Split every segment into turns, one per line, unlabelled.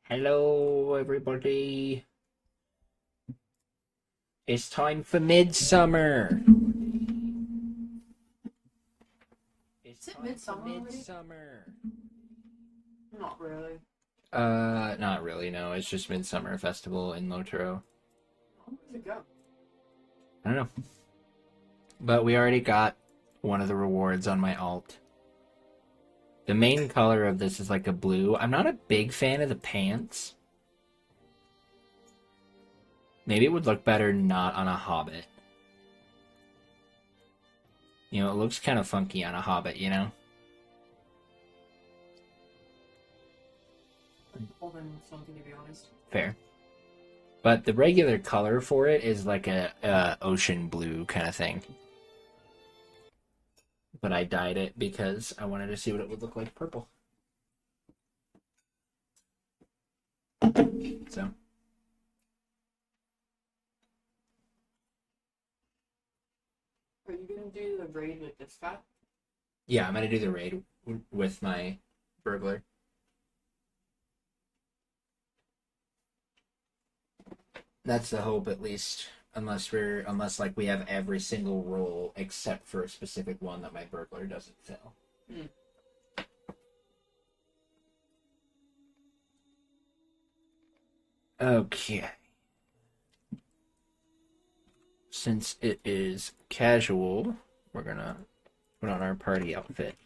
Hello, everybody. It's time for Midsummer. It's
Is it
time
Midsummer
for
already?
Midsummer.
Not really.
Not really, no. It's just Midsummer Festival in Lotero.
Where does it go?
I don't know. But we already got one of the rewards on my alt. The main color of this is like a blue. I'm not a big fan of the pants. Maybe it would look better not on a Hobbit. You know, it looks kind of funky on a Hobbit, you know?
Well, then something, to be honest.
Fair. But the regular color for it is like a ocean blue kind of thing. But I dyed it because I wanted to see what it would look like purple. So.
Are you gonna do the raid with this guy?
Yeah, I'm gonna do the raid with my burglar. That's the hope, at least. Unless like we have every single role except for a specific one that my burglar doesn't fill. Okay. Since it is casual, we're gonna put on our party outfit.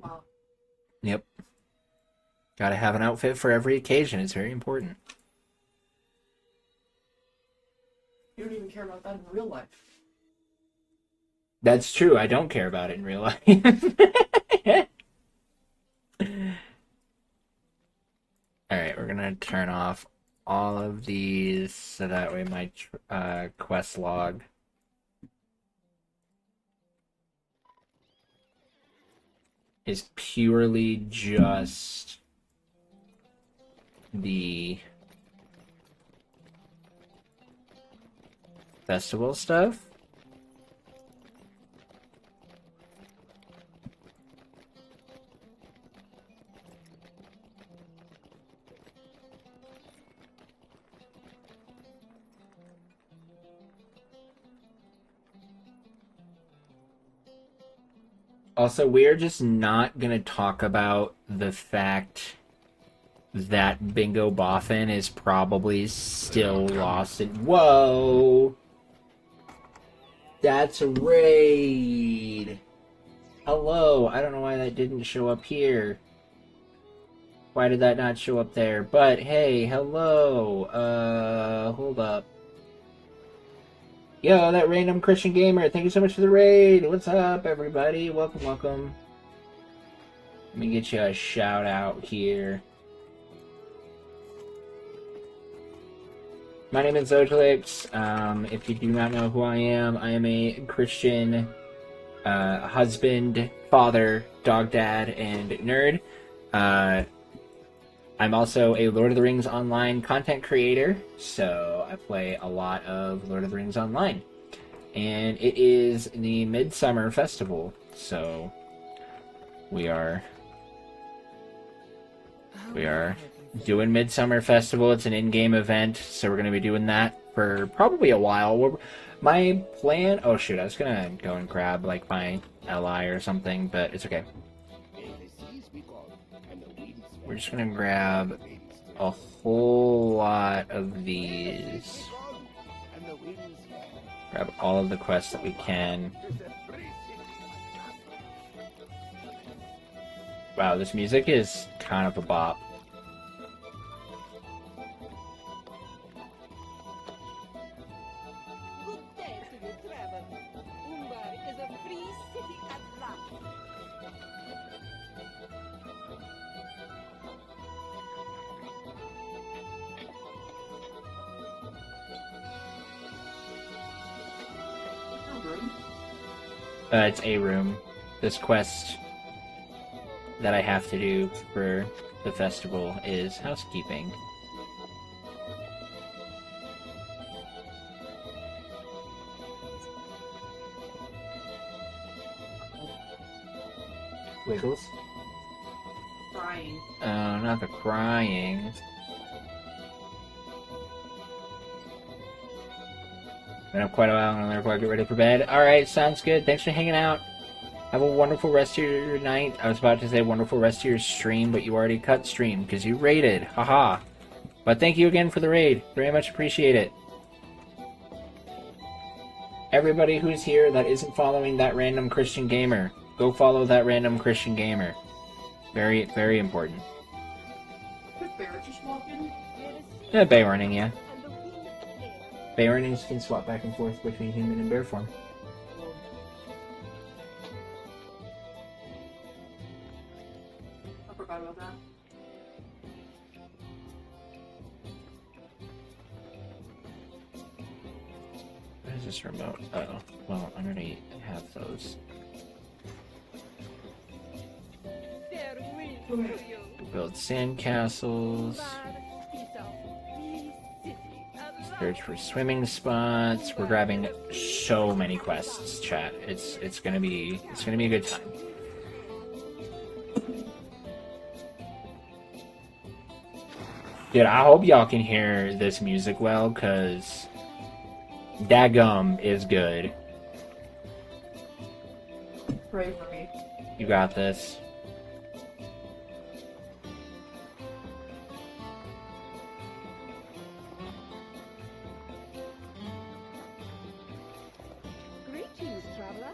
Wow.
Yep. Gotta have an outfit for every occasion. It's very important.
You don't even care about that in real life.
That's true. I don't care about it in real life. Alright, we're gonna turn off all of these so that way my quest log is purely just the festival stuff. Also, we're just not gonna talk about the fact that Bingo Boffin is probably still lost in... Whoa! That's a raid! Hello, I don't know why that didn't show up here. Why did that not show up there? But, hey, hello! Hold up. Yo, that random Christian gamer, thank you so much for the raid! What's up, everybody? Welcome, welcome. Let me get you a shout out here. My name is Zojalix. If you do not know who I am a Christian husband, father, dog dad, and nerd. I'm also a Lord of the Rings Online content creator, so I play a lot of Lord of the Rings Online. And it is the Midsummer Festival, so we are doing Midsummer Festival. It's an in-game event, so we're going to be doing that for probably a while. My plan... Oh, shoot, I was going to go and grab, like, my LI or something, but it's okay. We're just going to grab a whole lot of these. Grab all of the quests that we can. Wow, this music is kind of a bop. It's a room. This quest that I have to do for the festival is housekeeping. Wiggles?
Crying.
Oh, not the crying. Been up quite a while, and I'm gonna get ready for bed. Alright, sounds good. Thanks for hanging out. Have a wonderful rest of your night. I was about to say wonderful rest of your stream, but you already cut stream because you raided. Haha. But thank you again for the raid. Very much appreciate it. Everybody who's here that isn't following that random Christian gamer, go follow that random Christian gamer. Very, very important.
Did Bear just walk in?
Bay running, yeah. Bay runnings can swap back and forth between human and bear form.
I forgot about that.
What is this remote? Uh-oh. Well, I already have those. Build sandcastles. Search for swimming spots. We're grabbing so many quests, chat. It's gonna be a good time. Dude, I hope y'all can hear this music well, cause Dagum is good.
Pray for me.
You got this.
Greetings, traveler.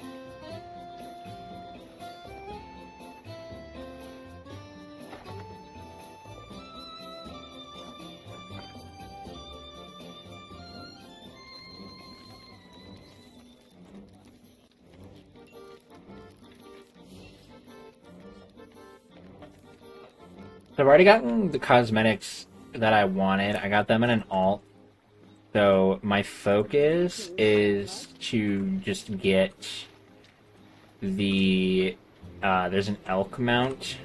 So I've already gotten the cosmetics that I wanted. I got them in an alt. So my focus is to just get the there's an elk mount.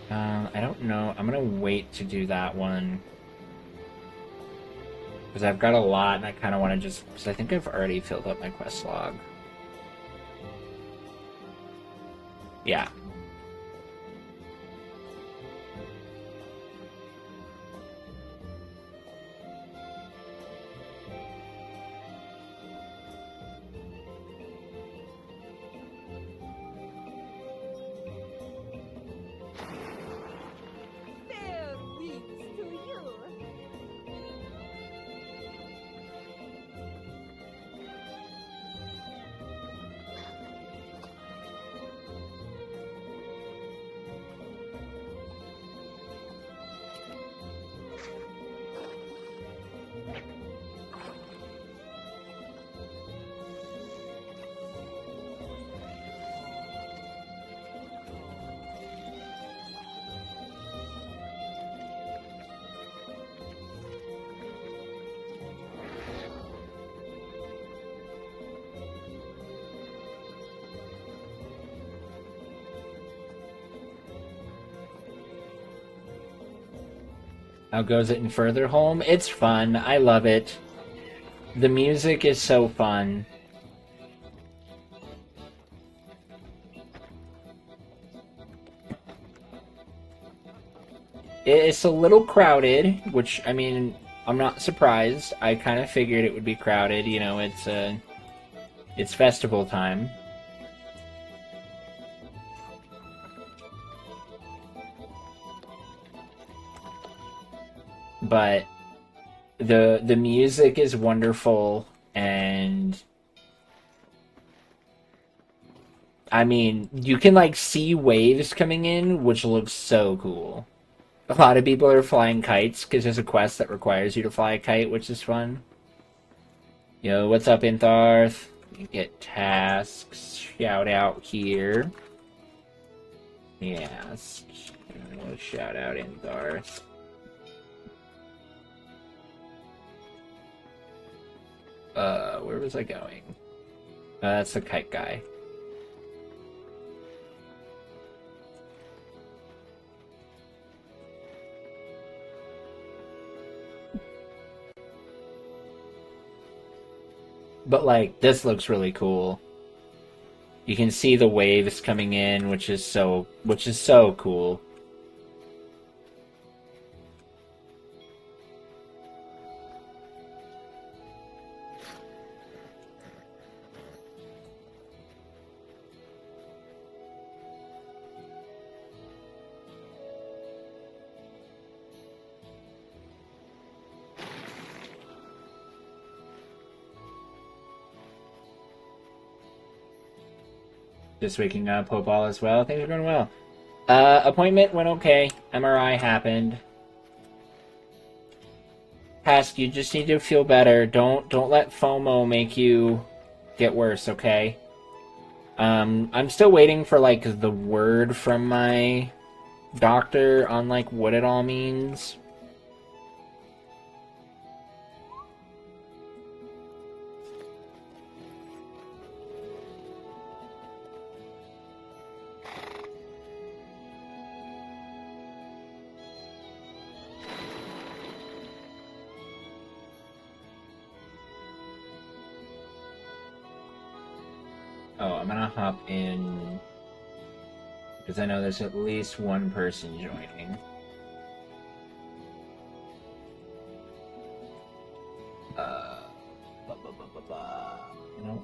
I don't know. I'm gonna wait to do that one because I've got a lot, and I kind of want to just because I think I've already filled up my quest log. Yeah.
Fair winds to you.
How goes it in Furtherholm? It's fun. I love it. The music is so fun. It's a little crowded, which, I mean, I'm not surprised. I kind of figured it would be crowded. You know, it's festival time. But the music is wonderful, and I mean, you can like see waves coming in, which looks so cool. A lot of people are flying kites because there's a quest that requires you to fly a kite, which is fun. Yo, what's up, Intharth? You get tasks. Shout out here. Yes. Shout out Intharth. Where was I going? That's the kite guy. But like, this looks really cool. You can see the waves coming in, which is so cool. Just waking up, hope all is well. Things are going well. Appointment went okay. MRI happened. Task, you just need to feel better. Don't let FOMO make you get worse, okay? I'm still waiting for like the word from my doctor on like what it all means. Oh, I'm gonna hop in because I know there's at least one person joining. Uh, no.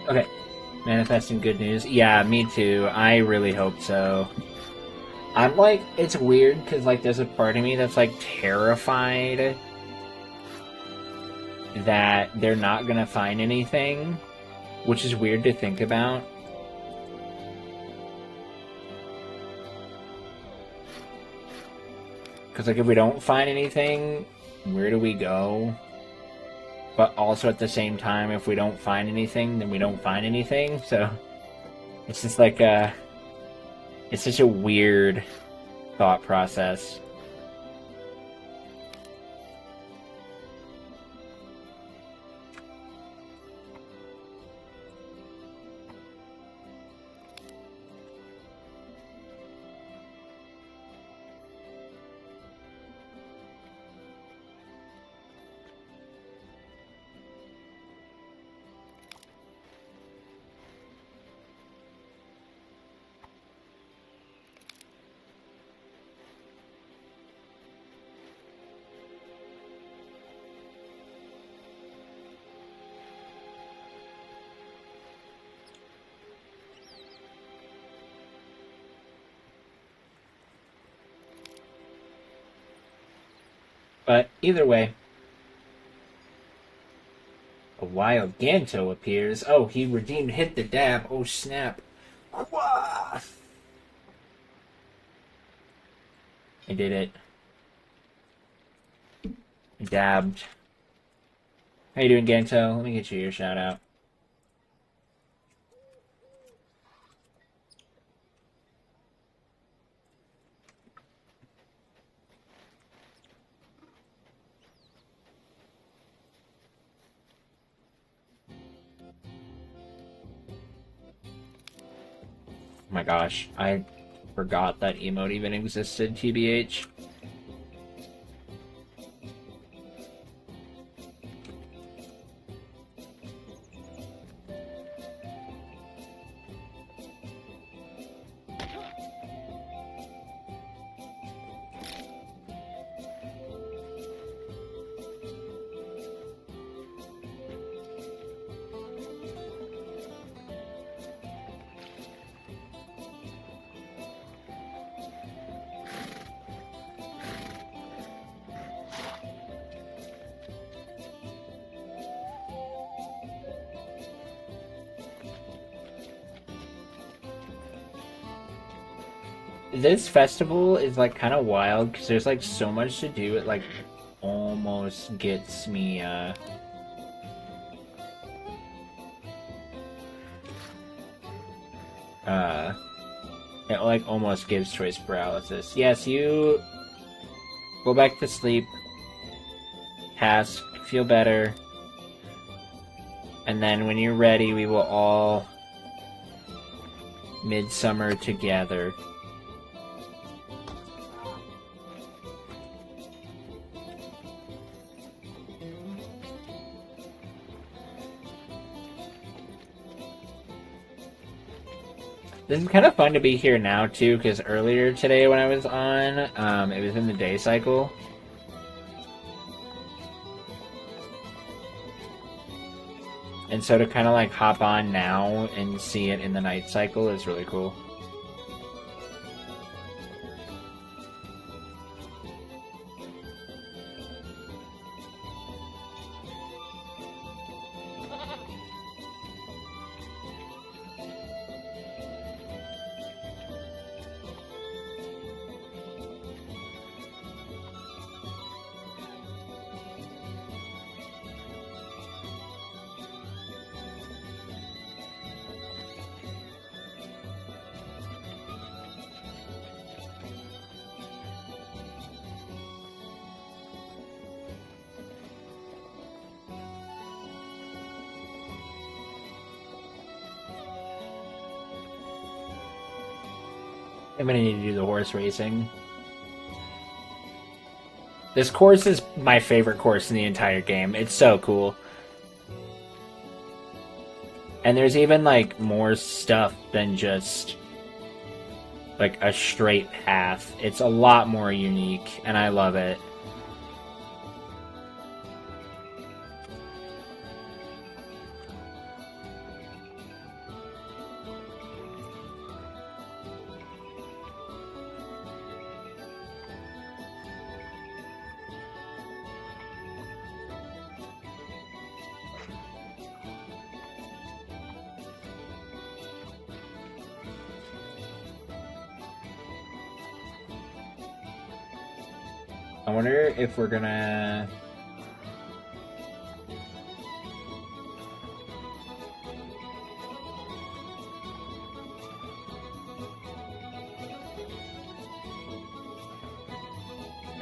Okay. Manifesting good news. Yeah, me too. I really hope so. I'm like, it's weird because like there's a part of me that's like terrified that they're not gonna find anything, which is weird to think about. Because like if we don't find anything, where do we go? But also at the same time, if we don't find anything, then we don't find anything. So it's just like it's such a weird thought process. But either way, a wild Ganto appears. Oh, he redeemed hit the dab. Oh, snap. Wah! I did it. Dabbed. How you doing, Ganto? Let me get you your shout out. Oh my gosh, I forgot that emote even existed, TBH. This festival is like kind of wild because there's like so much to do. It like almost gets me uh it like almost gives choice paralysis. Yes, you go back to sleep, task, feel better, and then when you're ready we will all midsummer together. This is kind of fun to be here now too, because earlier today when I was on, it was in the day cycle. And so to kind of like hop on now and see it in the night cycle is really cool. I'm gonna need to do the horse racing. This course is my favorite course in the entire game. It's so cool. And there's even like more stuff than just like a straight path. It's a lot more unique, and I love it. I wonder if we're gonna...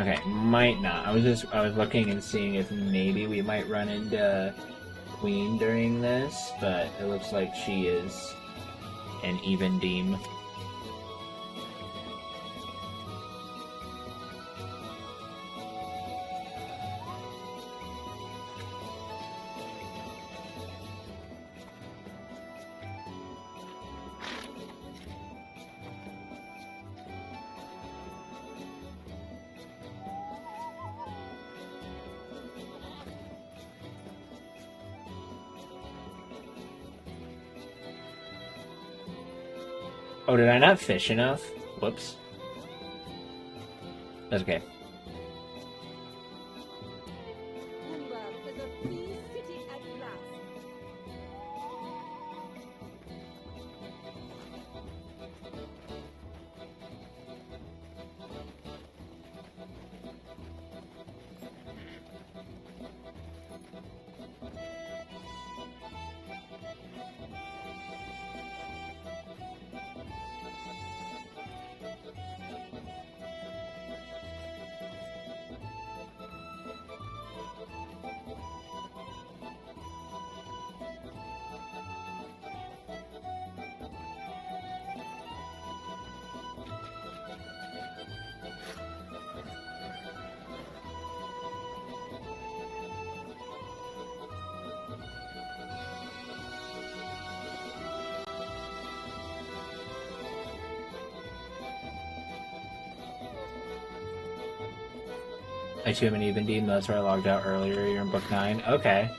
Okay, might not. I was looking and seeing if maybe we might run into Queen during this, but it looks like she is an even deem. Oh, did I not fish enough? Whoops. That's okay. I too am an even demon, that's where I logged out earlier. You're in book 9. Okay.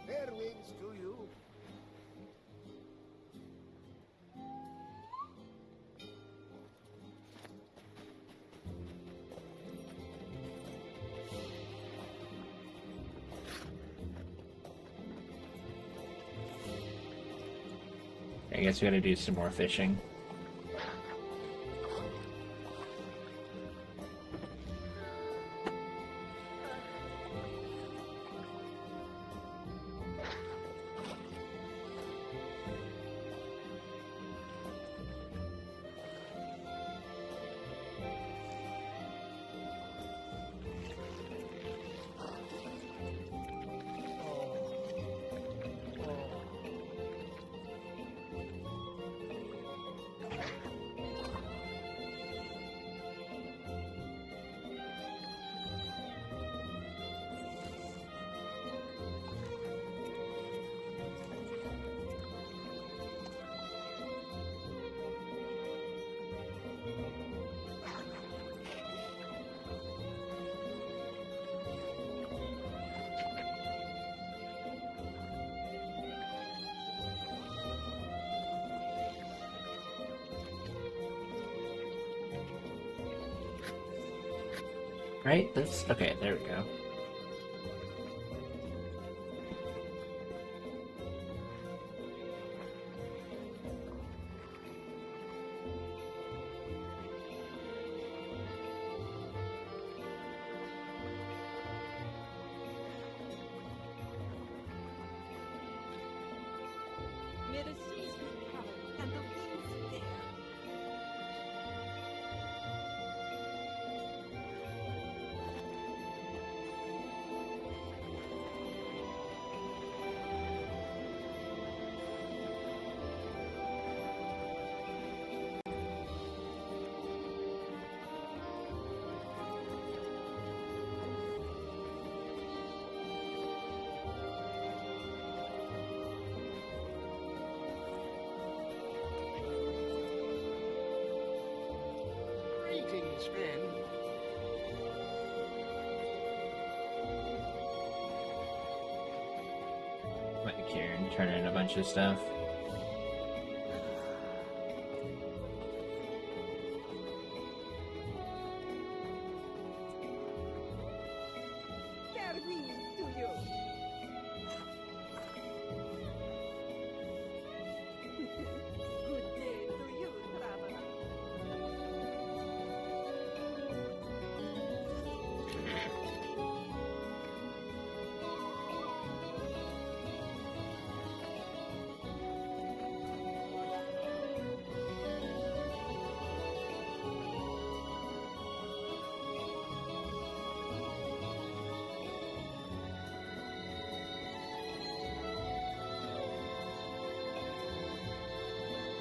Fair winds to you.
I guess we gotta do some more fishing. Right? That's okay, there we go.
May the seas be covered and the winds fair.
Greetings, friend.
Like Kieran turning in a bunch of stuff.
Fair winds to you. Good day to you, traveler.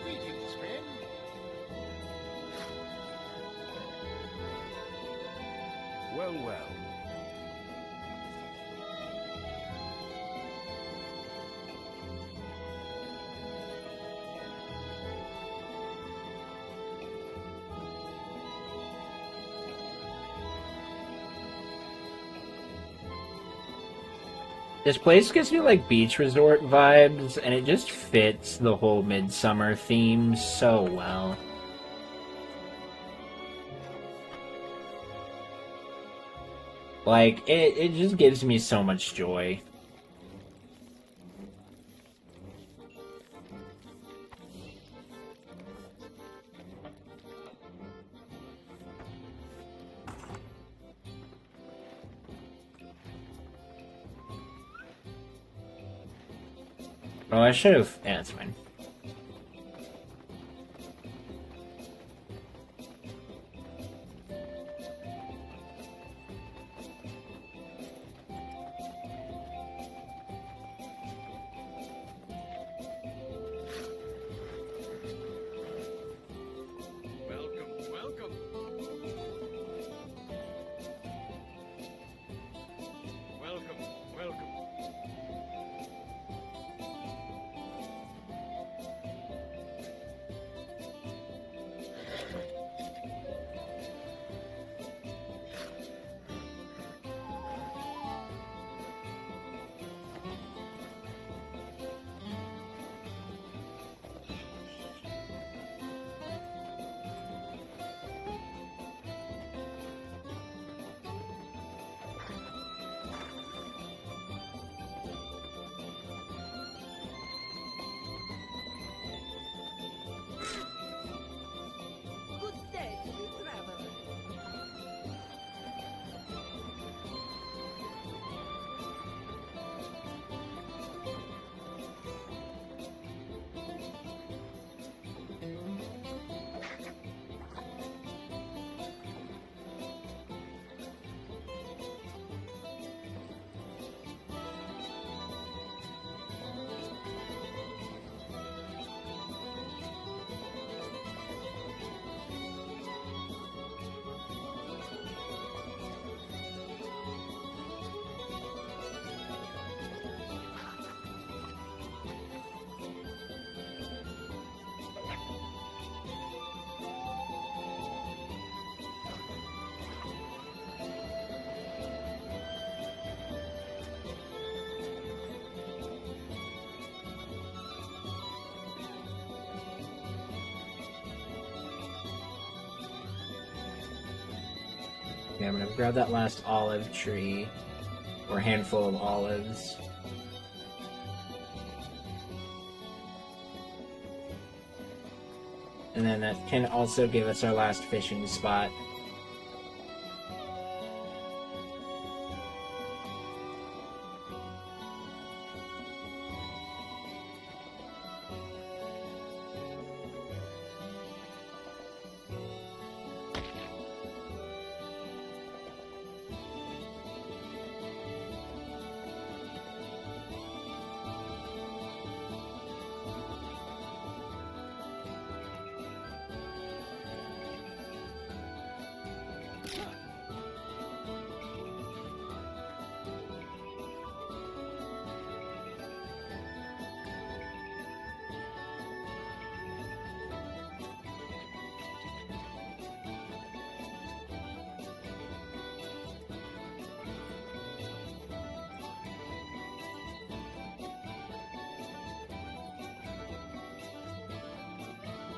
Greetings, friend. Well, well.
This place gives me like beach resort vibes, and it just fits the whole midsummer theme so well. Like, it just gives me so much joy. Oh, I should have. Yeah, that's fine.
Welcome, welcome. Welcome, welcome.
Good day to you, traveler.
Yeah, I'm gonna grab that last olive tree, or handful of olives. And then that can also give us our last fishing spot.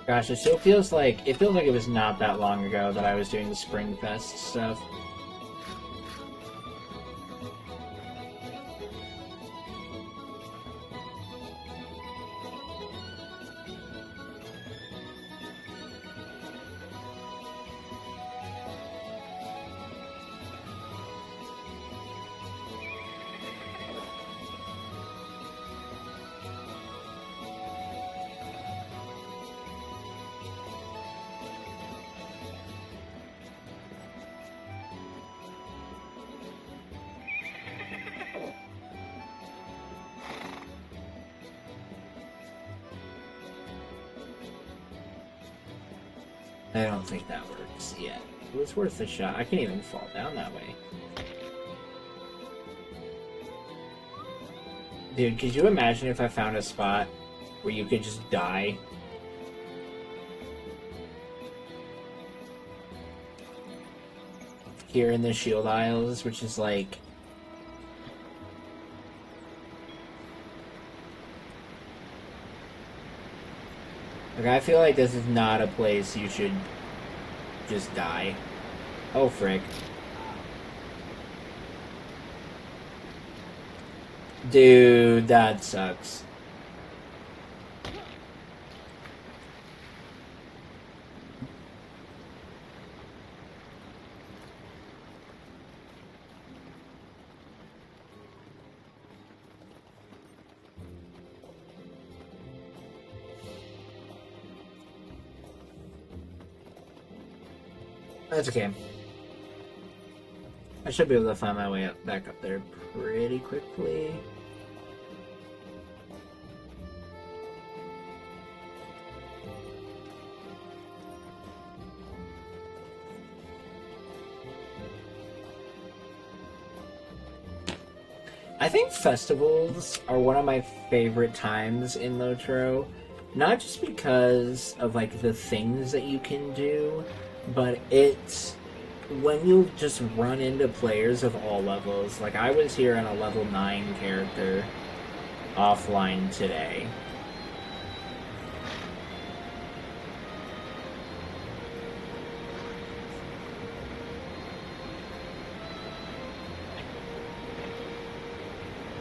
Gosh, it still feels like it was not that long ago that I was doing the Spring Fest stuff. I don't think that works yet. It was worth a shot. I can't even fall down that way. Dude, could you imagine if I found a spot where you could just die? Here in the Shield Isles, which is like... Like, I feel like this is not a place you should just die. Oh, frick. Dude, that sucks. That's okay. I should be able to find my way up back up there pretty quickly. I think festivals are one of my favorite times in Lotro, not just because of like the things that you can do, but it's when you just run into players of all levels. Like I was here on a level 9 character offline today.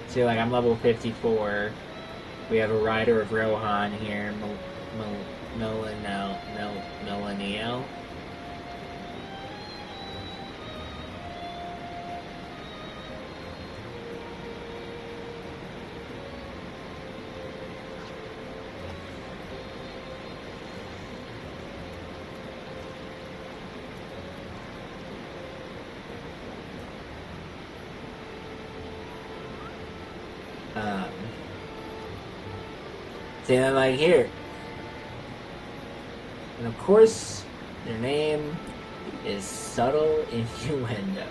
See, like I'm level 54. We have a rider of Rohan here, Millennial. See, I'm like here. And of course, their name is Subtle Innuendo.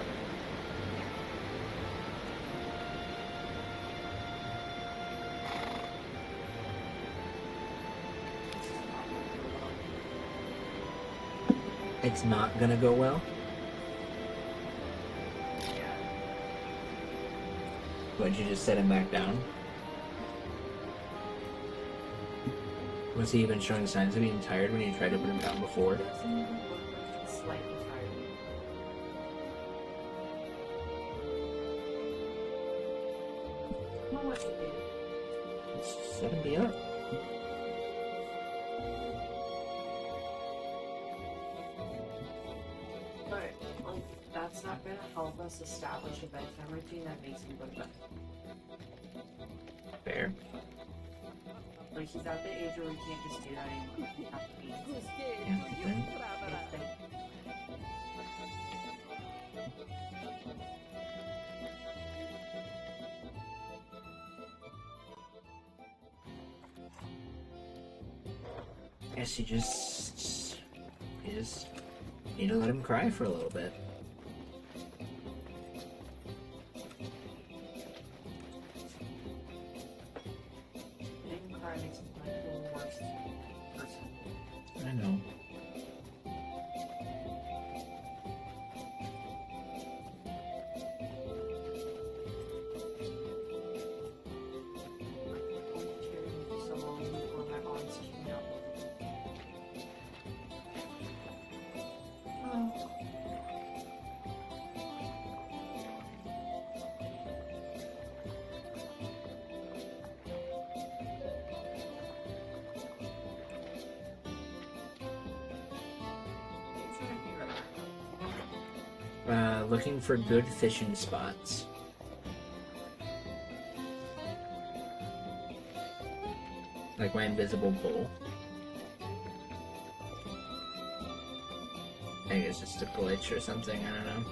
It's not gonna go well. Would you just set him back down? Was he even showing signs of being tired when you tried to put him down before?
Doesn't even look like he's slightly tired. I don't know what to do.
Just set him up.
But like, that's not gonna help us establish a bedtime routine that makes him look better.
Fair.
Like he's at the age where we can't just do that anymore. We have to be
Yeah, then
if they
guess you just need to let him cry for a little bit.
didn't cry makes him like the worst person.
I know.
So long before my arms came out. Oh.
Looking for good fishing spots. Like my invisible pole. I think it's just a glitch or something, I don't know.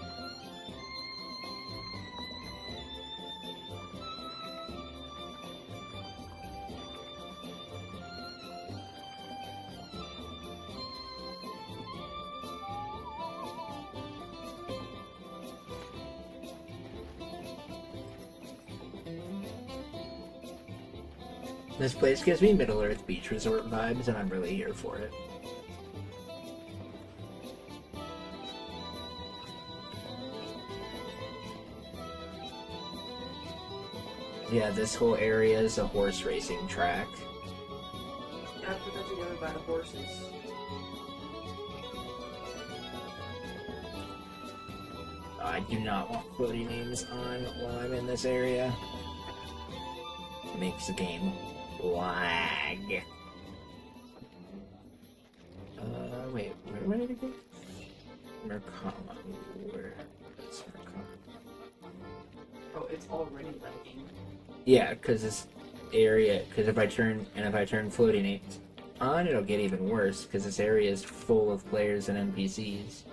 This place gives me Middle Earth Beach Resort vibes, and I'm really here for it. Yeah, this whole area is a horse racing track.
Yeah, I put that together by the horses.
I do not want floating names on while I'm in this area. It makes the game lag. Wait, where did it go? Merkama. Where is Merkama?
Oh, it's already lagging.
Yeah, because this area, because if I turn floating names on, it'll get even worse, because this area is full of players and NPCs.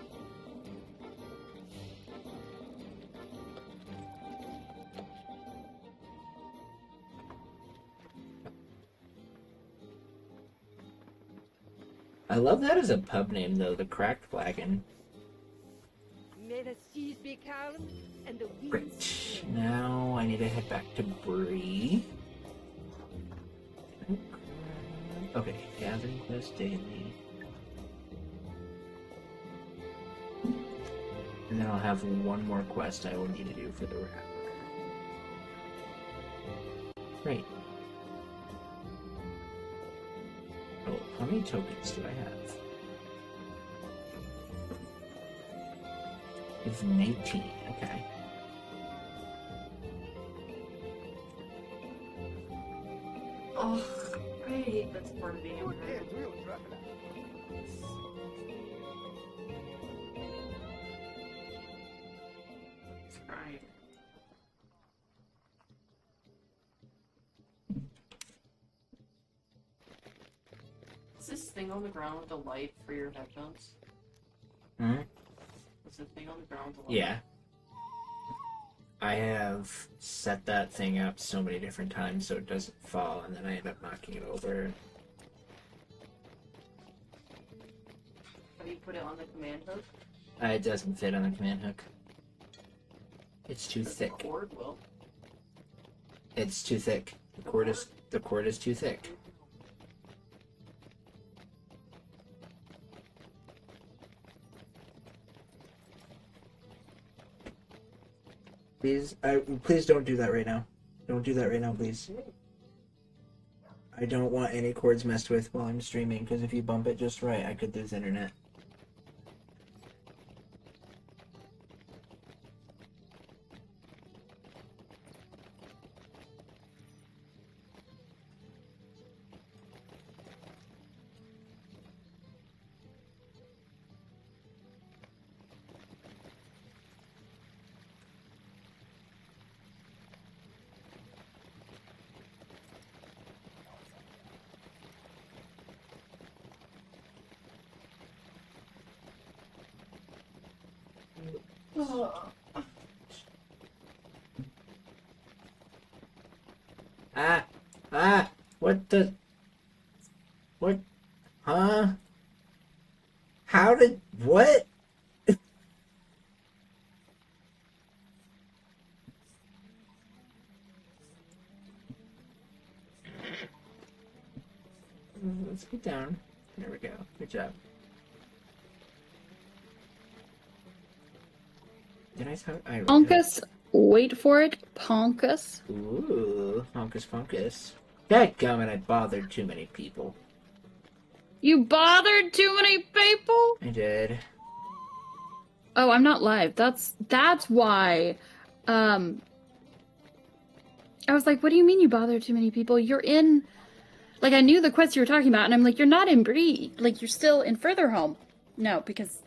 I love that as a pub name, though, the Cracked Flagon.
May the seas be calm and the winds
Great.
clear.
Now I need to head back to Bree. Okay, Gathering Quest Daily. And then I'll have one more quest I will need to do for the wrap. Great. Oh, how many tokens do I have? It's 19, okay.
Oh, I hate this part of being in there. Right. Is this thing on the ground with the light for your headphones?
Hmm?
Is the thing on the ground with the light?
Yeah. I have set that thing up so many different times so it doesn't fall, and then I end up knocking it over.
Have you put it on the command hook?
It doesn't fit on the command hook. It's too
The
thick.
cord will.
It's too thick. The cord is too thick. Please don't do that right now. Don't do that right now, please. I don't want any cords messed with while I'm streaming, because if you bump it just right, I could lose internet. What the... What? Huh? How did... What? Let's get down. There we go. Good job. Did I talk? I
Ponkus, wait for it, Ponkus.
Ooh, Funkus Funkus. Dadgummit, I bothered too many people.
You bothered too many people?
I did.
Oh, I'm not live. That's why. I was like, what do you mean you bothered too many people? You're in... Like, I knew the quest you were talking about, and I'm like, you're not in Bree. Like, you're still in Furtherhome. No, because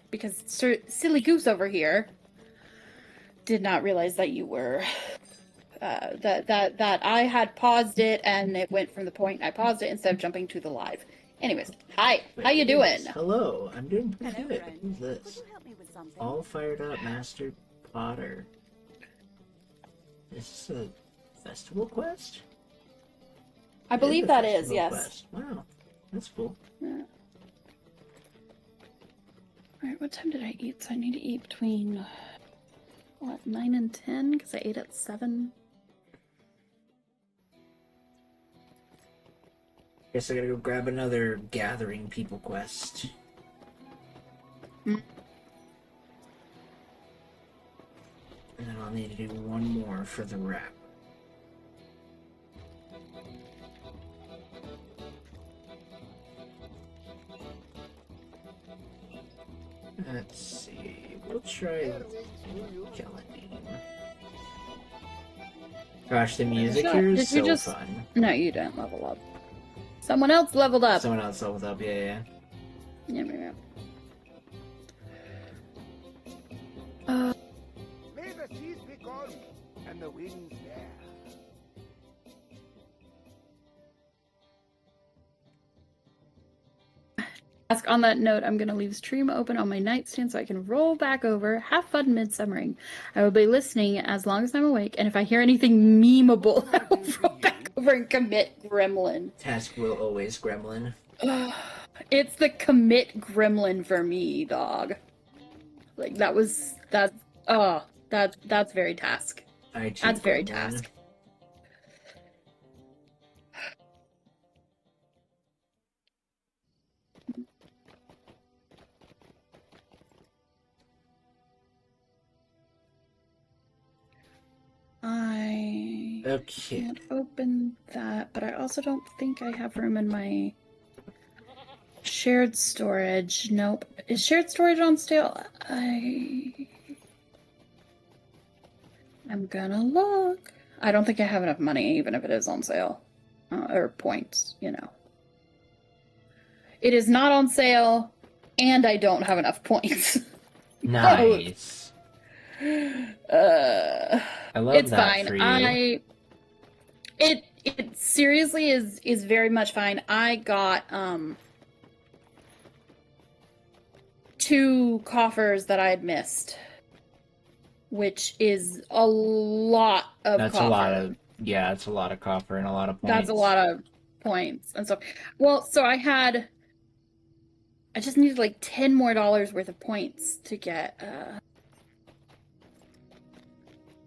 silly goose over here did not realize that you were... that I had paused it, and it went from the point I paused it instead of jumping to the live. Anyways, hi. How you doing?
Hello, I'm doing pretty
Hello,
good.
friend.
Who's
Could
this?
you help me with something?
All fired up, Master Potter. Is this a festival quest?
I
It
believe
a
that is,
festival
yes.
quest. Wow, that's cool.
Yeah. Alright, what time did I eat? So I need to eat between, what, 9 and 10? Because I ate at 7.
Guess I gotta go grab another gathering people quest.
Mm.
And then I'll need to do one more for the wrap. Let's see. We'll try Kelladine. Gosh, the music
Shut-
here is
did you
so
just-
fun.
No, you didn't level up. Someone else leveled up.
Someone else leveled up, yeah.
Yeah.
May the seas be calm and the winds fair.
Ask on that note, I'm going to leave stream open on my nightstand so I can roll back over. Have fun midsummering. I will be listening as long as I'm awake, and if I hear anything memeable, I will roll back over and commit gremlin.
Task will always gremlin.
It's the commit gremlin for me, dog. Like that's very task.
I too,
That's very
Gremlin.
task. I
Okay.
can't open that, but I also don't think I have room in my shared storage. Nope. Is shared storage on sale? I'm gonna look. I don't think I have enough money, even if it is on sale. Or points, you know. It is not on sale, and I don't have enough points.
Nice. I love
It's
that
fine.
for you.
It seriously is very much fine. I got 2 coffers that I had missed, which is a lot of
That's
coffer.
a lot of it's a lot of copper and a lot of points.
That's a lot of points and stuff. Well, so I just needed like $10 more worth of points to get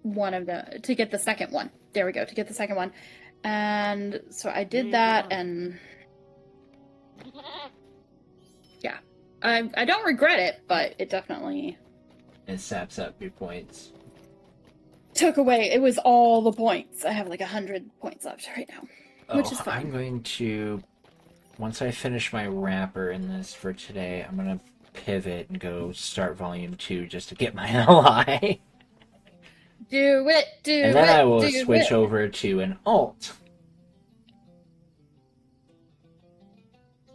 to get the second one. There we go, to get the second one. And so I did that, and yeah. I don't regret it, but it definitely
saps up your points.
took away. It was all the points. I have like 100 points left right now, which is fine.
I'm going to, once I finish my wrapper in this for today, I'm going to pivot and go start volume 2 just to get my ally.
Do it,
and then I will switch over to an alt.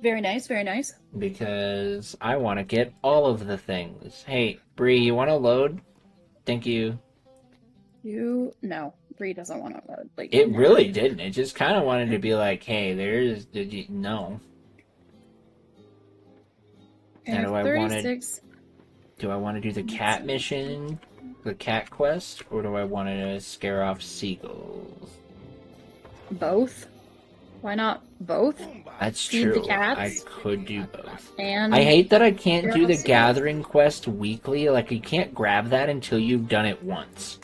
Very nice, very nice.
Because I want to get all of the things. Hey, Bree, you want to load? Thank you.
No, Bree doesn't want to load. Like,
it really didn't. It just kind of wanted to be like, hey, no.
Okay, now do
I want to do the cat mission, the cat quest, or do I want to scare off seagulls?
Both? Why not both?
That's
Feed
true.
the cats?
I could do both.
And
I hate that I can't do the gathering quest weekly. Like, you can't grab that until you've done it once.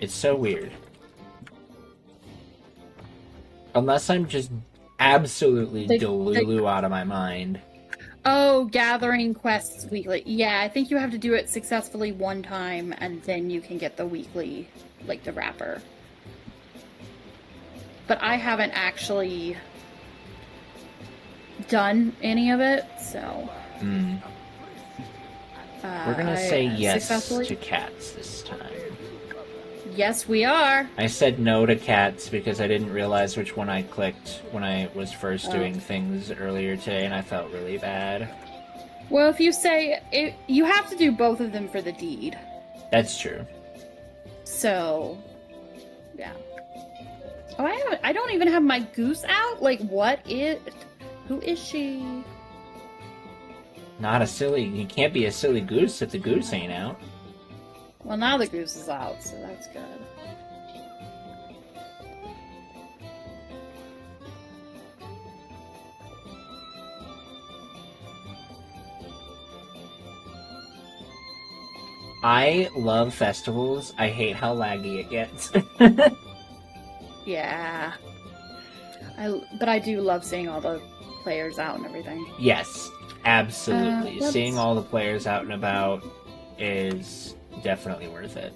It's so weird. Unless I'm just absolutely delulu out of my mind.
Oh, gathering quests weekly. Yeah, I think you have to do it successfully one time, and then you can get the weekly, like the wrapper. But I haven't actually done any of it, so...
We're gonna say yes to cats this time.
Yes, we are.
I said no to cats because I didn't realize which one I clicked when I was first doing things earlier today, and I felt really bad.
Well, if you say... you have to do both of them for the deed.
That's true.
So... yeah. Oh, I don't even have my goose out? Like, who is she?
Not a silly... You can't be a silly goose if the goose ain't out.
Well, now the goose is out, so that's good.
I love festivals. I hate how laggy it gets.
Yeah. But I do love seeing all the players out and everything.
Yes, absolutely. Seeing all the players out and about is definitely worth it.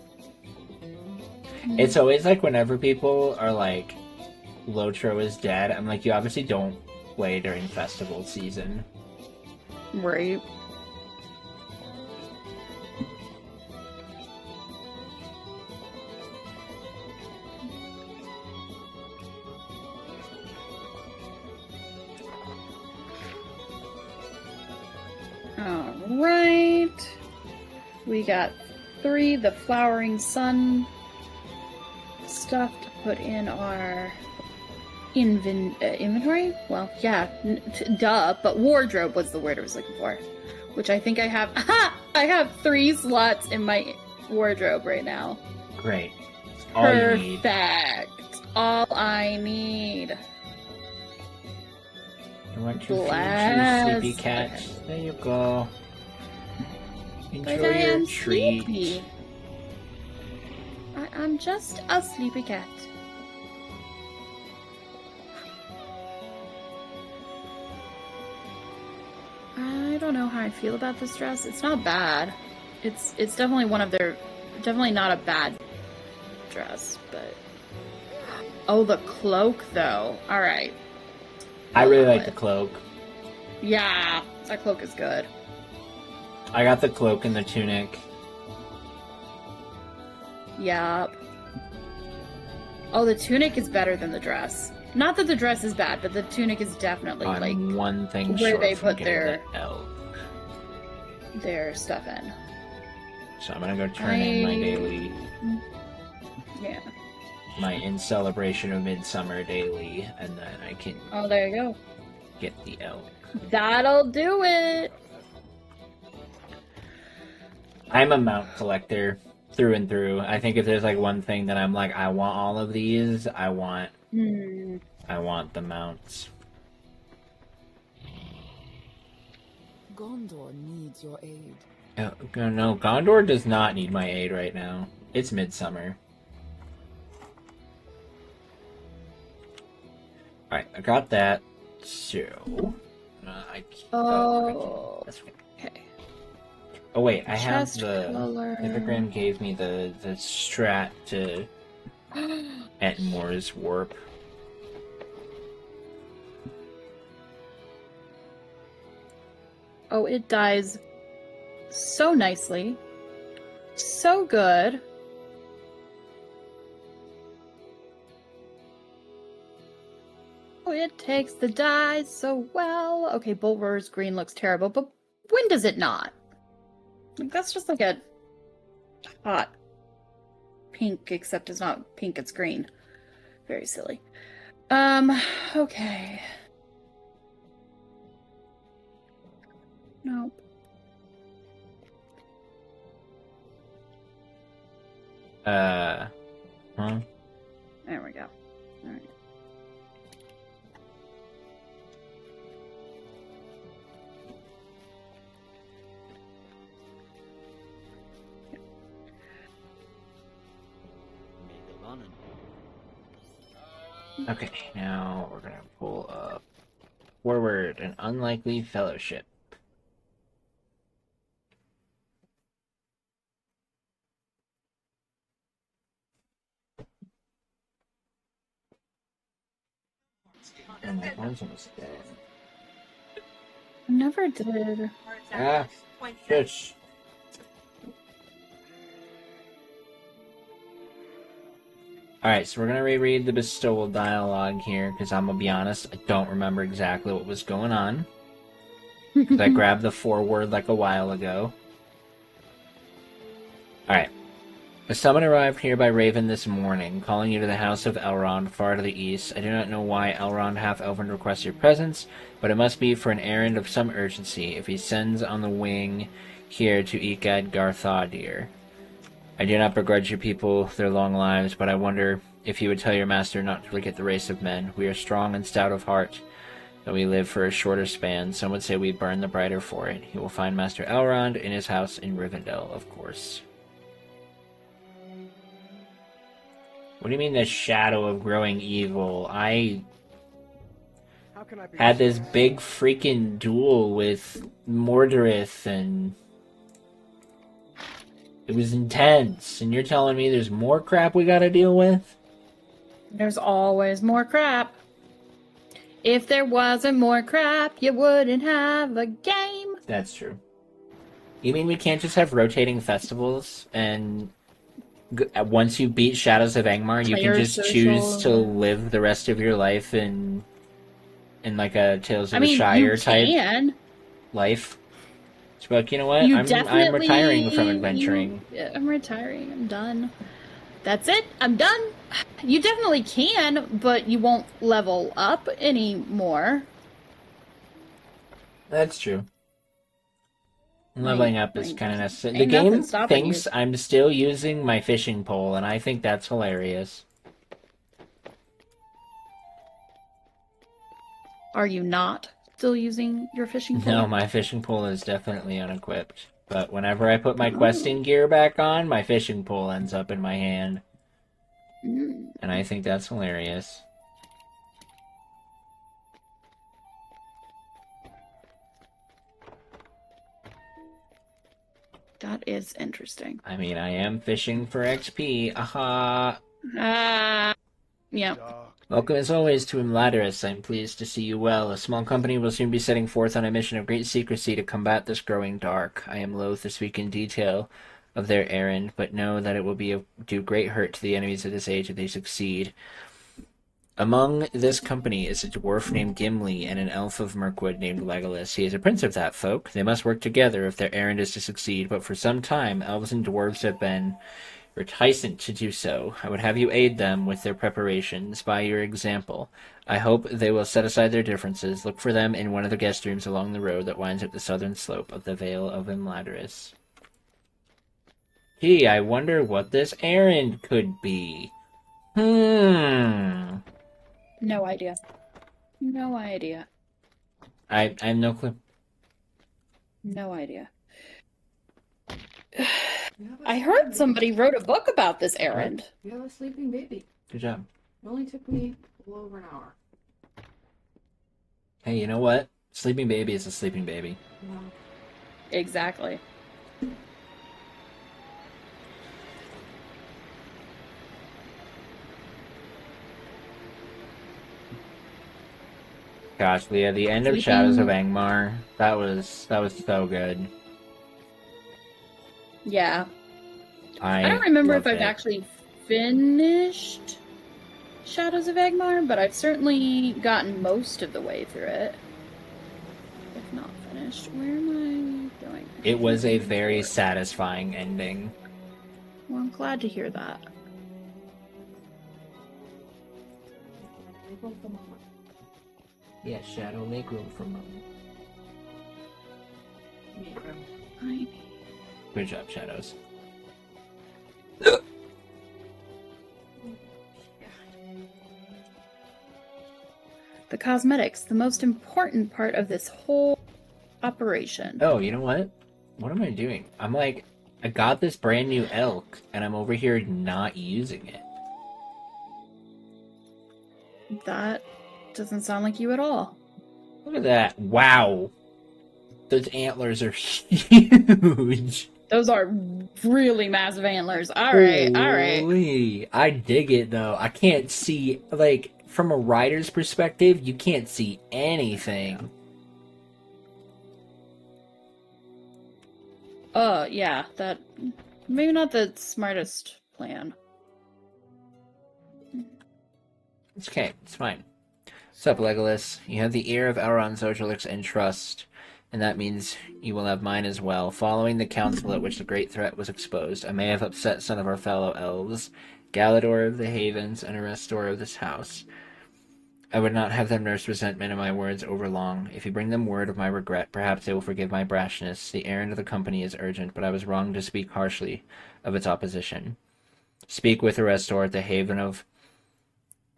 It's always like whenever people are like, Lotro is dead, I'm like, you obviously don't play during festival season.
Right. Alright. We got 3, the Flowering Sun stuff to put in our inventory? Well, yeah, duh, but wardrobe was the word I was looking for. Which I think I have. Aha! I have 3 slots in my wardrobe right now.
Great.
Perfect. All I need.
I want to feed you,
Bless.
sleepy cat.
Okay.
There you go.
But
Enjoy
I
your
am
treat.
sleepy. I'm just a sleepy cat. I don't know how I feel about this dress. It's not bad. It's definitely one of their, definitely not a bad dress, but oh, the cloak though. All right.
I really like the cloak.
Yeah, that cloak is good.
I got the cloak and the tunic.
Yep. Oh, the tunic is better than the dress. Not that the dress is bad, but the tunic is definitely
I'm
like
one thing
where
short
they
from
put
getting the elk.
their stuff in.
So I'm gonna go turn in my daily,
Yeah.
my in celebration of Midsummer daily, and then I can
Oh, there you go.
get the elk.
That'll do it.
I'm a mount collector through and through. I think if there's like one thing that I'm like, I want all of these, I want the mounts.
Gondor needs your aid.
No, Gondor does not need my aid right now. It's midsummer. Alright, I got that. So, that's okay.
Okay.
Oh wait, I have
Chest
the
color.
Epigram gave me the strat to Etmore's warp.
Oh, it dies so nicely. So good. Oh, it takes the dyes so well. Okay, Bulwer's green looks terrible, but when does it not? Like, that's just like a hot pink, except it's not pink, it's green. Very silly. Okay. Nope.
Huh?
There we go. Alright.
Okay, now we're gonna pull up Forward, an unlikely fellowship. And that one's almost dead.
Never did.
Ah, shush. Alright, so we're gonna reread the bestowal dialogue here, because I'm gonna be honest, I don't remember exactly what was going on. Because I grabbed the foreword like a while ago. Alright. A summon arrived here by Raven this morning, calling you to the house of Elrond, far to the east. I do not know why Elrond half-elven requests your presence, but it must be for an errand of some urgency, if he sends on the wing here to Ekad Garthadir. I do not begrudge your people their long lives, but I wonder if you would tell your master not to forget the race of men. We are strong and stout of heart, though we live for a shorter span. Some would say we burn the brighter for it. You will find Master Elrond in his house in Rivendell, of course. What do you mean the shadow of growing evil? I had this big freaking duel with Mordorith, and it was intense. And you're telling me there's more crap we gotta deal with?
There's always more crap. If there wasn't more crap, you wouldn't have a game.
That's true. You mean we can't just have rotating festivals and once you beat Shadows of Angmar, you can just choose to live the rest of your life in like a Tales of the Shire type life? It's like, you know what? I'm retiring from adventuring.
I'm retiring. I'm done. That's it. I'm done. You definitely can, but you won't level up anymore.
That's true. Leveling up is kind of necessary. The
Ain't
game
nothing stopping
thinks
you.
I'm still using my fishing pole, and I think that's hilarious.
Are you not? still using your fishing pole?
No, my fishing pole is definitely unequipped. But whenever I put my questing gear back on, my fishing pole ends up in my hand.
Mm.
And I think that's hilarious.
That is interesting.
I mean, I am fishing for XP. Aha!
Yeah.
Dark
Welcome as always to Imladris. I'm pleased to see you well. A small company will soon be setting forth on a mission of great secrecy to combat this growing dark. I am loath to speak in detail of their errand, but know that it will do great hurt to the enemies of this age if they succeed. Among this company is a dwarf named Gimli and an elf of Mirkwood named Legolas. He is a prince of that folk. They must work together if their errand is to succeed, but for some time elves and dwarves have been reticent to do so. I would have you aid them with their preparations by your example. I hope they will set aside their differences. Look for them in one of the guest rooms along the road that winds up the southern slope of the Vale of Imladris. Gee, I wonder what this errand could be.
No idea. No idea.
I have no clue.
No idea.
You have a
I
sleeping
heard
baby.
somebody wrote a book about this errand.
You have a sleeping baby.
Good job.
It only took me a little over an hour.
Hey, you know what? Sleeping baby is a sleeping baby.
No.
Exactly.
Gosh, Leah, the end of Shadows of Angmar, that was so good.
Yeah.
I
don't remember if
loved
I've
it.
actually finished Shadows of Agmar, but I've certainly gotten most of the way through it. If not finished. Where am I going?
It was a very satisfying ending.
Well, I'm glad to hear that.
Yes, Shadow, make room for Moon. Good job, Shadows.
The cosmetics, the most important part of this whole operation.
Oh, you know what? What am I doing? I'm like, I got this brand new elk, and I'm over here not using it.
That doesn't sound like you at all.
Look at that. Wow. Those antlers are huge.
Those are really massive antlers. Alright, alright.
Holy. I dig it, though. I can't see, like, from a rider's perspective, you can't see anything.
Yeah, that... Maybe not the smartest plan.
It's okay. It's fine. What's up, Legolas? You have the ear of Elrond Zojalix and trust, and that means you will have mine as well. Following the council at which the great threat was exposed, I may have upset some of our fellow elves, Galador of the Havens, and Arestor of this house. I would not have them nurse resentment in my words overlong. If you bring them word of my regret, perhaps they will forgive my brashness. The errand of the company is urgent, but I was wrong to speak harshly of its opposition. Speak with Arestor at the haven of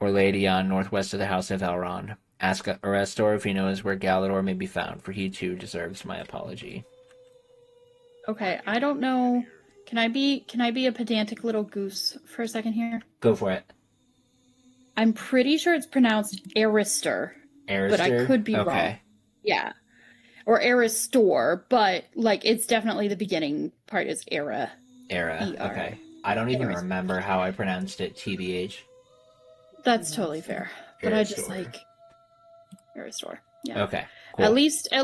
Orladion, northwest of the house of Elrond. Ask Arestor if he knows where Galador may be found, for he too deserves my apology.
Okay, I don't know. Can I be a pedantic little goose for a second here?
Go for it.
I'm pretty sure it's pronounced Arister,
Arister?
but I could be wrong. Yeah. Or Aristor, but like it's definitely the beginning part is Era.
Era.
E-R.
Okay. I don't even
Aristor.
remember how I pronounced it, TBH.
That's totally fair. But I just
Aristor.
like Aristor. Yeah.
Okay. Cool.
At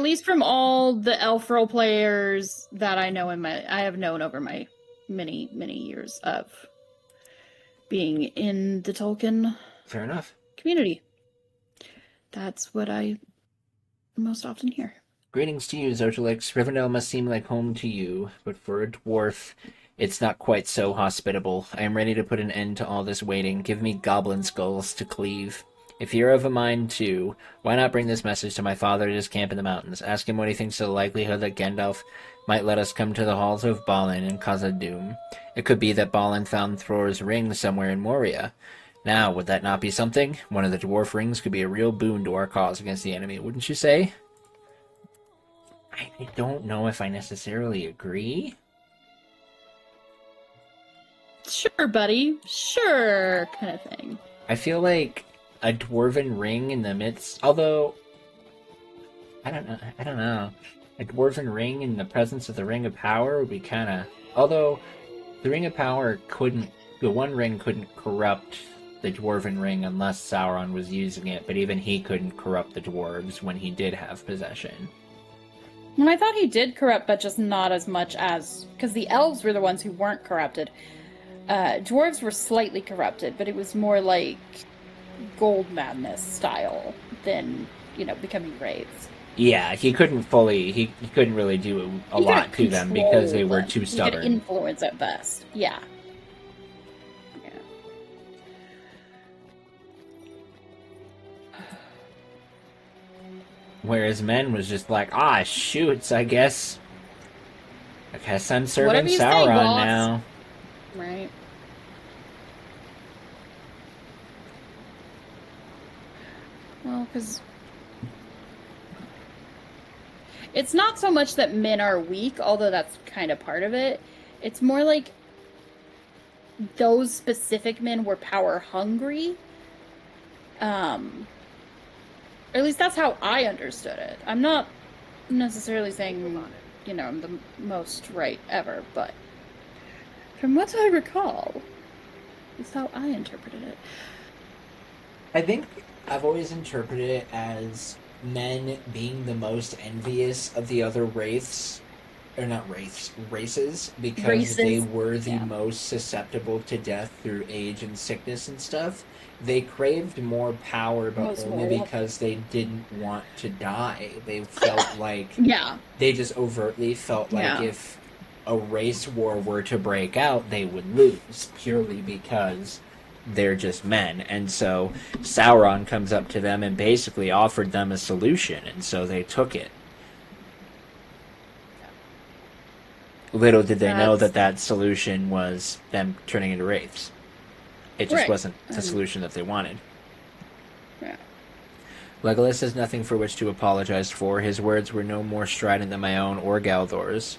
least from all the elf role players that I know I have known over my many, many years of being in the Tolkien
Fair enough.
community. That's what I most often hear.
Greetings to you, Zojalix. Rivendell must seem like home to you, but for a dwarf, it's not quite so hospitable. I am ready to put an end to all this waiting. Give me goblin skulls to cleave. If you're of a mind to, why not bring this message to my father at his camp in the mountains? Ask him what he thinks of the likelihood that Gandalf might let us come to the halls of Balin and Khazad-dûm. It could be that Balin found Thror's ring somewhere in Moria. Now, would that not be something? One of the dwarf rings could be a real boon to our cause against the enemy, wouldn't you say? I don't know if I necessarily agree.
Sure, buddy. Sure, kind of thing.
I feel like a dwarven ring in the midst, although I don't know. I don't know. A dwarven ring in the presence of the Ring of Power would be kind of. Although the Ring of Power couldn't, the One Ring couldn't corrupt the dwarven ring unless Sauron was using it. But even he couldn't corrupt the dwarves when he did have possession.
And I thought he did corrupt, but just not as much as because the elves were the ones who weren't corrupted. Dwarves were slightly corrupted, but it was more like gold madness style than becoming wraiths.
Yeah, he couldn't fully. He couldn't really do a
He
lot
couldn't
to them because they
control
were
them.
too
He could
stubborn.
influence at best. Yeah. Yeah.
Whereas Men was just like, ah, shoots, I guess. I guess I'm serving
Whatever you say,
Sauron
boss.
now.
Right. Well, because it's not so much that men are weak, although that's kind of part of it. It's more like those specific men were power hungry. Or at least that's how I understood it. I'm not necessarily saying, I'm the most right ever, but from what I recall, is how I interpreted it.
I think I've always interpreted it as men being the most envious of the other wraiths, or not wraiths, races, because they
Races.
were the
Yeah.
most susceptible to death through age and sickness and stuff. They craved more power, but
Most
only
mortal.
because they didn't want to die. They felt like
Yeah.
they just overtly felt like
Yeah.
if a race war were to break out, they would lose purely because they're just men. And so Sauron comes up to them and basically offered them a solution, and so they took it. Little did they know that that solution was them turning into wraiths. It just
Right.
wasn't the solution that they wanted.
Yeah.
Legolas has nothing for which to apologize for. His words were no more strident than my own or Galdor's.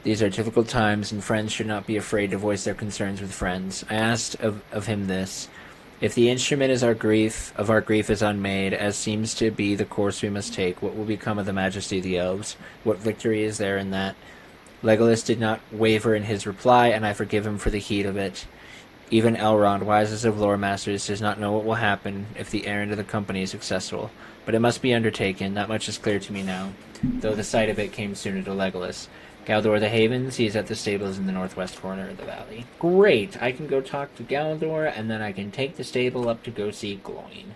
These are difficult times, and friends should not be afraid to voice their concerns with friends. I asked of him this: if the instrument of our grief is unmade, as seems to be the course we must take, what will become of the majesty of the elves? What victory is there in that? Legolas did not waver in his reply, and I forgive him for the heat of it. Even Elrond, wisest of lore masters, does not know what will happen if the errand of the company is successful. But it must be undertaken, that much is clear to me now, though the sight of it came sooner to Legolas. Galdor the Havens, he is at the stables in the northwest corner of the valley. Great! I can go talk to Galdor, and then I can take the stable up to go see Gloin.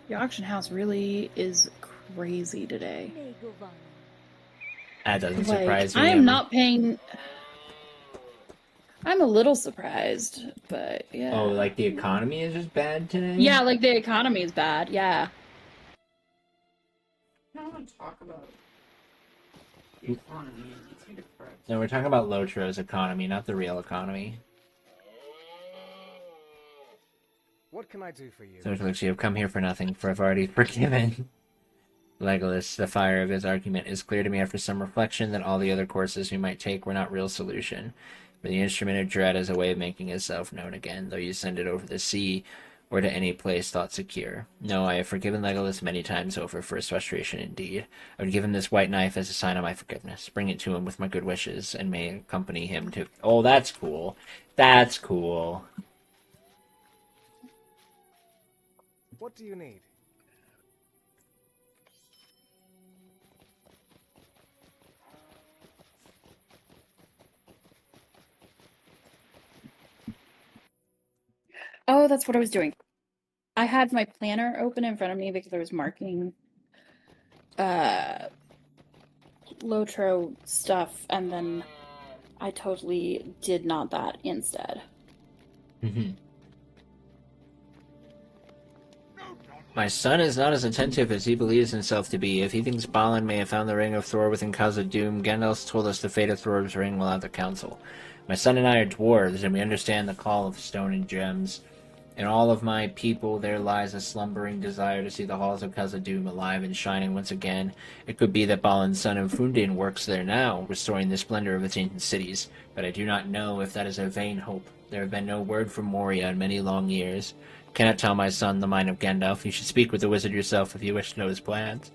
The auction house really is crazy today.
That doesn't surprise me.
I am not paying. I'm a little surprised, but yeah.
Oh, like the economy is just bad today?
Yeah, like the economy is bad, yeah.
I don't want to talk about the economy. It makes me depressed.
No, we're talking about Lotro's economy, not the real economy.
What can I do for you?
So it looks you have come here for nothing, for I've already forgiven. Legolas, the fire of his argument is clear to me after some reflection that all the other courses we might take were not real solution. For the instrument of dread is a way of making itself known again, though you send it over the sea or to any place thought secure. No, I have forgiven Legolas many times over for his frustration indeed. I would give him this white knife as a sign of my forgiveness. Bring it to him with my good wishes, and may accompany him to... Oh, that's cool. That's cool.
What do you need?
Oh, that's what I was doing. I had my planner open in front of me because I was marking Lotro stuff, and then I totally did not that instead.
My son is not as attentive as he believes himself to be. If he thinks Balin may have found the Ring of Thor within Khazad-dûm, Gandalf told us the fate of Thor's ring will have the council. My son and I are dwarves, and we understand the call of stone and gems. In all of my people there lies a slumbering desire to see the halls of Khazad-dûm alive and shining once again. It could be that Balin's son of Fundin works there now, restoring the splendor of its ancient cities, but I do not know if that is a vain hope. There have been no word from Moria in many long years. I cannot tell my son the mind of Gandalf. You should speak with the wizard yourself if you wish to know his plans.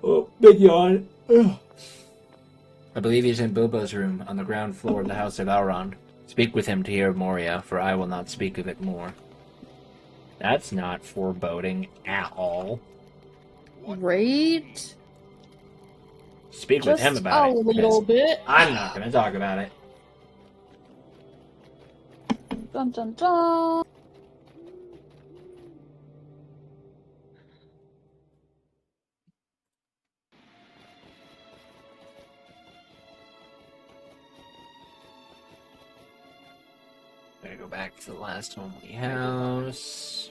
Oh, big yawn. Ugh. I believe he's in Bilbo's room, on the ground floor of the House of Elrond. Speak with him to hear of Moria, for I will not speak of it more. That's not foreboding at all.
Right?
Speak with him
Just
about
a
it.
little
'Cause
bit.
I'm not going to talk about it.
Dun dun dun.
Gotta go back to the last homely house.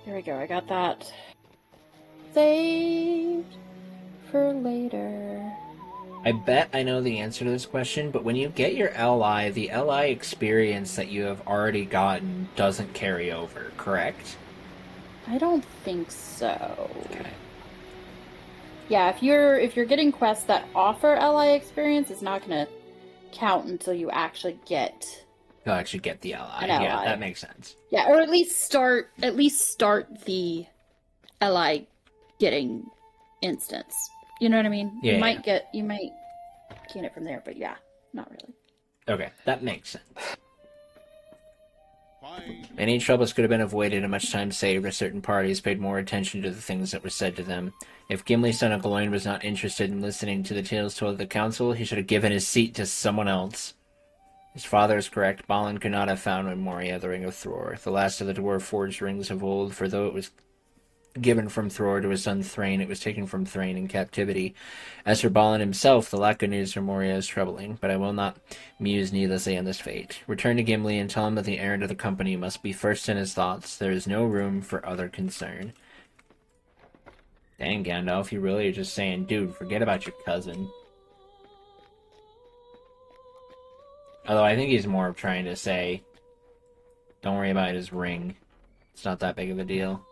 There we go. I got that saved for later.
I bet I know the answer to this question, but when you get your LI, the LI experience that you have already gotten doesn't carry over, correct?
I don't think so.
Okay.
Yeah, if you're getting quests that offer LI experience, it's not gonna count until you actually get
You'll actually get the LI.
an
Yeah,
LI.
that makes sense.
Yeah, or at least start the LI getting instance. You know what I mean?
Yeah,
You might gain it from there, but yeah, not really.
Okay, that makes sense.
Fine.
Many troubles could have been avoided and much time saved if certain parties paid more attention to the things that were said to them. If Gimli, son of Gawain, was not interested in listening to the tales told at the council, he should have given his seat to someone else. His father is correct. Balin could not have found in Moria the Ring of Thor, the last of the dwarf-forged rings of old, for though it was given from Thror to his son Thrain, it was taken from Thrain in captivity. As for Balin himself, the lack of news from Moria is troubling, but I will not muse needlessly on this fate. Return to Gimli and tell him that the errand of the company must be first in his thoughts. There is no room for other concern. Dang, Gandalf, you really are just saying, dude, forget about your cousin. Although I think he's more of trying to say, don't worry about his ring. It's not that big of a deal.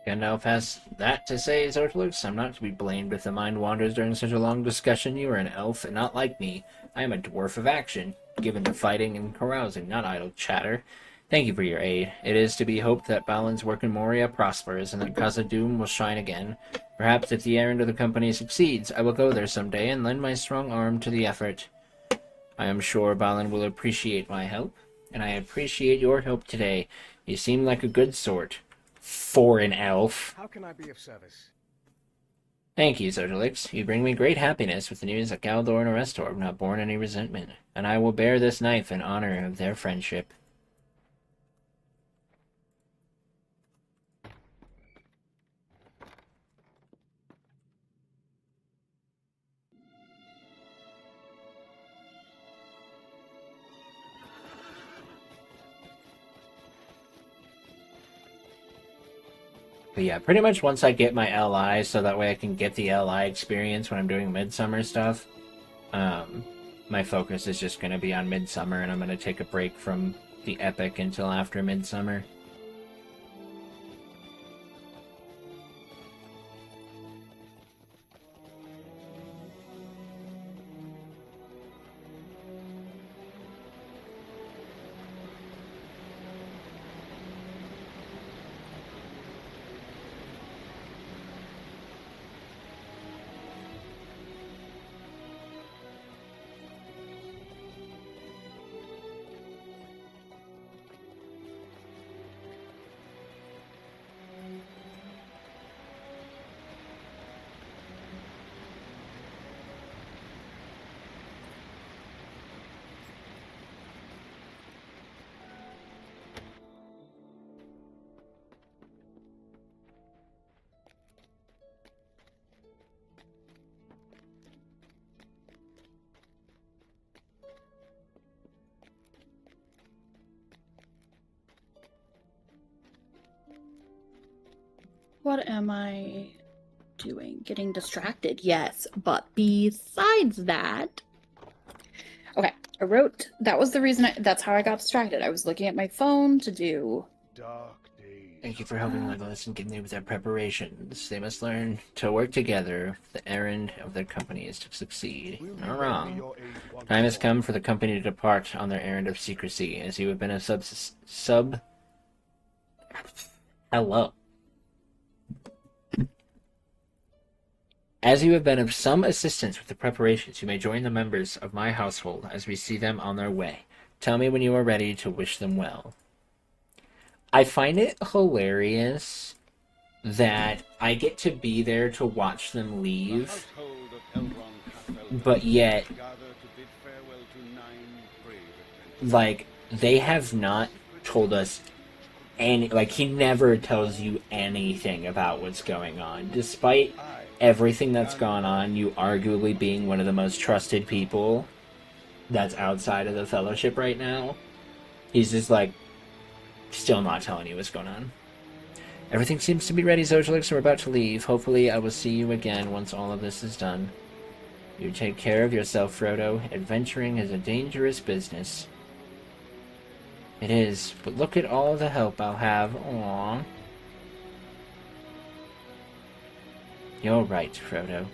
Gandalf has that to say, Zortlux. I'm not to be blamed if the mind wanders during such a long discussion. You are an elf, and not like me. I am a dwarf of action, given to fighting and carousing, not idle chatter. Thank you for your aid. It is to be hoped that Balin's work in Moria prospers, and that Khazad-dûm will shine again. Perhaps if the errand of the company succeeds, I will go there someday and lend my strong arm to the effort. I am sure Balin will appreciate my help, and I appreciate your help today. You seem like a good sort. For an elf.
How can I be of service?
Thank you, Zodalix. You bring me great happiness with the news that Galdor and Arestor have not borne any resentment, and I will bear this knife in honor of their friendship. But yeah, pretty much once I get my LI, so that way I can get the LI experience when I'm doing Midsummer stuff, my focus is just going to be on Midsummer, and I'm going to take a break from the Epic until after Midsummer.
What am I doing? Getting distracted, yes. But besides that, okay, I wrote, that was the reason, that's how I got distracted. I was looking at my phone to do.
Dark days.
Thank you for helping Legolas and getting with their preparations. They must learn to work together if the errand of their company is to succeed.
Will you
Not
lend me
wrong.
your aid once
Time has
more?
come for the company to depart on their errand of secrecy, as you have been of Hello. As you have been of some assistance with the preparations, you may join the members of my household as we see them on their way. Tell me when you are ready to wish them well. I find it hilarious that I get to be there to watch them leave, but yet, like, they have not told us any, like, he never tells you anything about what's going on. Despite everything that's gone on, you arguably being one of the most trusted people that's outside of the Fellowship right now, he's just, like, still not telling you what's going on. Everything seems to be ready, Zojalix, and we're about to leave. Hopefully I will see you again once all of this is done. You take care of yourself, Frodo. Adventuring is a dangerous business. It is, but look at all the help I'll have. Aww. You're right, Frodo.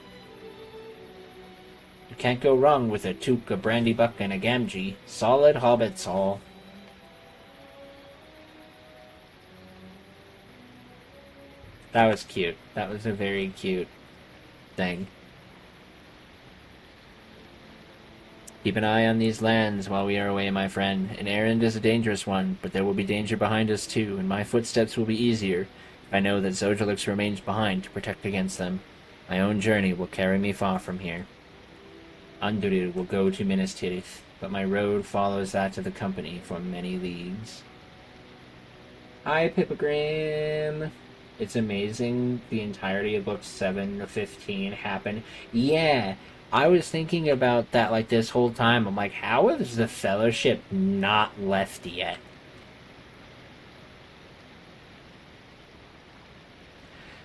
You can't go wrong with a toque, a brandy buck, and a Gamgee. Solid hobbits all. That was cute. That was a very cute thing. Keep an eye on these lands while we are away, my friend. An errand is a dangerous one, but there will be danger behind us too, and my footsteps will be easier if I know that Zojalix remains behind to protect against them. My own journey will carry me far from here. Andúril will go to Minas Tirith, but my road follows that of the company for many leagues. Hi, Pippigrim! It's amazing the entirety of books 7 to 15 happen. Yeah, I was thinking about that like this whole time. I'm like, how is the Fellowship not left yet?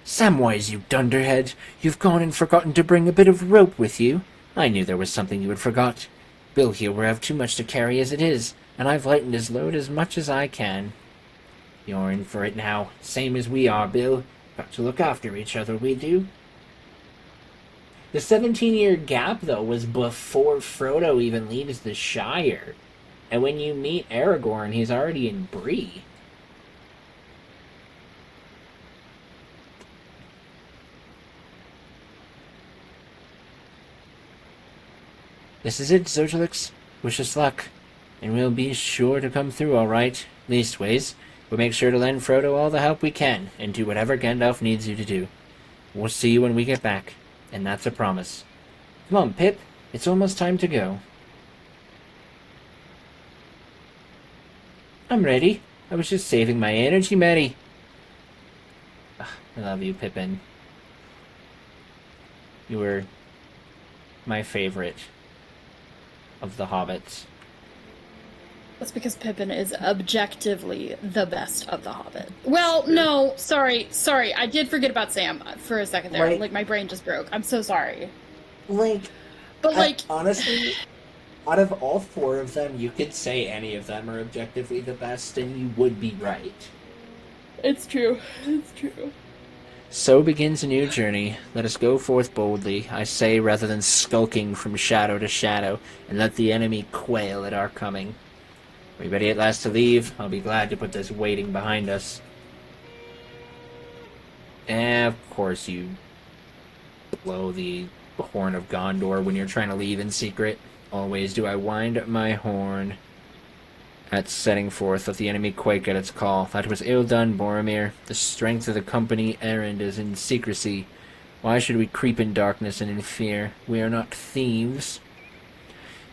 Samwise, you dunderhead! You've gone and forgotten to bring a bit of rope with you. I knew there was something you had forgot. Bill here will have too much to carry as it is, and I've lightened his load as much as I can. You're in for it now, same as we are, Bill. Got to look after each other, we do. The 17-year gap, though, was before Frodo even leaves the Shire. And when you meet Aragorn, he's already in Bree. This is it, Zojalix. Wish us luck. And we'll be sure to come through all right. Leastways, we'll make sure to lend Frodo all the help we can, and do whatever Gandalf needs you to do. We'll see you when we get back, and that's a promise. Come on, Pip. It's almost time to go. I'm ready. I was just saving my energy, Mary. Ugh, I love you, Pippin. You were my favorite of the hobbits.
That's because Pippin is objectively the best of the Hobbit. Well, no, sorry. I did forget about Sam for a second there.
Like-
Like, my brain just broke. I'm so sorry.
Like,
But, like,
honestly, out of all four of them, you could say any of them are objectively the best, and you would be right.
it's true. It's true.
So begins a new journey. Let us go forth boldly, I say, rather than skulking from shadow to shadow, and let the enemy quail at our coming. Are we ready at last to leave? I'll be glad to put this waiting behind us. Of course you blow the horn of Gondor when you're trying to leave in secret. Always do I wind my horn at setting forth, let the enemy quake at its call. That was ill done, Boromir. The strength of the company errand is in secrecy. Why should we creep in darkness and in fear? We are not thieves.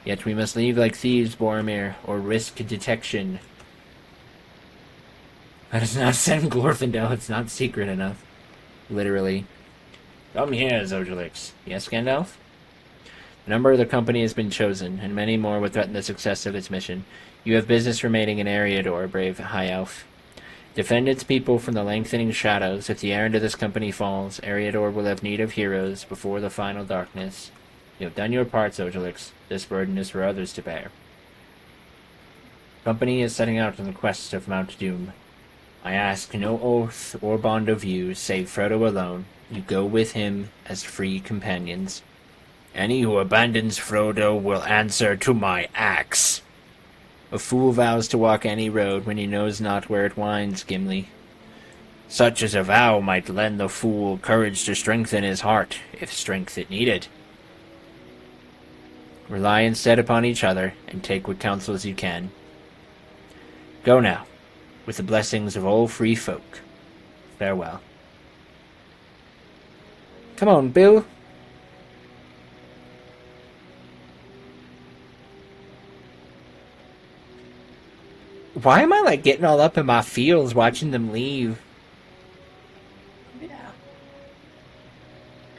Yet we must leave like thieves, Boromir, or risk detection. That is not send Glorfindel, it's not secret enough. Literally. Come here, Zojulix. Yes, Gandalf? The number of the company has been chosen, and many more would threaten the success of its mission. You have business remaining in Eriador, brave High Elf. Defend its people from the lengthening shadows. If the errand of this company falls, Eriador will have need of heroes before the final darkness. You have done your part, Zojulix. This burden is for others to bear. The company is setting out on the quest of Mount Doom. I ask no oath or bond of you, save Frodo alone. You go with him as free companions. Any who abandons Frodo will answer to my axe. A fool vows to walk any road when he knows not where it winds, Gimli. Such as a vow might lend the fool courage to strengthen his heart, if strength it needed. Rely instead upon each other, and take what counsels you can. Go now, with the blessings of all free folk. Farewell. Come on, Bill. Why am I, like, getting all up in my feels watching them leave?
Yeah.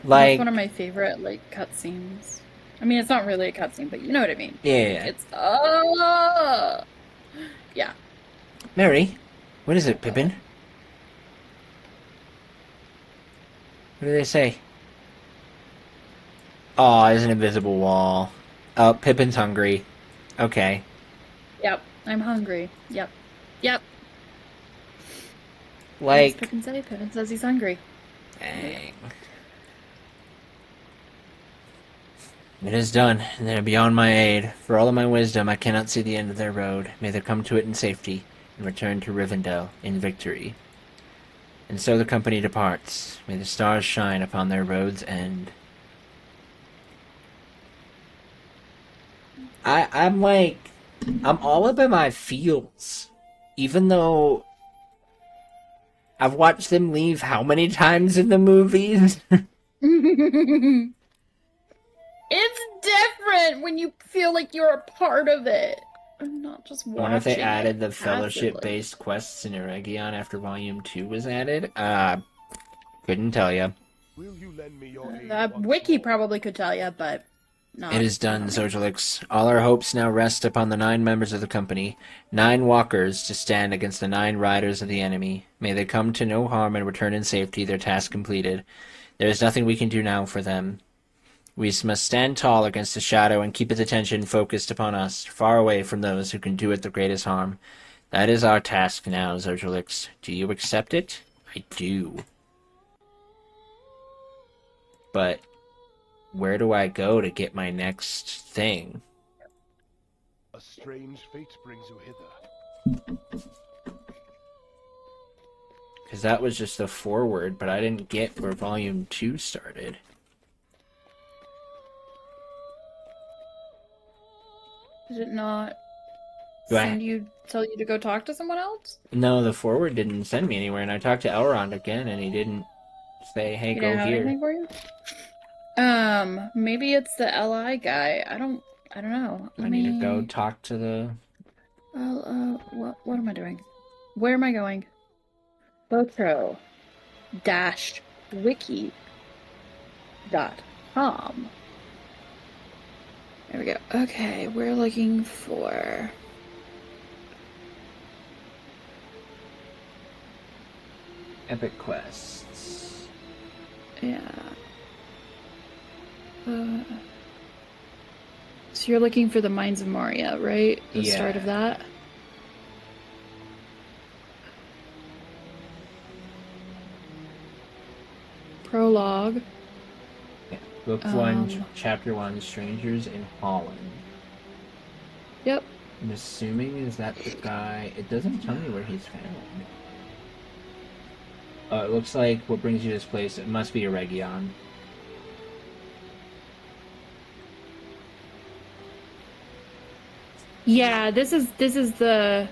Like,
That's one of my favorite, like, cutscenes. I mean, it's not really a cutscene, but you know what I mean.
yeah.
It's, yeah.
Mary, what is it, Pippin? What do they say? Aw, there's an invisible wall. Oh, Pippin's hungry. Okay.
Yep. I'm hungry. Yep. Yep. What does
Like,
Pippin say? Pippin says he's hungry.
dang. It is done, and they are beyond my aid. For all of my wisdom, I cannot see the end of their road. May they come to it in safety, and return to Rivendell in victory. And so the company departs. May the stars shine upon their road's end. I'm all up in my feels. Even though I've watched them leave how many times in the movies?
It's different when you feel like you're a part of it. I'm not just watching.
I wonder if they added the
passively.
fellowship-based quests in Eregion after Volume 2 was added. Couldn't tell you.
Will you lend me your aid
The
once
wiki
more?
probably could tell you, but not.
It is done, Zojulix. All our hopes now rest upon the 9 members of the company, 9 walkers to stand against the 9 riders of the enemy. May they come to no harm and return in safety, their task completed. There is nothing we can do now for them. We must stand tall against the shadow and keep its attention focused upon us, far away from those who can do it the greatest harm. That is our task now, Zojulix. Do you accept it? I do. But where do I go to get my next thing?
A strange fate brings you hither.
Because that was just the foreword, but I didn't get where Volume 2 started.
Did it not
Do I-
tell you to go talk to someone else?
No, the foreword didn't send me anywhere, and I talked to Elrond again, and he didn't say, hey,
He
go
didn't have
here.
anything for you? Maybe it's the LI guy. I don't know.
I need to go talk to the...
What am I doing? Where am I going? Botro-wiki.com. There we go. Okay, we're looking for
Epic quests.
Yeah. So you're looking for the Mines of Moria, right? The start of
Yeah.
that? Prologue.
Yeah. Book 1, Chapter 1, Strangers in Holland.
Yep.
I'm assuming is that the guy... It doesn't tell me where he's found. It looks like what brings you to this place, it must be a Region.
Yeah, this is the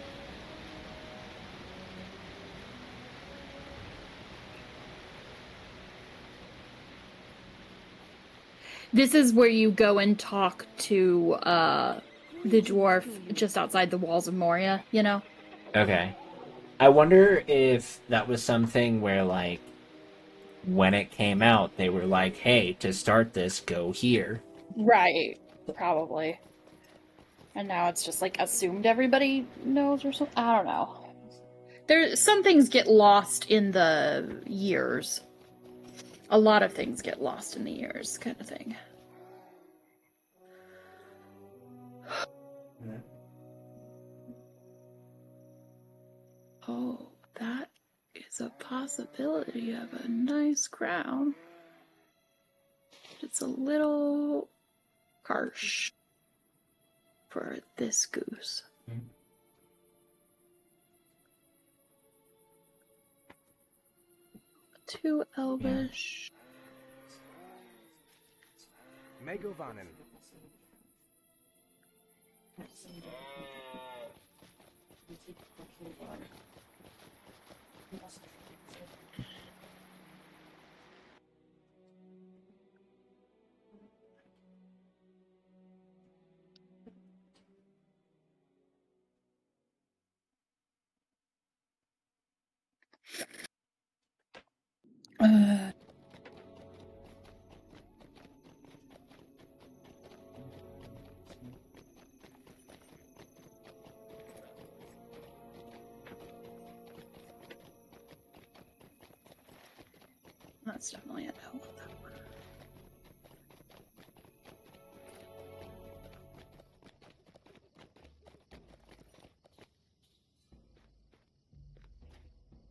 this is where you go and talk to the dwarf just outside the walls of Moria, you know?
Okay. I wonder if that was something where, like, when it came out, they were like, hey, to start this, go here.
Right. Probably. And now it's just like assumed everybody knows or something. I don't know. Some things get lost in the years. A lot of things get lost in the years, kind of thing. Oh, that is a possibility of a nice crown. It's a little harsh for this goose. Too elvish.
Megovanen.
Uh, that's definitely a no.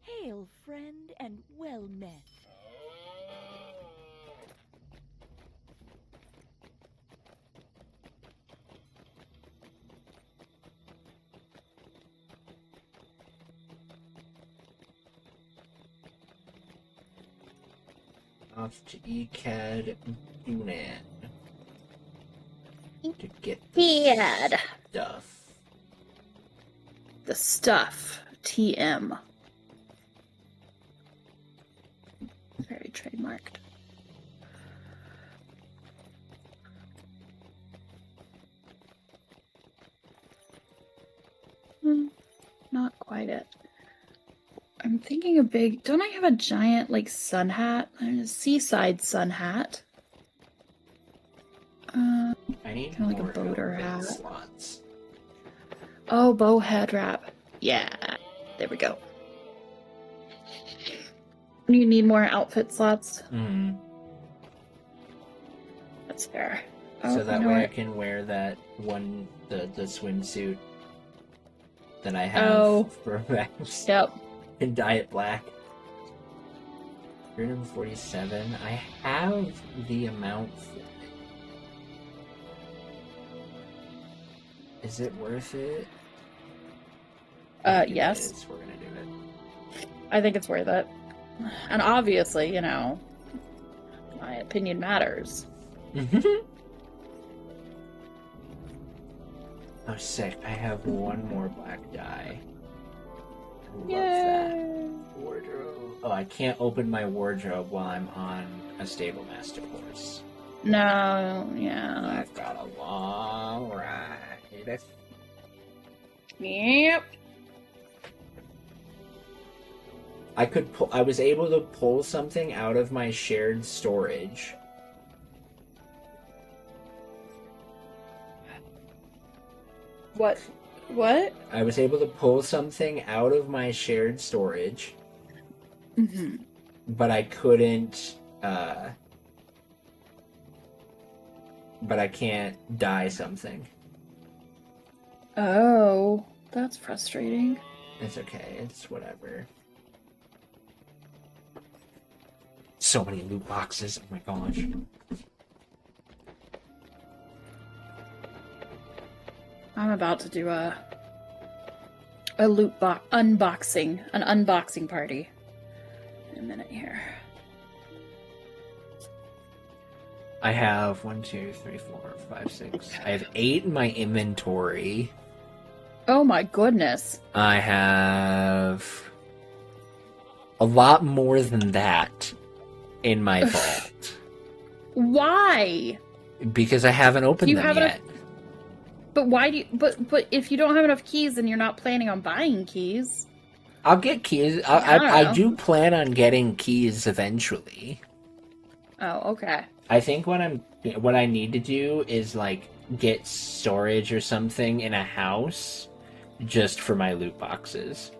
Hail, friend, and well met.
Off to Ekad Dunan to get
Dad.
stuff.
The stuff. TM. Very trademarked. Not quite it. I'm thinking a big. Don't I have a giant, like, sun hat? A seaside sun hat.
I need
Kind of like a
more
boater
outfit
hat.
slots.
Oh, bow head wrap. Yeah. There we go. You need more outfit slots?
Mm-hmm.
That's fair.
So
Oh,
that
you know
way I
what?
can wear that one, the swimsuit that I have
Oh.
for Max
Yep.
and dye it black. You're number 47. I have the amount for it. Is it worth it? I think
Yes.
it is. We're gonna do
I think it's worth it. And obviously, you know, my opinion matters.
it. Oh, sick. I have one more black dye. I love that. Wardrobe. Oh, I can't open my wardrobe while I'm on a stable master horse.
No, yeah.
I've got a long ride.
Yep.
I was able to pull something out of my shared storage.
What? What?
I was able to pull something out of my shared storage
Mhm.
but I couldn't. But I can't dye something.
Oh, that's frustrating.
It's okay. It's whatever. So many loot boxes. Oh my gosh.
I'm about to do a loot box unboxing, an unboxing party. In a minute here.
I have 1, 2, 3, 4, 5, 6. I have 8 in my inventory.
Oh my goodness.
I have a lot more than that in my vault.
Why?
Because I haven't opened
You
them
haven't-
yet.
But why do you, but if you don't have enough keys and you're not planning on buying keys?
I'll get keys.
I don't
I
know.
do plan on getting keys eventually.
Oh, okay.
I think what I need to do is like get storage or something in a house just for my loot boxes.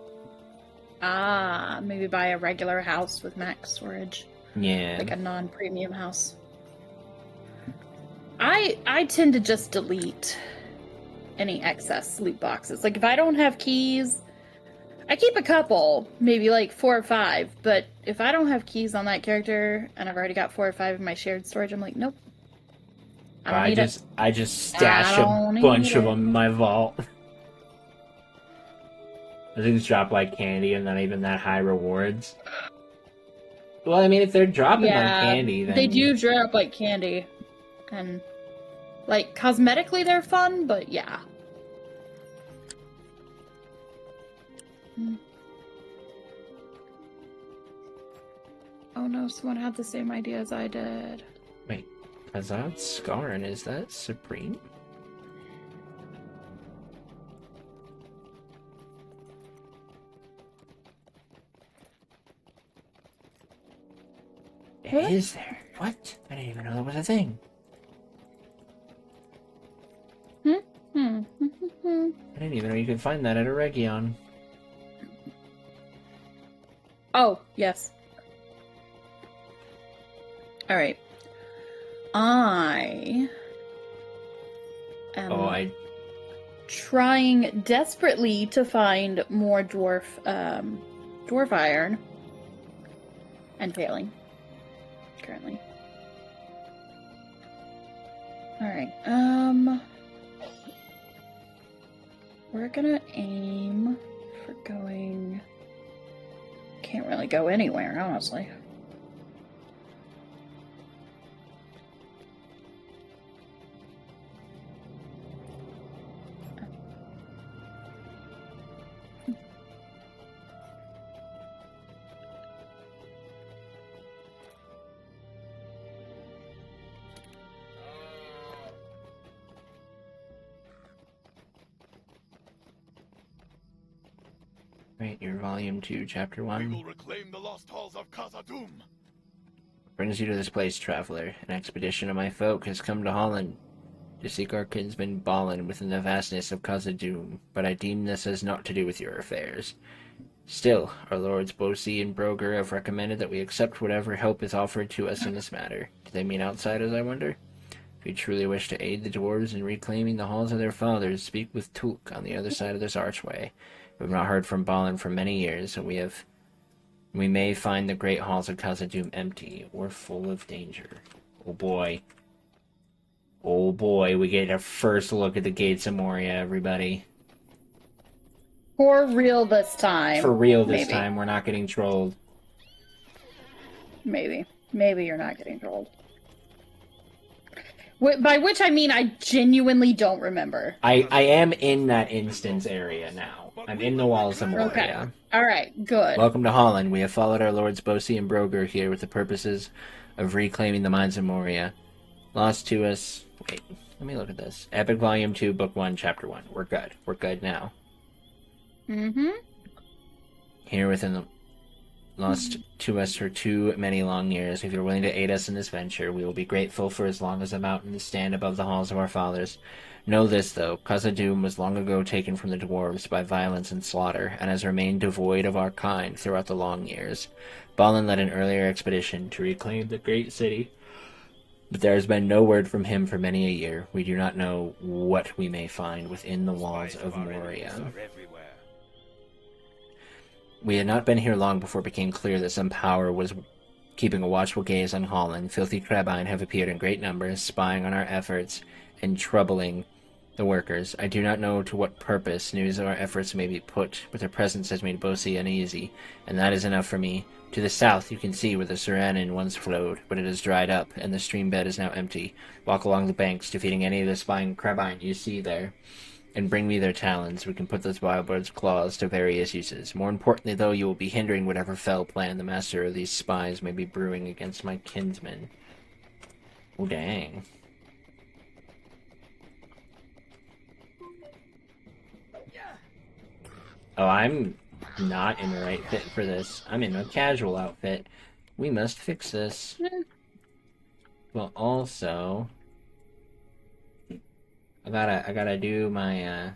Ah, maybe buy a regular house with max storage.
Yeah.
Like a non-premium house. I tend to just delete any excess loot boxes. Like if I don't have keys, I keep a couple, maybe like 4 or 5, but if I don't have keys on that character and I've already got 4 or 5 in my shared storage, I'm like, nope. I don't need it.
I just stash
I
a
don't need
bunch of
it.
them in my vault. Things drop like candy and not even that high rewards. Well, I mean, if they're dropping like candy, then
they do drop like candy. And like cosmetically they're fun, but yeah. Oh no, someone had the same idea as I did.
Wait, Azad Skarn, is that Supreme?
What?
Is there? What? I didn't even know that was a thing. I didn't even know you could find that at a Region.
Oh, yes. Alright. I am trying desperately to find more dwarf iron and failing currently. Alright, we're gonna aim for going... Can't really go anywhere, honestly.
Right, your Volume 2, Chapter
We
1.
will reclaim the lost halls of Khazad-dûm.
Brings you to this place, traveler. An expedition of my folk has come to Holland to seek our kinsman Balin within the vastness of Khazad-dûm, but I deem this has naught to do with your affairs. Still, our lords Bosi and Broger have recommended that we accept whatever help is offered to us in this matter. Do they mean outsiders, I wonder? If you truly wish to aid the dwarves in reclaiming the halls of their fathers, speak with Tulk on the other side of this archway. We have not heard from Balin for many years, and we may find the great halls of Khazad-dûm empty or full of danger. Oh boy. Oh boy, we get a first look at the gates of Moria, everybody.
For real this time.
For real this
Maybe.
time, we're not getting trolled.
Maybe. Maybe you're not getting trolled. By which I mean I genuinely don't remember.
I am in that instance area now. I'm in the walls of Moria.
Okay. Alright, good.
Welcome to Holland. We have followed our lords Bosi and Broger here with the purposes of reclaiming the mines of Moria. Lost to us... Wait, let me look at this. Epic Volume 2, Book 1, Chapter 1. We're good. We're good now.
Mm-hmm.
Here within the... lost to us for too many long years. If you're willing to aid us in this venture, we will be grateful for as long as the mountains stand above the halls of our fathers. Know this, though, Khazad-dûm was long ago taken from the dwarves by violence and slaughter, and has remained devoid of our kind throughout the long years. Balin led an earlier expedition to reclaim the great city, but there has been no word from him for many a year. We do not know what we may find within the walls of Moria. We had not been here long before it became clear that some power was keeping a watchful gaze on Holland. Filthy Crabine have appeared in great numbers, spying on our efforts and troubling the workers. I do not know to what purpose news of our efforts may be put, but their presence has made Bosi uneasy, and that is enough for me. To the south you can see where the Suranin once flowed, but it has dried up, and the stream bed is now empty. Walk along the banks, defeating any of the spying Crabine you see there, and bring me their talons. We can put those wild birds' claws to various uses. More importantly, though, you will be hindering whatever fell plan the master of these spies may be brewing against my kinsmen. Oh, dang. Oh, I'm not in the right fit for this. I'm in a casual outfit. We must fix this. Well, also, I gotta do my,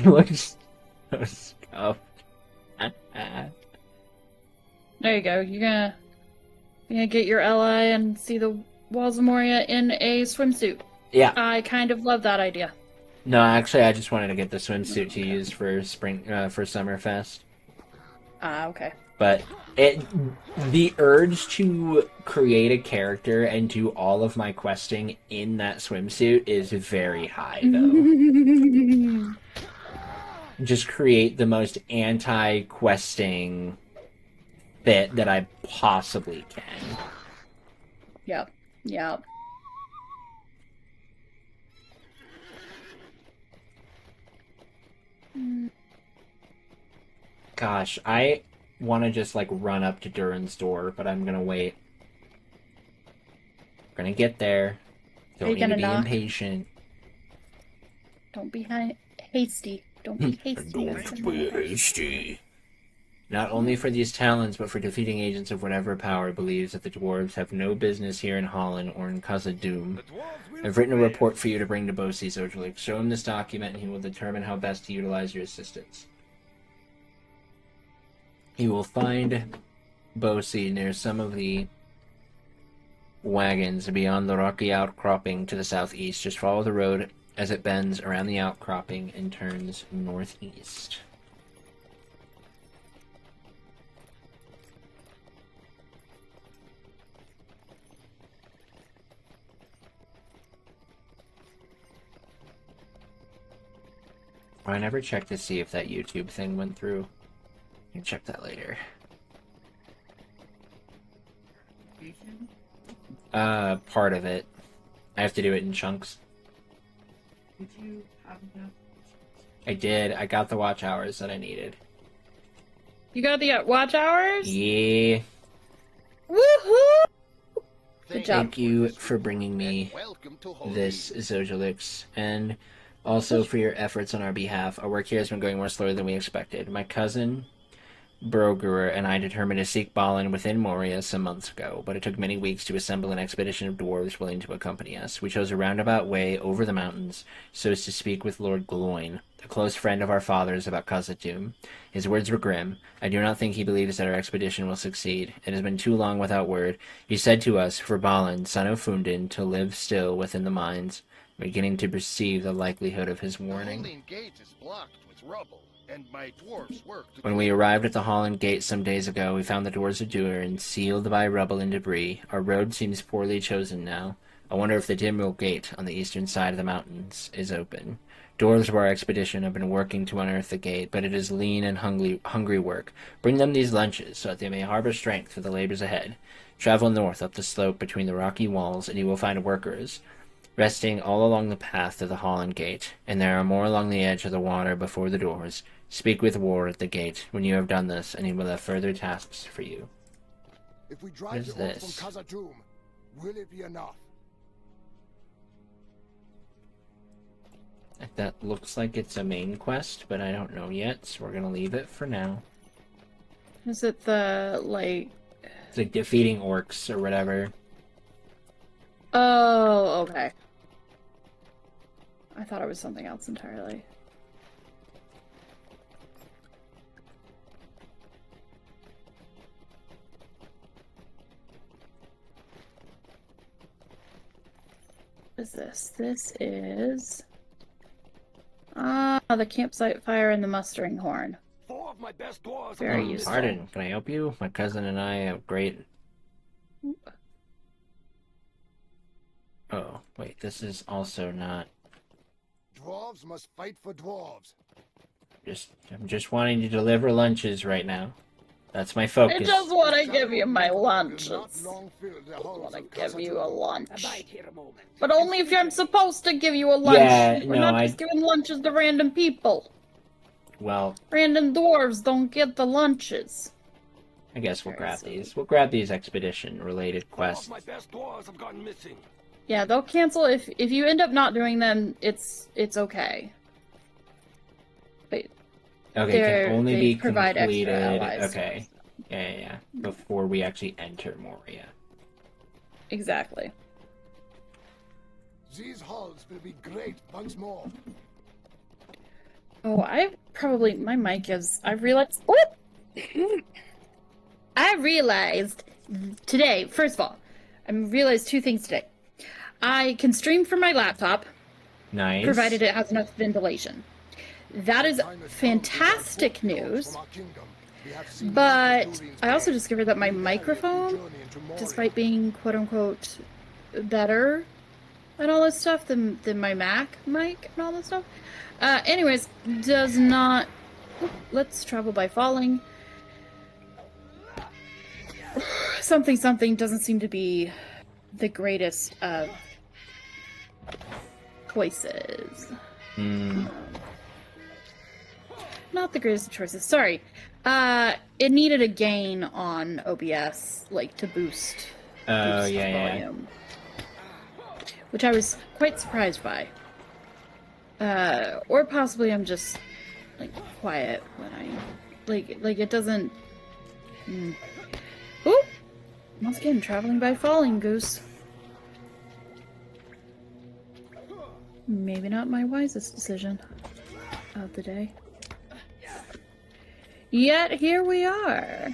looks so scuffed.
There you go. You're gonna get your ally and see the walls of Moria in a swimsuit.
Yeah.
I kind of love that idea.
No, actually, I just wanted to get the swimsuit to use for for Summerfest.
Okay.
But the urge to create a character and do all of my questing in that swimsuit is very high, though. Just create the most anti-questing fit that I possibly can.
Yep. Yep.
Gosh, I want to just, like, run up to Durin's door, but I'm gonna wait. We're gonna get there. Don't need to be impatient.
Don't be hasty. Don't be hasty.
Don't be hasty. Not only for these talons, but for defeating agents of whatever power believes that the dwarves have no business here in Holland or in Khazad-dûm. I've written a report for you to bring to Bosi Zojulik. Show him this document and he will determine how best to utilize your assistance. He will find Bosi near some of the wagons beyond the rocky outcropping to the southeast. Just follow the road as it bends around the outcropping and turns northeast. I never checked to see if that YouTube thing went through. You can check that later. Part of it. I have to do it in chunks.
Did you have enough?
I did. I got the watch hours that I needed.
You got the watch hours?
Yeah.
Woohoo! Good job.
Thank you for bringing me this, Zojelix, and also for your efforts on our behalf. Our work here has been going more slowly than we expected. My cousin, Broguer, and I determined to seek Balin within Moria some months ago, but it took many weeks to assemble an expedition of dwarves willing to accompany us. We chose a roundabout way over the mountains so as to speak with Lord Gloin, a close friend of our father's, about Khazad-dûm. His words were grim. I do not think he believes that our expedition will succeed. It has been too long without word. He said to us, for Balin, son of Fundin, to live still within the mines, beginning to perceive the likelihood of his warning.
The gate is blocked with rubble, and my dwarves work to...
When we arrived at the Holland Gate some days ago, we found the doors of Durin sealed by rubble and debris. Our road seems poorly chosen now. I wonder if the Dimril Gate on the eastern side of the mountains is open. Dwarves of our expedition have been working to unearth the gate, but it is lean and hungry work. Bring them these lunches so that they may harbor strength for the labors ahead. Travel north up the slope between the rocky walls, and you will find workers resting all along the path to the hall and gate, and there are more along the edge of the water before the doors. Speak with War at the gate when you have done this, and he will have further tasks for you.
If we
What
drive
is
the orcs
this?
from Khazad-dûm, will it be enough?
That looks like it's a main quest, but I don't know yet, so we're gonna leave it for now.
Is it the, like...
It's like defeating orcs or whatever.
Oh, okay. I thought it was something else entirely. What is this? This is... Ah, the campsite fire and the mustering horn.
4 of my best dwarves
Very
are
useful.
Pardon, can I help you? My cousin and I have great... Oh, wait, this is also not...
Dwarves must fight for dwarves.
I'm just wanting to deliver lunches right now. That's my
I
focus.
just want to give you my
Will
lunches.
not long fill the
I
halls
want to
of
give you a
Khazad-dûm.
lunch.
Abide here a moment.
But only if I'm supposed to give you a lunch.
Yeah,
We're
no,
not just giving lunches to random people.
Well,
Random dwarves don't get the lunches.
I guess we'll
Very
grab
silly.
these. We'll grab these expedition-related
4
quests.
of my best dwarves have gone missing.
Yeah, they'll cancel if you end up not doing them. It's okay. But
Okay, can only
they
be
provide extra
completed.
allies.
Okay. Yeah. Before we actually enter Moria.
Exactly.
These halls will be great once more.
Oh, my mic is. I realized. What? I realized today. First of all, I realized 2 things today. I can stream from my laptop,
Nice.
provided it has enough ventilation. That is fantastic news. But I also discovered that my microphone, despite being quote-unquote better and all this stuff than my Mac mic and all this stuff, anyways, does not... Let's travel by falling. Something doesn't seem to be the greatest of choices. Not the greatest of choices. Sorry. It needed a gain on OBS, like, to boost
Oh,
the
yeah.
volume. Which I was quite surprised by. Or possibly I'm just, like, quiet when I... Like it doesn't... Ooh! Once again, traveling by falling, Goose. Maybe not my wisest decision of the day. Yet here we are.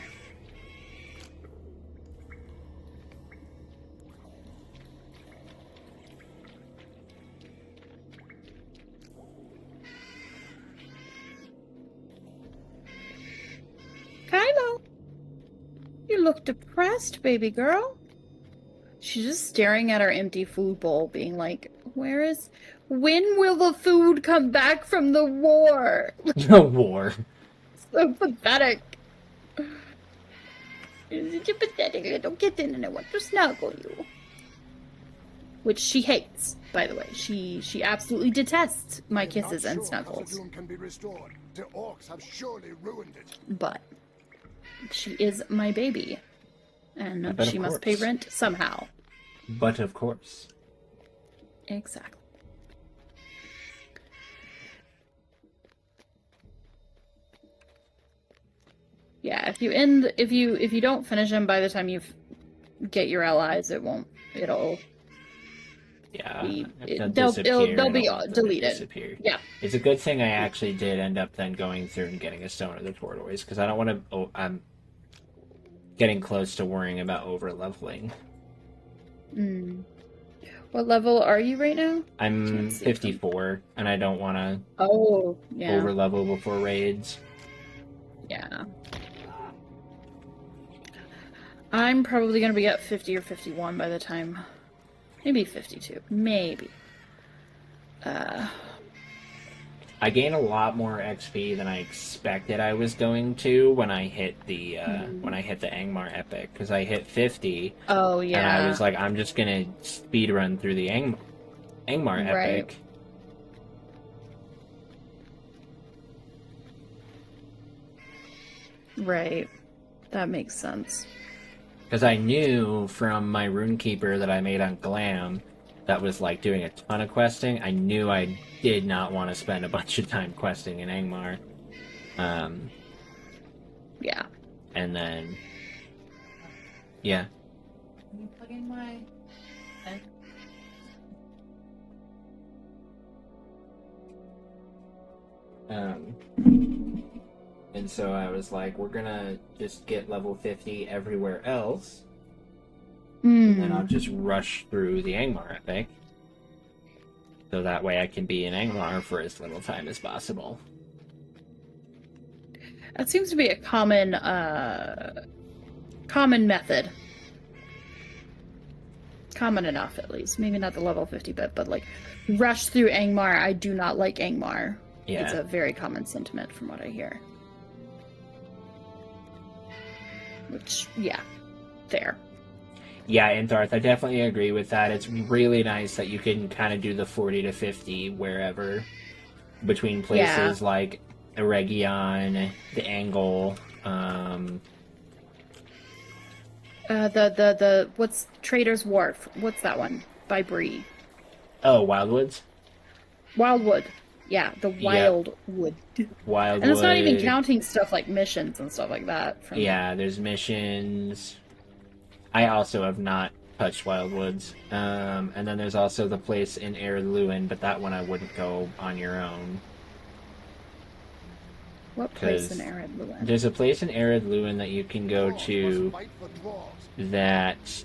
Kylo, you look depressed, baby girl. She's just staring at her empty food bowl, being like, when will the food come back from the war?
The war.
So pathetic. You're such a pathetic little kitten and I want to snuggle you. Which she hates, by the way. She absolutely detests my kisses and snuggles.
Khazad-dûm can be restored. The orcs have surely ruined it.
But she is my baby. And
But of
she must pay
course.
rent somehow.
But of course.
Exactly. Yeah, if you don't finish them by the time you get your allies, it'll
Yeah.
be
They'll
they'll be
it'll
deleted.
disappear.
Yeah.
It's a good thing I actually did end up then going through and getting a Stone of the Tortoise, because I don't want to... I'm getting close to worrying about over-leveling.
What level are you right now?
I'm
Can't see
54, and I don't want to
Oh, yeah.
over-level before raids.
Yeah. I'm probably going to be at 50 or 51 by the time... Maybe 52. Maybe.
I gain a lot more XP than I expected I was going to when I hit the Angmar Epic, because I hit 50,
Oh, yeah.
and I was like, I'm just gonna speed run through the Angmar
Right.
epic.
Right. That makes sense.
Because I knew from my Runekeeper that I made on Glam that was like doing a ton of questing, I knew I did not want to spend a bunch of time questing in Angmar.
Yeah.
And then, yeah.
Can you plug in my head?
And so I was like, we're gonna just get level 50 everywhere else, and then I'll just rush through the Angmar epic. So that way I can be in Angmar for as little time as possible.
That seems to be a common method. Common enough, at least. Maybe not the level 50 bit, but like rush through Angmar. I do not like Angmar.
Yeah.
It's a very common sentiment from what I hear. Which, yeah, fair.
Yeah, Intarth, I definitely agree with that. It's really nice that you can kind of do the 40 to 50 wherever, between places like Eregion, the Angle,
The what's Trader's Wharf? What's that one? By Bree.
oh, Wildwoods?
Wildwood. Yeah, the
Yep.
Wildwood.
Wildwood.
And it's not even counting stuff like missions and stuff like that. From...
Yeah, there's missions. I also have not touched Wildwoods. And then there's also the place in Ered Luin, but that one I wouldn't go on your own.
What place in Ered Luin?
There's a place in Ered Luin that you can go to that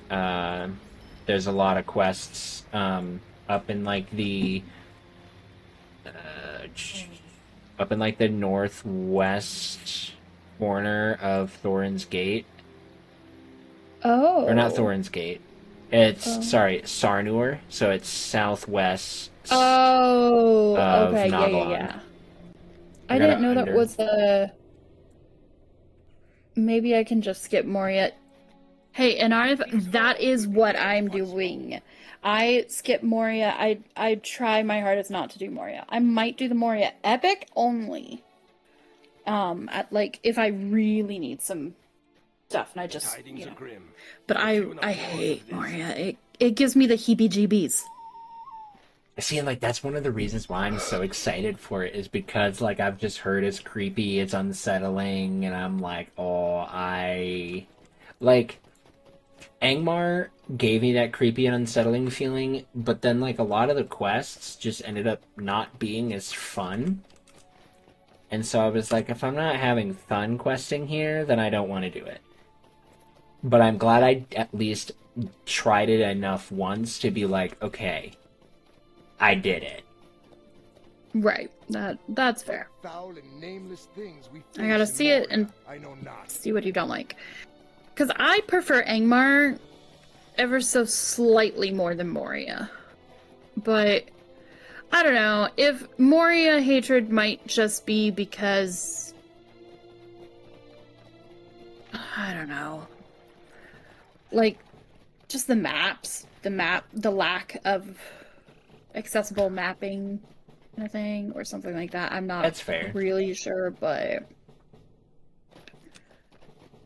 there's a lot of quests up in like the northwest corner of Thorin's Gate.
Oh.
Or not Thorin's Gate. It's Sarnur, so it's southwest.
Oh,
of
okay,
Noglon.
yeah. I didn't know that was a... Maybe I can just skip Moria. Hey, and that is what I'm doing. I skip Moria. I try my hardest not to do Moria. I might do the Moria epic only. At like if I really need some stuff, and I just But I hate Moria. It gives me the heebie-jeebies.
See, like, that's one of the reasons why I'm so excited for it, is because, like, I've just heard it's creepy, it's unsettling, and I'm like, like, Angmar gave me that creepy and unsettling feeling, but then, like, a lot of the quests just ended up not being as fun. And so I was like, if I'm not having fun questing here, then I don't want to do it. But I'm glad I at least tried it enough once to be like, okay, I did it.
Right. That's fair. I gotta see it and see what you don't like. Because I prefer Angmar ever so slightly more than Moria. But I don't know. If Moria hatred might just be because... I don't know. Like, just the maps. The lack of accessible mapping kind of thing, or something like that. I'm not
That's fair.
really sure, but...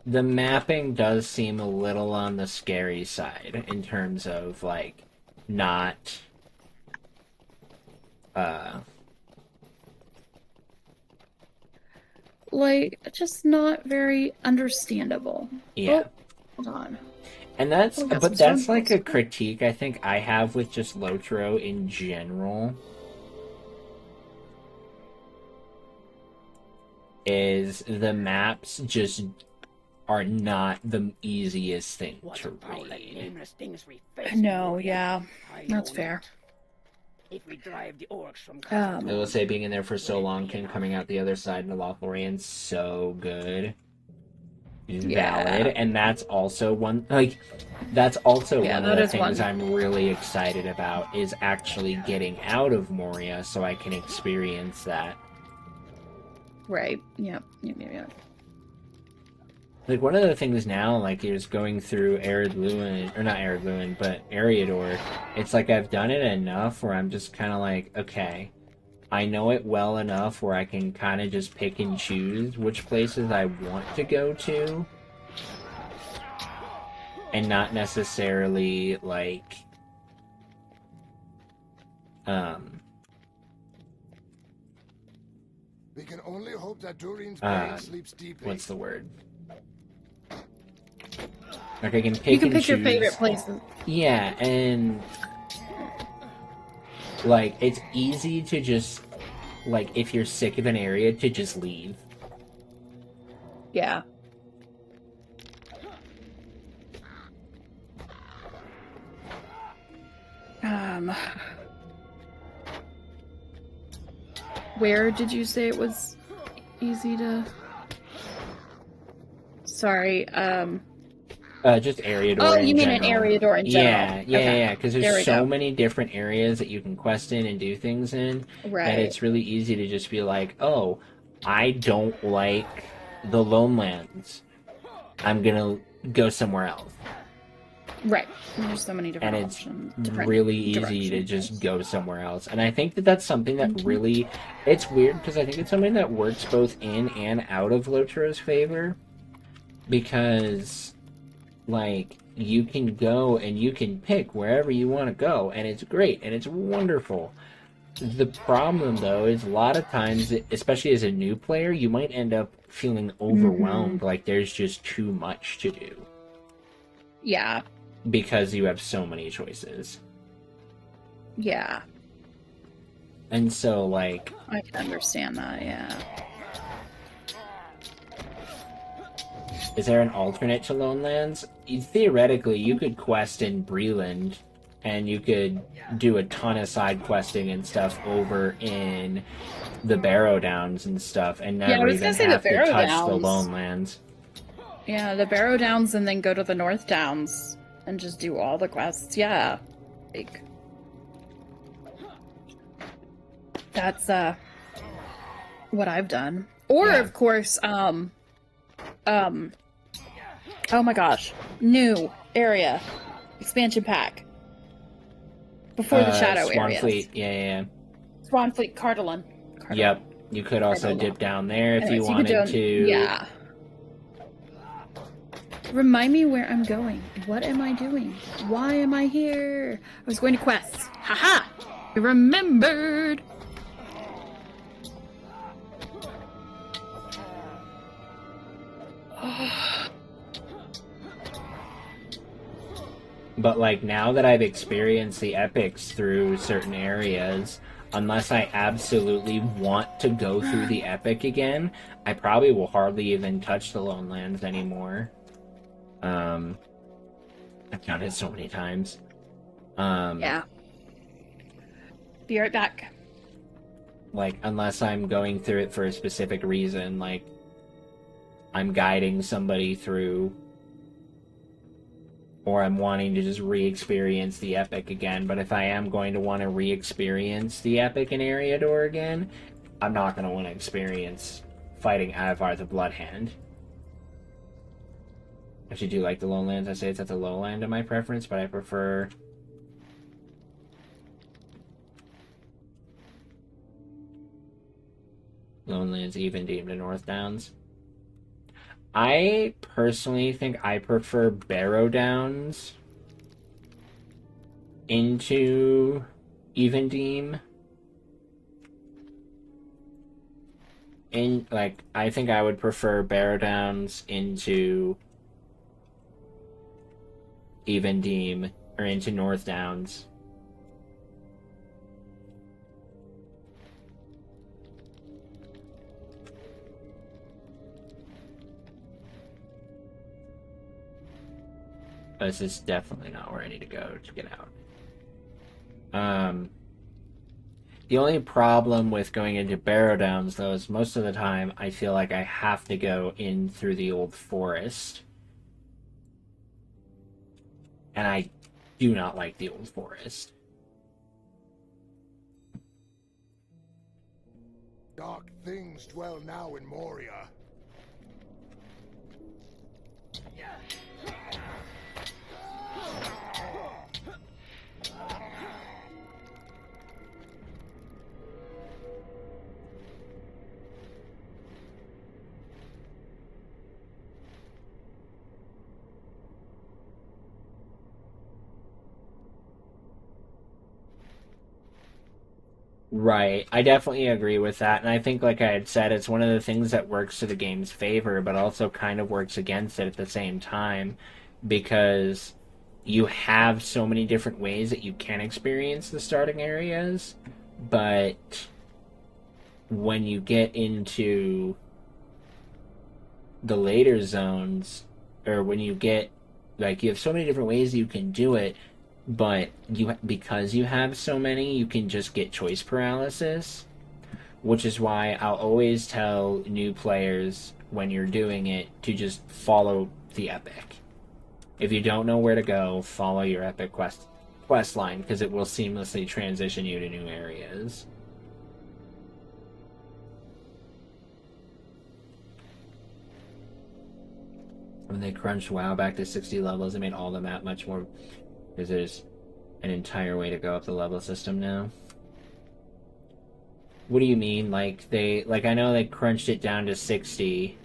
The mapping does seem a little on the scary side in terms of, like, not...
like, just not very understandable.
Yeah.
Oh, hold on.
And that's, but that's like a critique I think I have with just Lotro in general. Is the maps just are not the easiest thing to read.
No, yeah. That's fair.
If we drive the orcs from
I will say being in there for so long, coming out the other side in the Lothlorian's so good. Valid, and that's also one one of the things I'm really excited about, is actually getting out of Moria so I can experience that.
Right. Yeah.
Like, one of the things now, like, is going through Arid Luin, or not Arid Luin, but Eriador. It's like I've done it enough where I'm just kind of like, okay, I know it well enough where I can kind of just pick and choose which places I want to go to, and not necessarily, like, um,
We can only hope that Durin's brain sleeps deeply.
what's the word? Like, I can
You
pick
can
and
pick your
choose.
favorite places.
Yeah, and like it's easy to just like if you're sick of an area to just leave.
Yeah. Where did you say it was easy to? Sorry.
Just Eriador
Oh,
in
you mean an
general.
Eriador in general?
Yeah, because
There
there's
we
so
go.
many different areas that you can quest in and do things in that
Right.
it's really easy to just be like, oh, I don't like the Lonelands. I'm gonna go somewhere else.
Right. There's so many different
And it's
options. Different
really easy to
directions.
just go somewhere else. And I think that that's something that
Mhm.
really, it's weird because I think it's something that works both in and out of Loturo's favor, because like you can go and you can pick wherever you want to go, and it's great and it's wonderful. The problem though is a lot of times, especially as a new player, you might end up feeling overwhelmed, like there's just too much to do
Yeah.
because you have so many choices.
Yeah.
And so, like,
I can understand that. Yeah.
is there an alternate to Lonelands? Theoretically, you could quest in Breland, and you could do a ton of side questing and stuff over in the Barrow Downs and stuff, and
Yeah, I
never
was gonna
even
say the
have to
Barrow
touch the
Downs.
Lonelands.
Yeah, the Barrow Downs and then go to the North Downs and just do all the quests. Yeah. Like, that's what I've done. Or
Yeah.
of course, oh my gosh. New area. Expansion pack. Before the shadow areas.
Swanfleet, yeah.
Swanfleet, Cardalon.
Yep. You could also
Cardalon.
dip down there if you
Anyways, you could
wanted
do
to.
Yeah. Remind me where I'm going. What am I doing? Why am I here? I was going to quests. Haha! I remembered!
But like now that I've experienced the epics through certain areas, unless I absolutely want to go through the epic again, I probably will hardly even touch the Lone Lands anymore. I've done it so many times.
Yeah. Be right back.
Like unless I'm going through it for a specific reason, like I'm guiding somebody through, or I'm wanting to just re-experience the epic again. But if I am going to want to re-experience the epic in Eriador again, I'm not going to want to experience fighting Avar the Bloodhand. I should do like the Lowlands. I say it's at the lowland of my preference, but I prefer Lowlands even deemed to North Downs. I personally think I prefer Barrow Downs into Evendeem. I think I would prefer Barrow Downs into Evendeem, or into North Downs. This is definitely not where I need to go to get out. The only problem with going into Barrow Downs, though, is most of the time I feel like I have to go in through the old forest. And I do not like the old forest.
Dark things dwell now in Moria.
Right. I definitely agree with that. And I think, like I had said, it's one of the things that works to the game's favor, but also kind of works against it at the same time because you have so many different ways that you can experience the starting areas. But when you get into the later zones, or when you get, like, you have so many different ways you can do it, but because you have so many, you can just get choice paralysis, which is why I'll always tell new players when you're doing it to just follow the epic. If you don't know where to go, follow your epic quest line because it will seamlessly transition you to new areas. When they crunched WoW back to 60 levels, it made all the map much more, because there's an entire way to go up the level system now. What do you mean? Like I know they crunched it down to 60,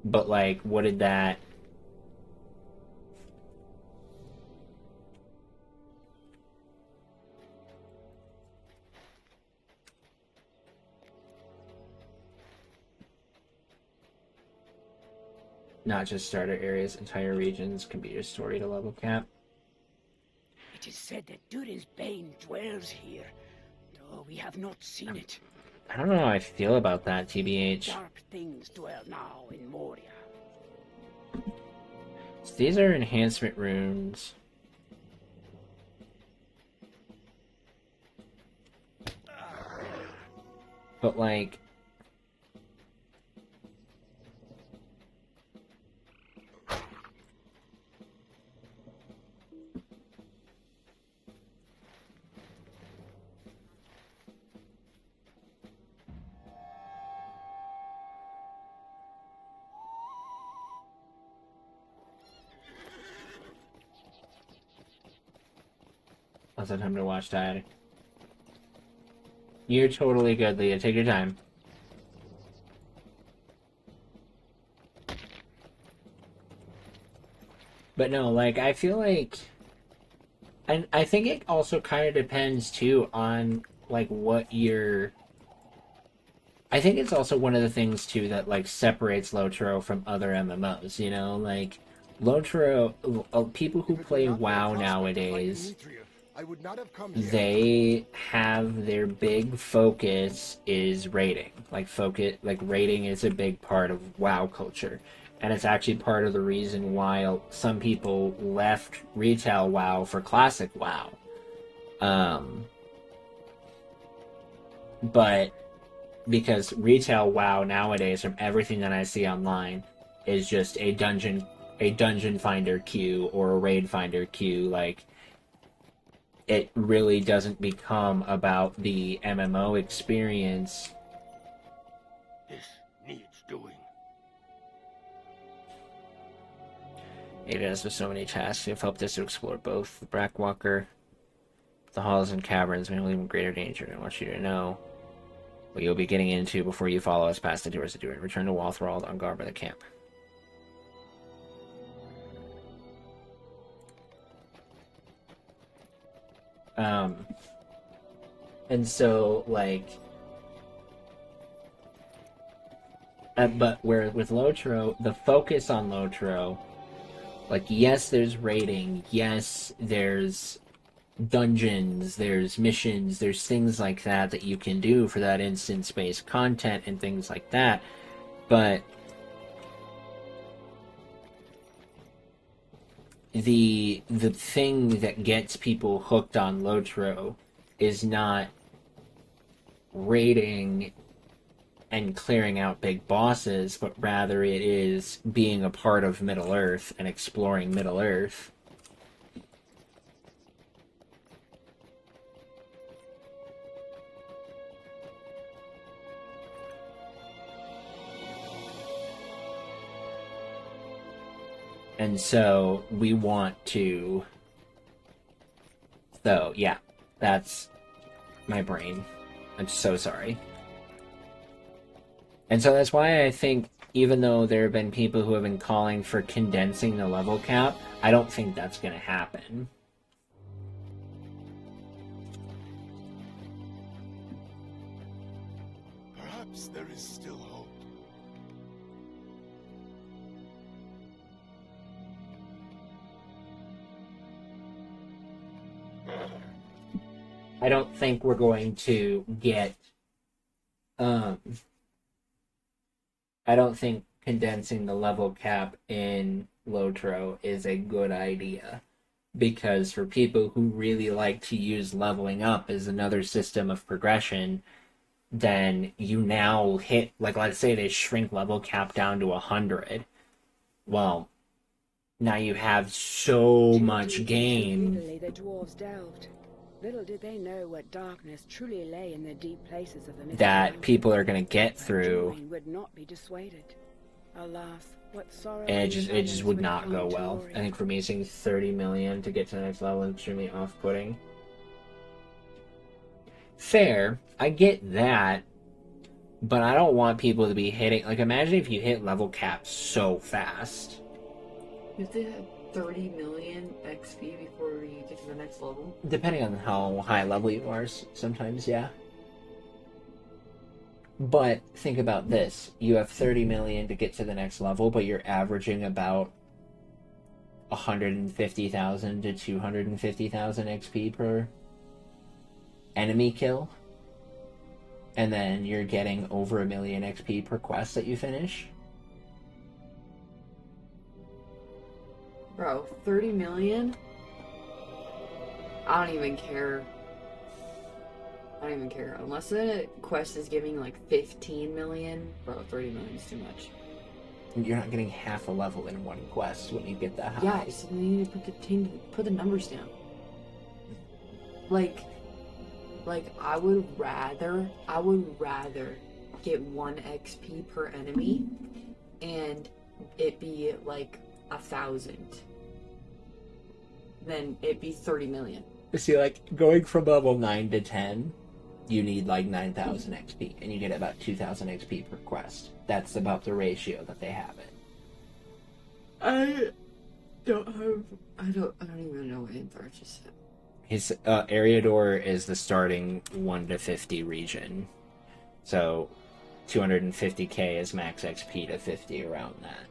but like what did that? Not just starter areas, entire regions can be restored to level cap.
It is said that Durin's bane dwells here, though we have not seen it.
I don't know how I feel about that, TBH.
Dark things dwell now in Moria.
So these are enhancement runes. But like, also time to watch that. You're totally good, Leah. Take your time. But no, like, I feel like... And I think it also kind of depends, too, on, like, what you're... I think it's also one of the things, too, that, like, separates Lotro from other MMOs, you know? Like, Lotro... people who play WoW nowadays... They have their big focus is raiding. Like raiding is a big part of WoW culture. And it's actually part of the reason why some people left retail WoW for classic WoW. But because retail WoW nowadays, from everything that I see online, is just a dungeon finder queue or a raid finder queue. Like, it really doesn't become about the MMO experience.
This needs doing.
It is with so many tasks. We've helped us to explore both the Brackwalker, the halls and caverns, may leave in greater danger. I want you to know what you'll be getting into before you follow us past the doors to do it. Return to Walthrald on guard by the camp. And so, like, but where with Lotro, the focus on Lotro, like, yes, there's raiding, yes, there's dungeons, there's missions, there's things like that that you can do for that instance-based content and things like that, but the thing that gets people hooked on Lotro is not raiding and clearing out big bosses, but rather it is being a part of Middle-earth and exploring Middle-earth. And so we want to... So, yeah, that's my brain. I'm so sorry. And so that's why I think, even though there have been people who have been calling for condensing the level cap, I don't think that's going to happen.
Perhaps there is still hope.
I don't think we're going to get. I don't think condensing the level cap in Lotro is a good idea. Because for people who really like to use leveling up as another system of progression, then you now hit, like, let's say they shrink level cap down to 100. Well, now you have so much game.
The dwarves delved. Little did they know what darkness truly lay in the deep places of the
That people are going to get through.
Would not be dissuaded. Alas, what sorrow
And it just would not go well. I think for me, seeing 30 million to get to the next level is extremely off-putting. Fair, I get that, but I don't want people to be hitting. Like, imagine if you hit level cap so fast.
You have to have 30 million XP before you get to the next level.
Depending on how high level you are, sometimes, yeah. But think about this. You have 30 million to get to the next level, but you're averaging about 150,000 to 250,000 XP per enemy kill. And then you're getting over 1 million XP per quest that you finish.
Bro, 30 million? I don't even care. I don't even care. Unless the quest is giving like 15 million, bro, 30 million is too much.
You're not getting half a level in one quest when you get that high.
Yeah, so you need to put the numbers down. Like I would rather get 1 XP per enemy and it be like 1,000 than it be 30 million.
See, like, going from level 9 to 10, you need like 9,000 XP, and you get about 2,000 XP per quest. That's about the ratio that they have it.
I don't even know what Antharch is at.
His Eriador is the starting 1 to 50 region. So 250k is max XP to 50, around that.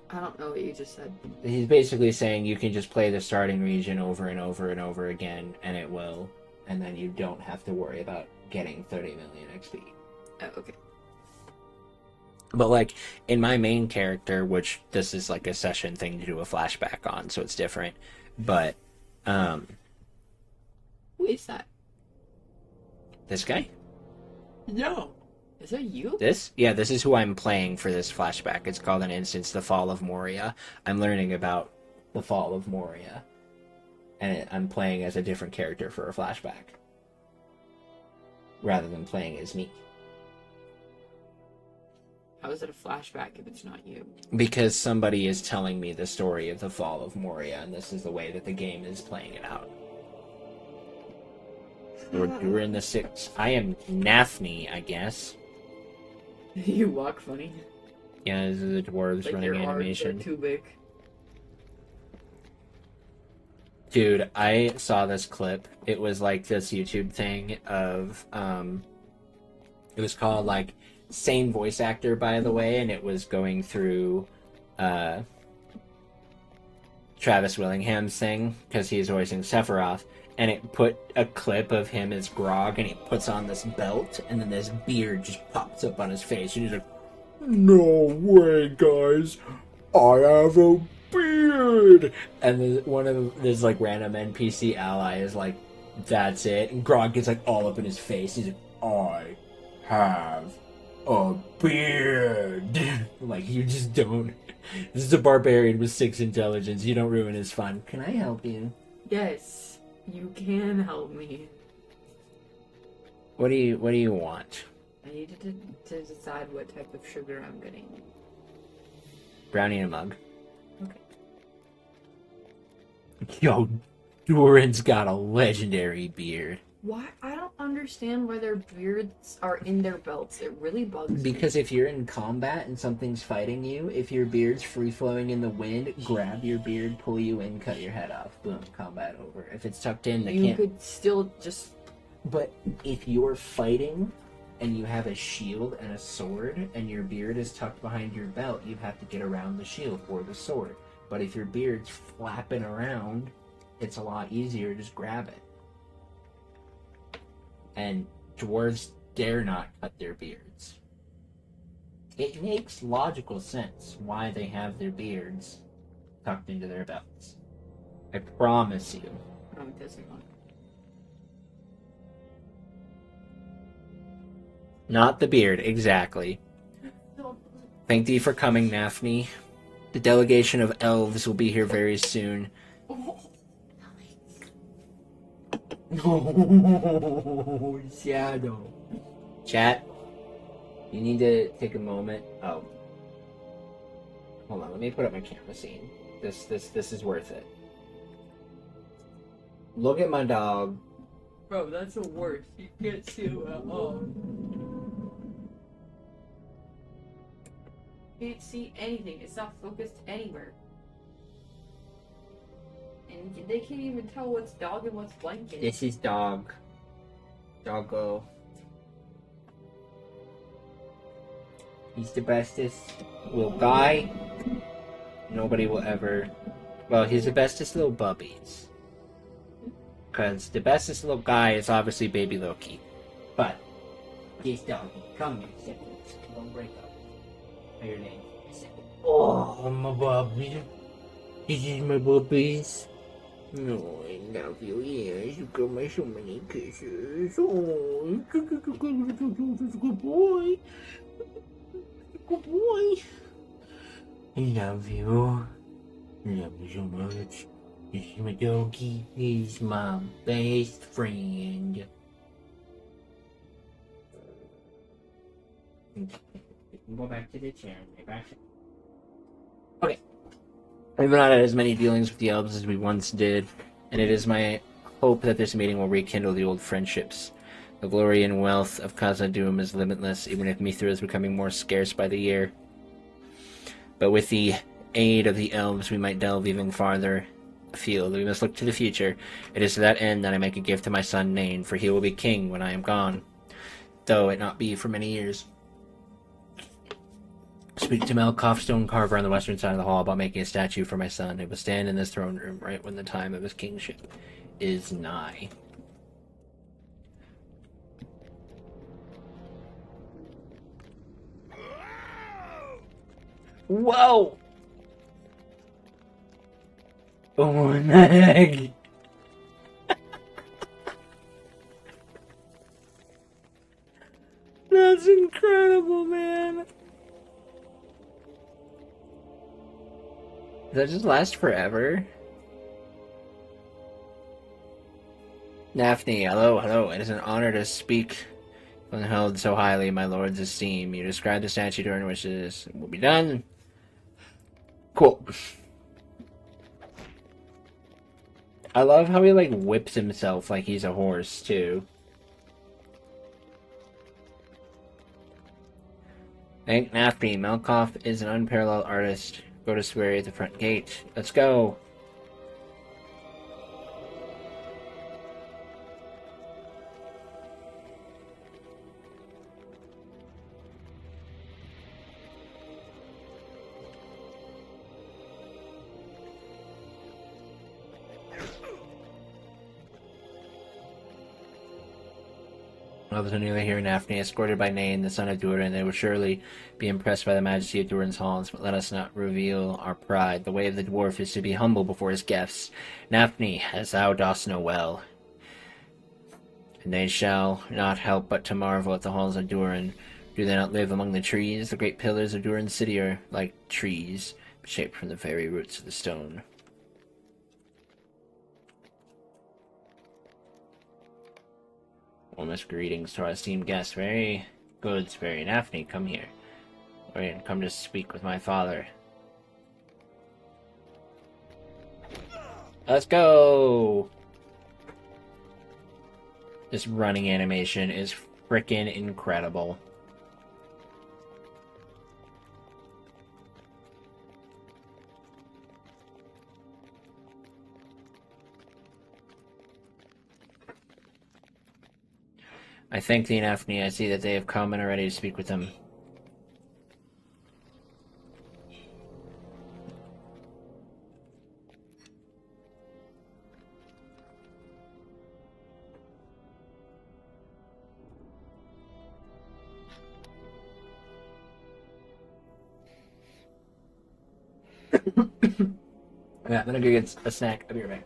I don't know what you just said.
He's basically saying you can just play the starting region over and over and over again, and it will, and then you don't have to worry about getting 30 million XP.
Oh, okay.
But, like, in my main character, which this is like a session thing to do a flashback on, so it's different, but,
Who is that?
this guy?
No. Is that you?
This? Yeah, this is who I'm playing for this flashback. It's called an instance, The Fall of Moria. I'm learning about the Fall of Moria. And I'm playing as a different character for a flashback. Rather than playing as me.
How is it a flashback if it's not you?
Because somebody is telling me the story of the Fall of Moria, and this is the way that the game is playing it out. We're in the 6th. I am Nafni, I guess.
You walk funny.
Yeah, this is the dwarves
Like
running
your arms are
animation.
too big.
Dude, I saw this clip. It was like this YouTube thing of, it was called, like, Same Voice Actor, by the way, and it was going through, Travis Willingham's thing, because he's voicing Sephiroth, and it put a clip of him as Grog, and he puts on this belt, and then this beard just pops up on his face, and he's like, "No way, guys, I have a beard!" And then one of this, like, random NPC ally is like, "That's it," and Grog gets, like, all up in his face, he's like, "I have a beard." Like, you just don't. This is a barbarian with 6 intelligence, you don't ruin his fun. Can I help you?
Yes. You can help me.
What do you want?
I needed to decide what type of sugar I'm getting.
Brownie in a mug.
Okay.
Yo, Doran's got a legendary beard.
Why? I don't understand why their beards are in their belts. It really bugs me.
Because if you're in combat and something's fighting you, if your beard's free-flowing in the wind, grab your beard, pull you in, cut your head off. Boom, combat over. If it's tucked in, they
You
can't...
could still just
But if you're fighting and you have a shield and a sword and your beard is tucked behind your belt, you have to get around the shield or the sword. But if your beard's flapping around, it's a lot easier to just grab it. And dwarves dare not cut their beards. It makes logical sense why they have their beards tucked into their belts. I promise you.
No, it doesn't.
Not the beard, exactly. Thank thee for coming, Daphne. The delegation of elves will be here very soon. No, Shadow. Chat, you need to take a moment. Oh. Hold on, let me put up my camera scene. This is worth it. Look at my dog.
Bro, that's the worst. You can't see it at all. You can't see anything. It's not focused anywhere. And they can't even tell what's dog and what's blanket.
This is dog. Doggo. He's the bestest little guy. Nobody will ever... Well, he's the bestest little bubbies. Because the bestest little guy is obviously Baby Loki. But, this doggy, come here, Sippy. Don't break up. Say your name. Sippy. Oh, my bubbies. This is my bubbies. No, I love you. Yes, you got me so many kisses. Oh, good boy. Good boy. I love you. I love you so much. This is my doggy. He's my best friend. Go back to the chair. Okay. We've not had as many dealings with the elves as we once did, and it is my hope that this meeting will rekindle the old friendships. The glory and wealth of Khazad-dûm is limitless, even if Mithril is becoming more scarce by the year. But with the aid of the elves, we might delve even farther afield. We must look to the future. It is to that end that I make a gift to my son Nain, for he will be king when I am gone, though it not be for many years. Speak to Melkoff stone carver on the western side of the hall about making a statue for my son. It will stand in this throne room right when the time of his kingship is nigh. Whoa! Oh my egg! That's incredible, man! Does that just last forever? Daphne, hello. It is an honor to speak when held so highly in my lord's esteem. You described the statue during which it will be done. Cool. I love how he, like, whips himself like he's a horse, too. Thank Daphne. Melkoff is an unparalleled artist. Go to Swery at the front gate. Let's go. Others are nearly here in Daphne, escorted by Nain, the son of Durin. They will surely be impressed by the majesty of Durin's halls, but let us not reveal our pride. The way of the dwarf is to be humble before his guests. Daphne, as thou dost know well. And they shall not help but to marvel at the halls of Durin. Do they not live among the trees? The great pillars of Durin's city are like trees, shaped from the very roots of the stone. Warmest greetings to our esteemed guests. Very good, Sperry. Daphne, come here. Or come to speak with my father. Let's go! This running animation is frickin' incredible. I thank thee, Naphne. I see that they have come and are ready to speak with them. Yeah, I'm gonna go get a snack. I'll be right back.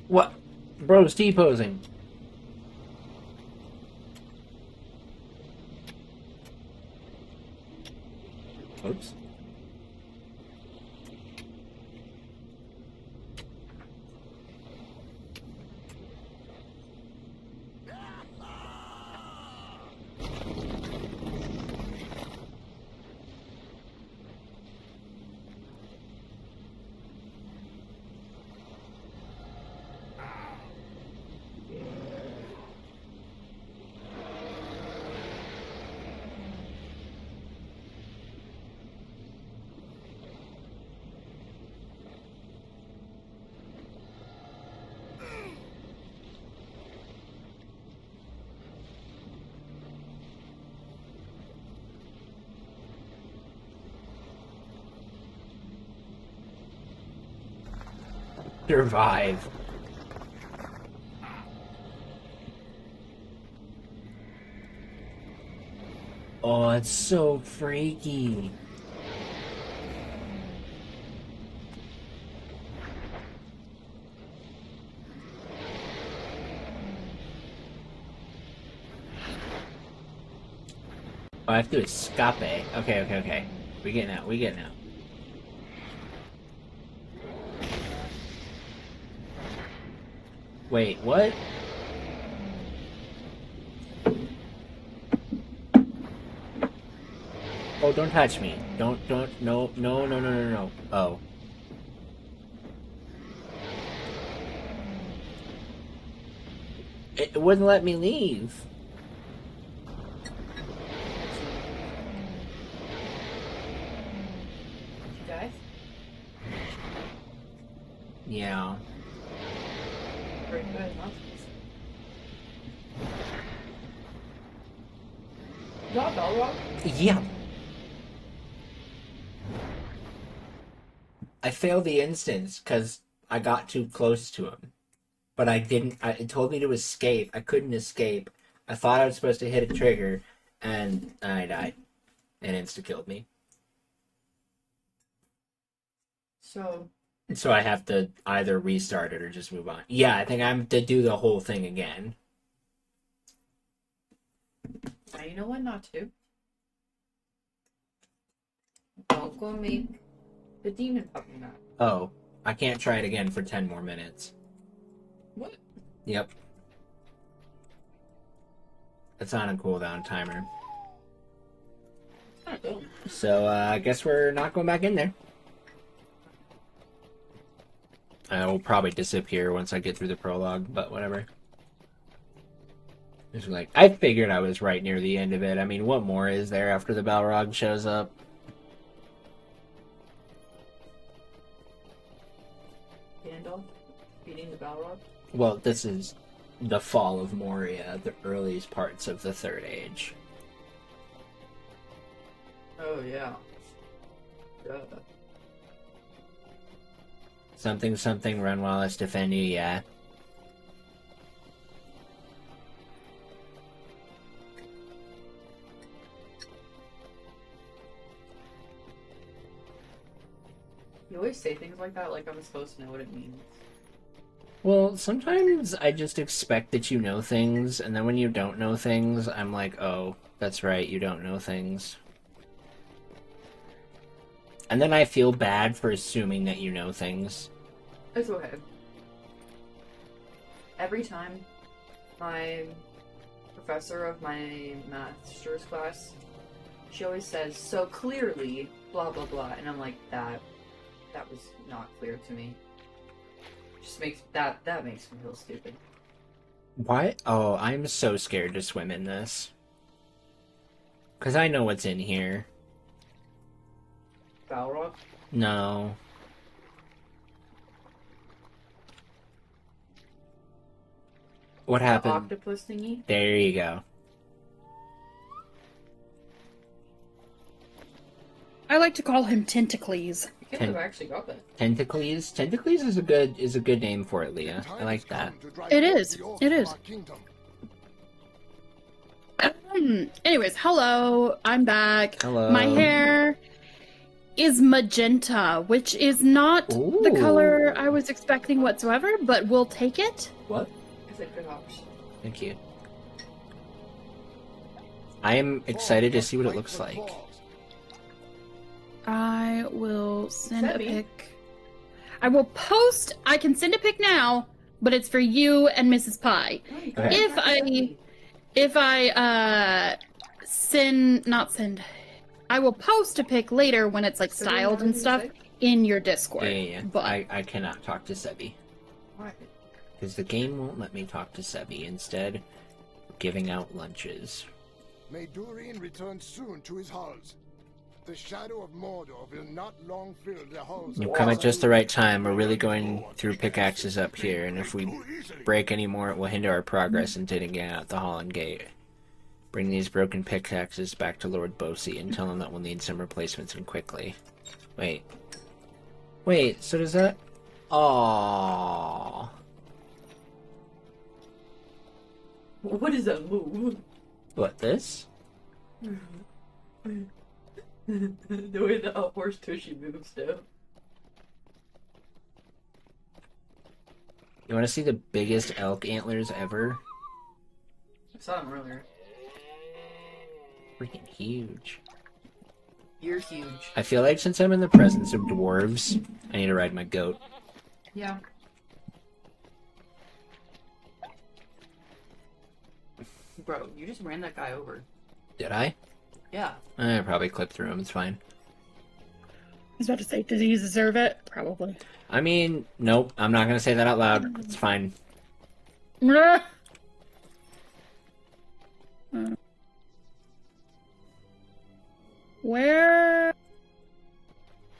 What? Bro's T-posing. Oops. survive. Oh, it's so freaky. Oh, I have to do escape. Okay. We get now. Wait, what? Oh, don't touch me. Don't, no. Oh. It wouldn't let me leave.
You guys?
Yeah.
Very good, huh? Is that a Balrog?
Yeah. I failed the instance because I got too close to him. But I didn't. It told me to escape. I couldn't escape. I thought I was supposed to hit a trigger, and I died. And insta-killed me.
So
I have to either restart it or just move on. Yeah, I think I'm to do the whole thing again.
now you know what not to do. Don't go make the demon puppy mad.
Oh, I can't try it again for 10 more minutes.
What?
Yep. It's on a cooldown timer.
Kind of dumb.
So, I guess we're not going back in there. I will probably disappear once I get through the prologue, but whatever. It's like, I figured I was right near the end of it. I mean, what more is there after the Balrog shows up?
Gandalf beating the Balrog?
Well, this is the fall of Moria, the earliest parts of the Third Age.
Oh, yeah. Duh.
Something, Run Wallace, defend you, yeah.
You always say things like that like I'm supposed to know what it means.
Well, sometimes I just expect that you know things, and then when you don't know things, I'm like, oh, that's right, you don't know things. And then I feel bad for assuming that you know things.
It's okay. Every time my professor of my master's class, she always says, so clearly, blah, blah, blah. And I'm like, that was not clear to me. Just makes, that makes me feel stupid.
Why? Oh, I'm so scared to swim in this. Because I know what's in here.
Balrog?
No. What happened?
The octopus thingy?
There you go.
I like to call him Tentacles.
I can't believe I actually got that.
Tentacles? Tentacles is a good name for it, Leah. I like that.
It is. It is. Anyways, hello. I'm back.
Hello.
My hair is magenta, which is not the
Ooh.
color I was expecting whatsoever, but we'll take it.
What?
It's a good option.
Thank you. I am excited to see what it looks like.
I will send a
Send me.
pic. I will post. I can send a pic now, but it's for you and Mrs. Pie.
Okay.
If I not send. I will post a pic later when it's like
So do you
styled
have
and
anything to
stuff
say?
in your Discord.
Yeah.
But
I cannot talk to Sebi.
Why?
Because the game won't let me talk to Sebi. Instead, giving out lunches.
May Durin return soon to his halls. The shadow of Mordor will not long fill the halls.
You've come at just the right time. We're really going through pickaxes up here, and if we break any more, it will hinder our progress in getting out the Holland Gate. Bring these broken pickaxes back to Lord Bosi and tell him that we'll need some replacements and quickly. Wait, so does that... Aww.
What is that move?
What, this?
The way the horse Tushy moves, though.
You want to see the biggest elk antlers ever?
I saw him earlier.
Freaking huge.
You're huge.
I feel like since I'm in the presence of dwarves, I need to ride my goat.
Yeah. Bro, you just ran that guy over.
Did I?
Yeah.
I probably clipped through him, it's fine.
I was about to say, does he deserve it? Probably.
I mean, nope, I'm not gonna say that out loud. It's fine.
Where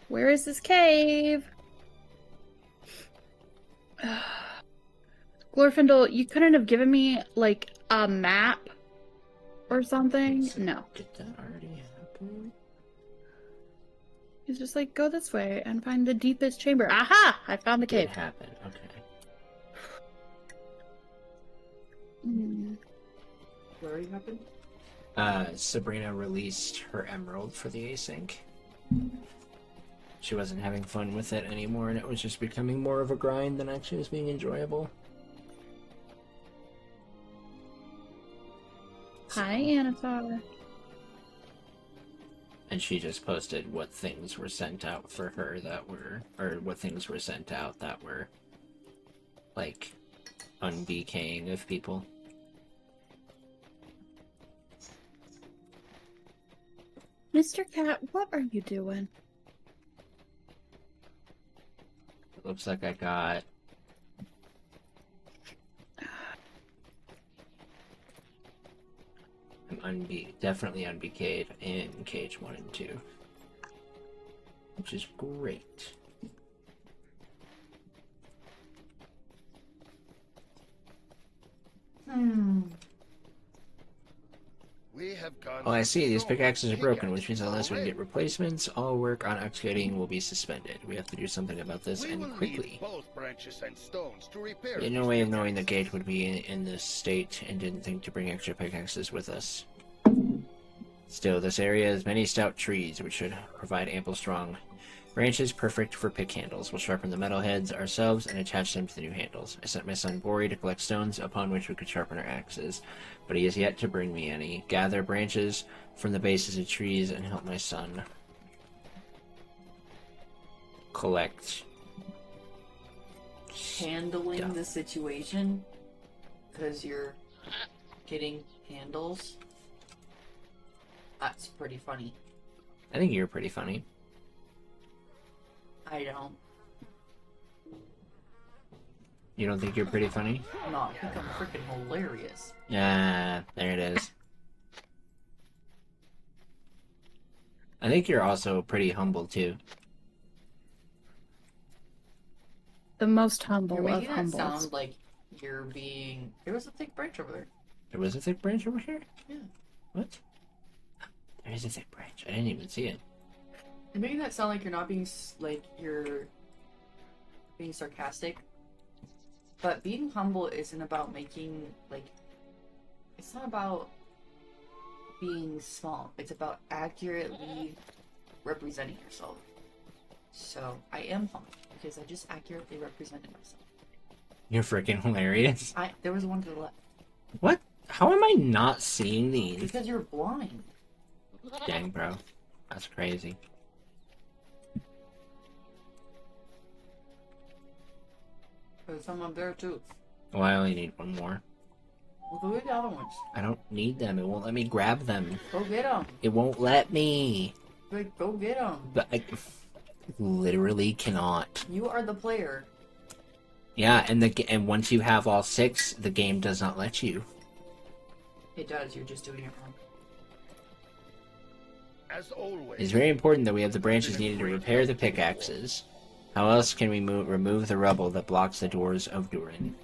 is this cave? Glorfindel, you couldn't have given me, like, a map or something? No.
Did that already happen?
He's just like, go this way and find the deepest chamber. Aha! I found the
Did
cave.
happen, okay.
What already happened?
Sabrina released her emerald for the async. She wasn't having fun with it anymore, and it was just becoming more of a grind than actually was being enjoyable.
Hi, Anatar.
And she just posted what things were sent out for her that were, or what things were sent out that were, like, unbecaying of people.
Mr. Cat, what are you doing?
It looks like I got... I'm definitely unbecayed in cage 1 and 2. Which is great.
We have gone
Oh, I see. These
through
pickaxes are broken, which means
pickaxes
unless we can
already.
get replacements, all work on excavating will be suspended. We have to do something about this,
We
and
will
quickly.
need both branches and stones to repair
We had no
these
way of knowing the
pickaxes.
gate would be in this state, and didn't think to bring extra pickaxes with us. Still, this area has many stout trees, which should provide ample strong branches perfect for pick handles. We'll sharpen the metal heads ourselves and attach them to the new handles. I sent my son Bori to collect stones upon which we could sharpen our axes, but he has yet to bring me any. Gather branches from the bases of trees and help my son collect.
Handling the situation because you're getting handles. That's pretty funny.
I think you're pretty funny.
I don't.
You don't think you're pretty funny?
No, I think I'm freaking hilarious.
Yeah, there it is. I think you're also pretty humble too.
The most humble
You're
of
making that
humbles.
sound like you're being. There was a thick branch over there.
There was a thick branch over here?
Yeah.
What? There is a thick branch. I didn't even see it.
You're making that sound like you're not being like you're being sarcastic. But being humble isn't about making like. It's not about being small. It's about accurately representing yourself. So I am humble because I just accurately represented myself.
You're freaking hilarious.
There was one to the left.
What? How am I not seeing these?
Because you're blind.
Dang, bro. That's crazy.
There's some up there too.
Oh, I only need one more.
Well, go get the other ones.
I don't need them. It won't let me grab them.
Go get them.
It won't let me.
Go get them.
But I literally cannot.
You are the player.
Yeah, and once you have all 6, the game does not let you.
It does. You're just doing it wrong.
As always.
It's very important that we have the branches needed to repair the pickaxes. How else can we remove the rubble that blocks the doors of Durin?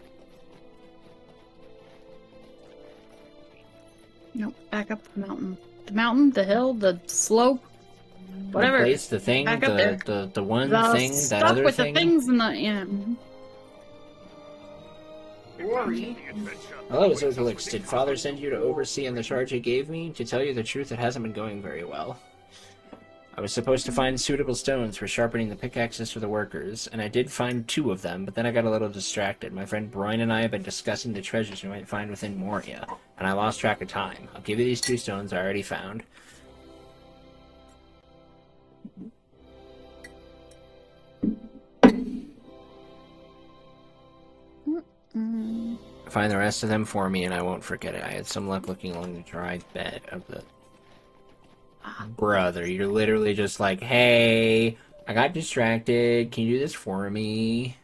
Nope, back up the mountain. The mountain, the hill, the slope. Whatever.
Replace the thing,
Back up there.
the one
The
thing, that
stuff
other
with
thing.
the things and the yeah.
Worry.
Hello, Zozalix. Did Father send you to oversee on the charge he gave me? To tell you the truth, it hasn't been going very well. I was supposed to find suitable stones for sharpening the pickaxes for the workers, and I did find 2 of them, but then I got a little distracted. My friend Brian and I have been discussing the treasures we might find within Moria, and I lost track of time. I'll give you these 2 stones I already found. Find the rest of them for me, and I won't forget it. I had some luck looking along the dry bed of the... Brother, you're literally just like, hey, I got distracted. Can you do this for me?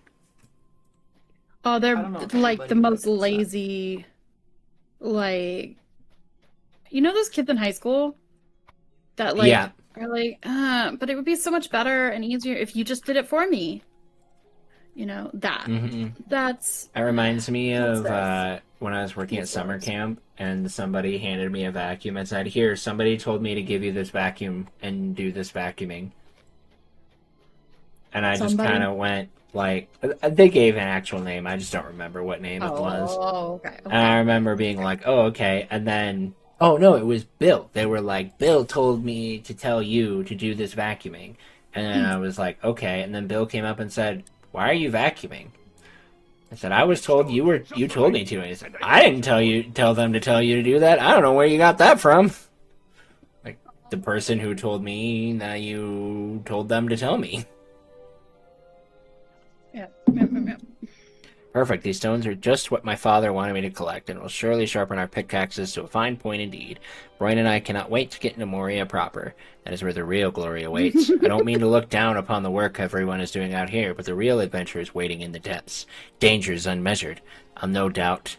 Oh, they're
I don't know if
like the
anybody
most
noticed that.
lazy, like, you know those kids in high school that like
Yeah.
are like, but it would be so much better and easier if you just did it for me. You know, that. That's
That reminds me
What's
of
this?
when I was working at
What's
summer
this?
camp, and somebody handed me a vacuum and said, here, somebody told me to give you this vacuum and do this vacuuming. And I just
Somebody?
kind of went, like, they gave an actual name. I just don't remember what name it was.
Oh, okay.
And I remember being like, oh, okay. And then, oh, no, it was Bill. They were like, Bill told me to tell you to do this vacuuming. And then I was like, okay. And then Bill came up and said, why are you vacuuming? I said, I was told you told me to. And he said, I didn't tell them to tell you to do that. I don't know where you got that from. Like, the person who told me that you told them to tell me.
Yeah.
Perfect. These stones are just what my father wanted me to collect, and will surely sharpen our pickaxes to a fine point indeed. Brian and I cannot wait to get into Moria proper. That is where the real glory awaits. I don't mean to look down upon the work everyone is doing out here, but the real adventure is waiting in the depths. Dangers unmeasured. I'll no doubt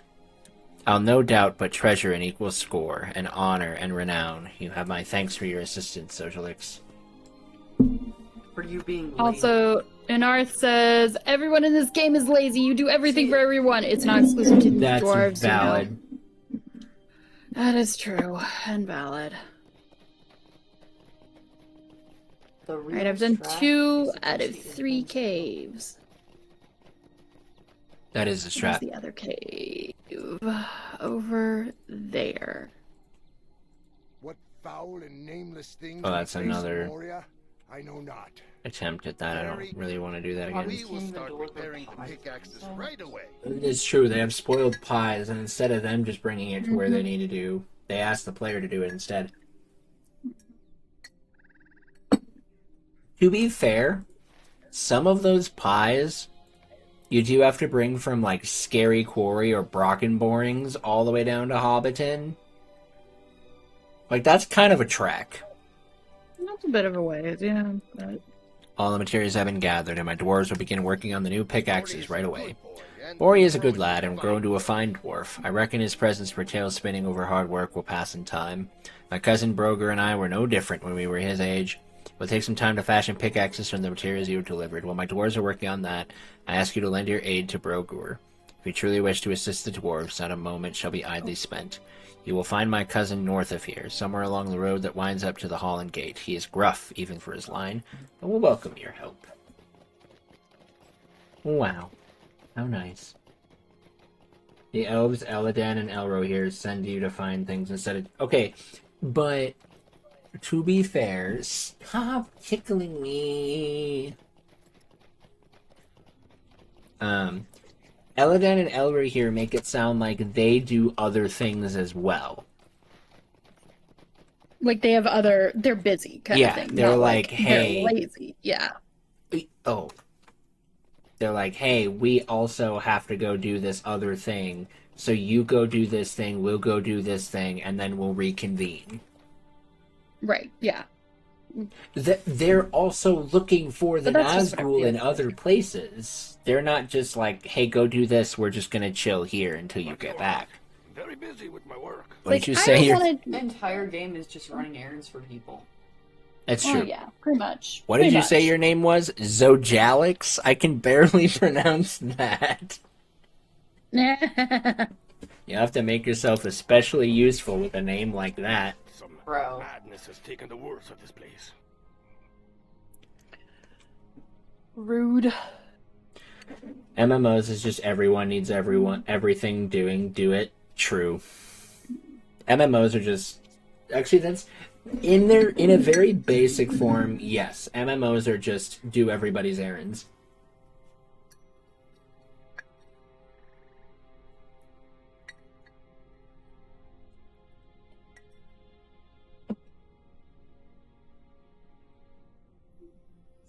but treasure an equal score, and honor and renown. You have my thanks for your assistance, Socialix.
For you being late.
Also, Inarth says everyone in this game is lazy. You do everything for everyone. It's not exclusive to
That's
dwarves.
valid.
You know. That is true and valid.
The
Alright, I've done
strat
2
is
out of
associated
3
with-
caves.
That is a
Where's
strap.
the other cave? Over there.
What foul and nameless things
Oh,
we
that's
face in
another
Moria, I know not.
attempt at that. I don't really want to do that again.
We will start repairing the pickaxes right away.
It's true, they have spoiled pies, and instead of them just bringing it to where they need to do, they ask the player to do it instead. To be fair, some of those pies you do have to bring from, like, Scary Quarry or Brockenborings all the way down to Hobbiton. Like, that's kind of a trek.
That's a bit of a ways, yeah. But...
All the materials have been gathered, and my dwarves will begin working on the new pickaxes right away. Bori is a good lad and grown to a fine dwarf. I reckon his presence for tail spinning over hard work will pass in time. My cousin Broger and I were no different when we were his age. It will take some time to fashion pickaxes from the materials you have delivered. While my dwarves are working on that, I ask you to lend your aid to Brogur. If you truly wish to assist the dwarves, not a moment shall be idly spent. You will find my cousin north of here, somewhere along the road that winds up to the Holland Gate. He is gruff, even for his line, but will welcome your help. Wow. How nice. The elves, Eladan and Elro here, send you to find things instead of... Okay, but... To be fair, stop tickling me. Eladan and Elro here make it sound like they do other things as well.
Like they have they're busy kind of thing.
They're
not
like, hey...
They're lazy, yeah.
Oh. They're like, hey, we also have to go do this other thing. So you go do this thing, we'll go do this thing, and then we'll reconvene.
Right, yeah.
They're also looking for the Nazgul in
like.
other places. They're not just like, hey, go do this, we're just gonna chill here until you get back.
I'm very busy with my work.
What did you say?
The entire game is just running errands for people.
That's true.
Oh, yeah, pretty much.
What did you say your name was? Zojalix? I can barely pronounce that. You have to make yourself especially useful with a name like that.
Some
Bro.
madness has taken the worst of this place.
Rude.
MMOs is just everyone needs everything do it. True. MMOs are just actually that's in a very basic form, yes. MMOs are just do everybody's errands.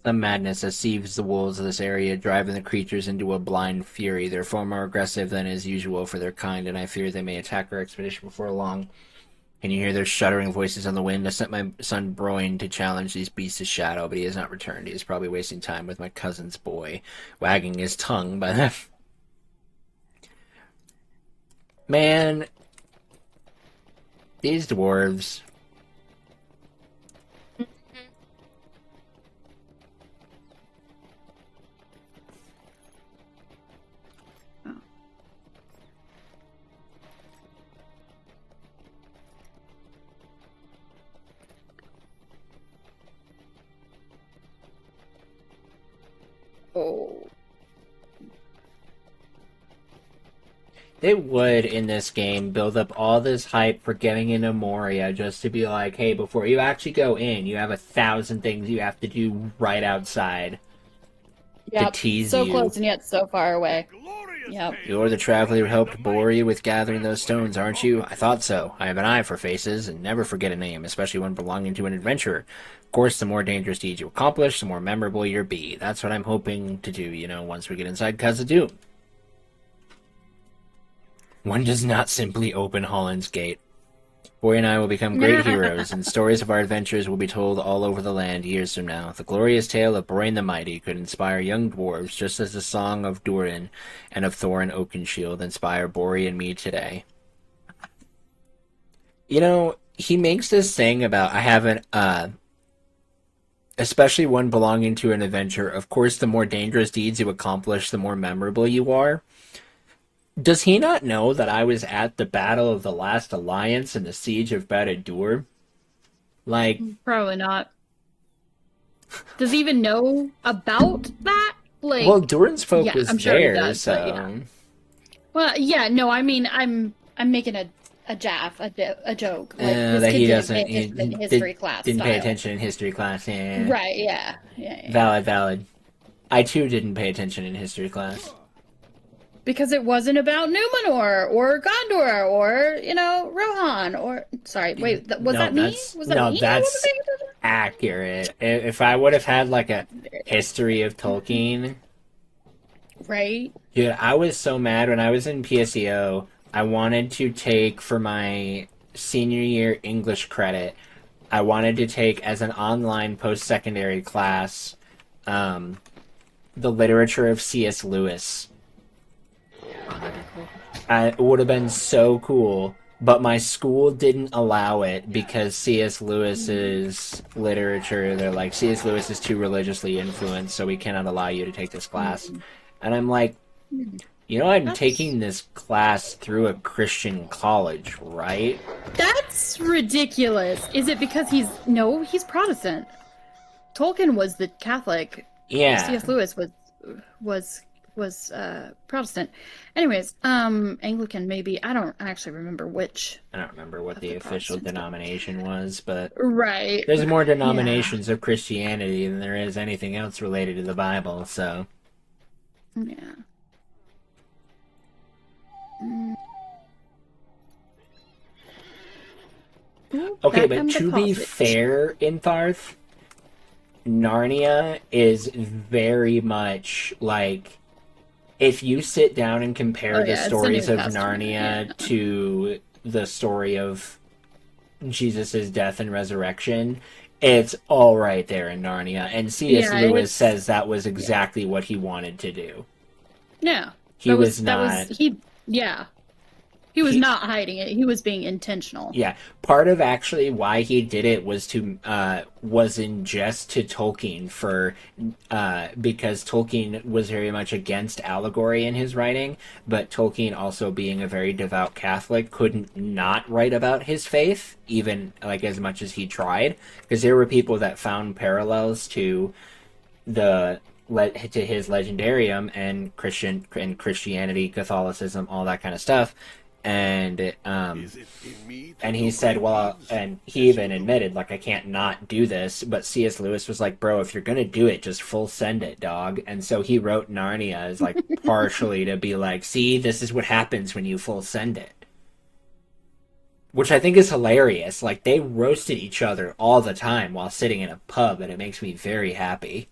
Some madness has seized the wolves of this area, driving the creatures into a blind fury. They're far more aggressive than is usual for their kind, and I fear they may attack our expedition before long. Can you hear their shuddering voices on the wind? I sent my son Broyne to challenge these beasts of shadow, but he has not returned. He is probably wasting time with my cousin's boy, wagging his tongue by them. Man, these dwarves.
Oh.
They would, in this game, build up all this hype for getting into Moria just to be like, hey, before you actually go in, you have 1,000 things you have to do right outside to tease
so
you.
close and yet so far away. Yep.
You're the traveler who helped Boria with gathering those stones, aren't you? I thought so. I have an eye for faces, and never forget a name, especially one belonging to an adventurer. Of course, the more dangerous deeds you accomplish, the more memorable you'll be. That's what I'm hoping to do, once we get inside Khazad-dûm. One does not simply open Holland's Gate. Boy and I will become great heroes, and stories of our adventures will be told all over the land years from now. The glorious tale of Borain the Mighty could inspire young dwarves, just as the song of Durin and of Thorin Oakenshield inspire Bori and me today. He makes this thing about, I haven't, especially one belonging to an adventure, of course, the more dangerous deeds you accomplish, the more memorable you are. Does he not know that I was at the Battle of the Last Alliance and the Siege of Barad-dûr?
Probably not. Does he even know about that?
Well, Durin's folk was
I'm sure
there,
he does,
so...
Yeah. Well, yeah, no, I mean, I'm making a joke.
That he doesn't...
in history class
didn't
style.
pay attention in history class, yeah.
Right, yeah.
Valid. I, too, didn't pay attention in history class.
Because it wasn't about Numenor or Gondor or Rohan or was that me?
That's accurate. If I would have had a history of Tolkien,
right?
Dude, I was so mad when I was in PSEO. I wanted to take for my senior year English credit. I wanted to take as an online post-secondary class, the literature of C.S. Lewis. It would have been so cool, but my school didn't allow it because C.S. Lewis's literature, they're like, C.S. Lewis is too religiously influenced, so we cannot allow you to take this class. And I'm like, I'm taking this class through a Christian college, right?
That's ridiculous. Is it because he's Protestant? Tolkien was the Catholic.
Yeah.
C.S. Lewis was Protestant. Anyways, Anglican maybe. I don't actually remember which.
I don't remember what the official denomination was, but
right.
There's more denominations of Christianity than there is anything else related to the Bible, so.
Yeah.
Okay, but to be fair, Intharth, Narnia is very much like, if you sit down and compare the stories of Narnia to the story of Jesus' death and resurrection, it's all right there in Narnia. And C.S. Lewis says that was exactly what he wanted to do.
Yeah.
He was not
hiding it. He was being intentional.
Yeah. Part of actually why he did it was was in jest to Tolkien because Tolkien was very much against allegory in his writing, but Tolkien, also being a very devout Catholic, couldn't not write about his faith, even as much as he tried, because there were people that found parallels to the to his legendarium and Christianity, Catholicism, all that kind of stuff. And and he said, well, and he even admitted, like, I can't not do this. But C.S. Lewis was like, bro, if you're gonna do it, just full send it, dog. And so he wrote Narnia as like partially to be like, see, this is what happens when you full send it. Which I think is hilarious. Like, they roasted each other all the time while sitting in a pub, and it makes me very happy.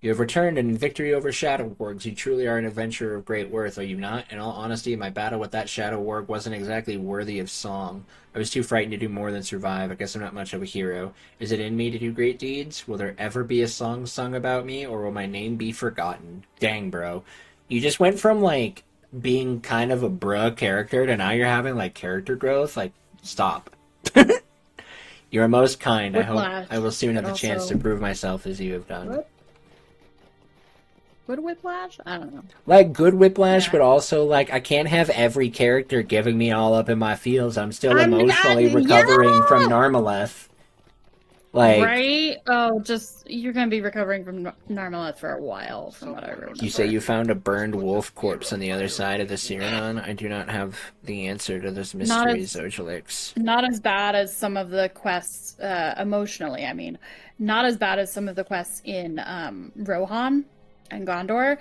You have returned in victory over Shadow Wargs. You truly are an adventurer of great worth, are you not? In all honesty, my battle with that Shadow Warg wasn't exactly worthy of song. I was too frightened to do more than survive. I guess I'm not much of a hero. Is it in me to do great deeds? Will there ever be a song sung about me, or will my name be forgotten? Dang, bro. You just went from, like, being kind of a bruh character to now you're having, like, character growth? Like, stop. You are most kind.
Whiplash,
I hope I will soon have the
but
chance
also-
to prove myself as you have done.
What? Good Whiplash? I don't know.
Like, good Whiplash,
Yeah.
but also, like, I can't have every character giving me all up in my feels. I'm still emotionally
yeah!
recovering from Narmaleth. Like,
Right? Oh, just you're gonna be recovering from Narmaleth for a while, from what I remember.
you say you found a burned wolf corpse on the other side of the Cyranon? I do not have the answer to this mystery, Zojalix.
Not as bad as some of the quests, emotionally, I mean. Not as bad as some of the quests in Rohan and Gondor.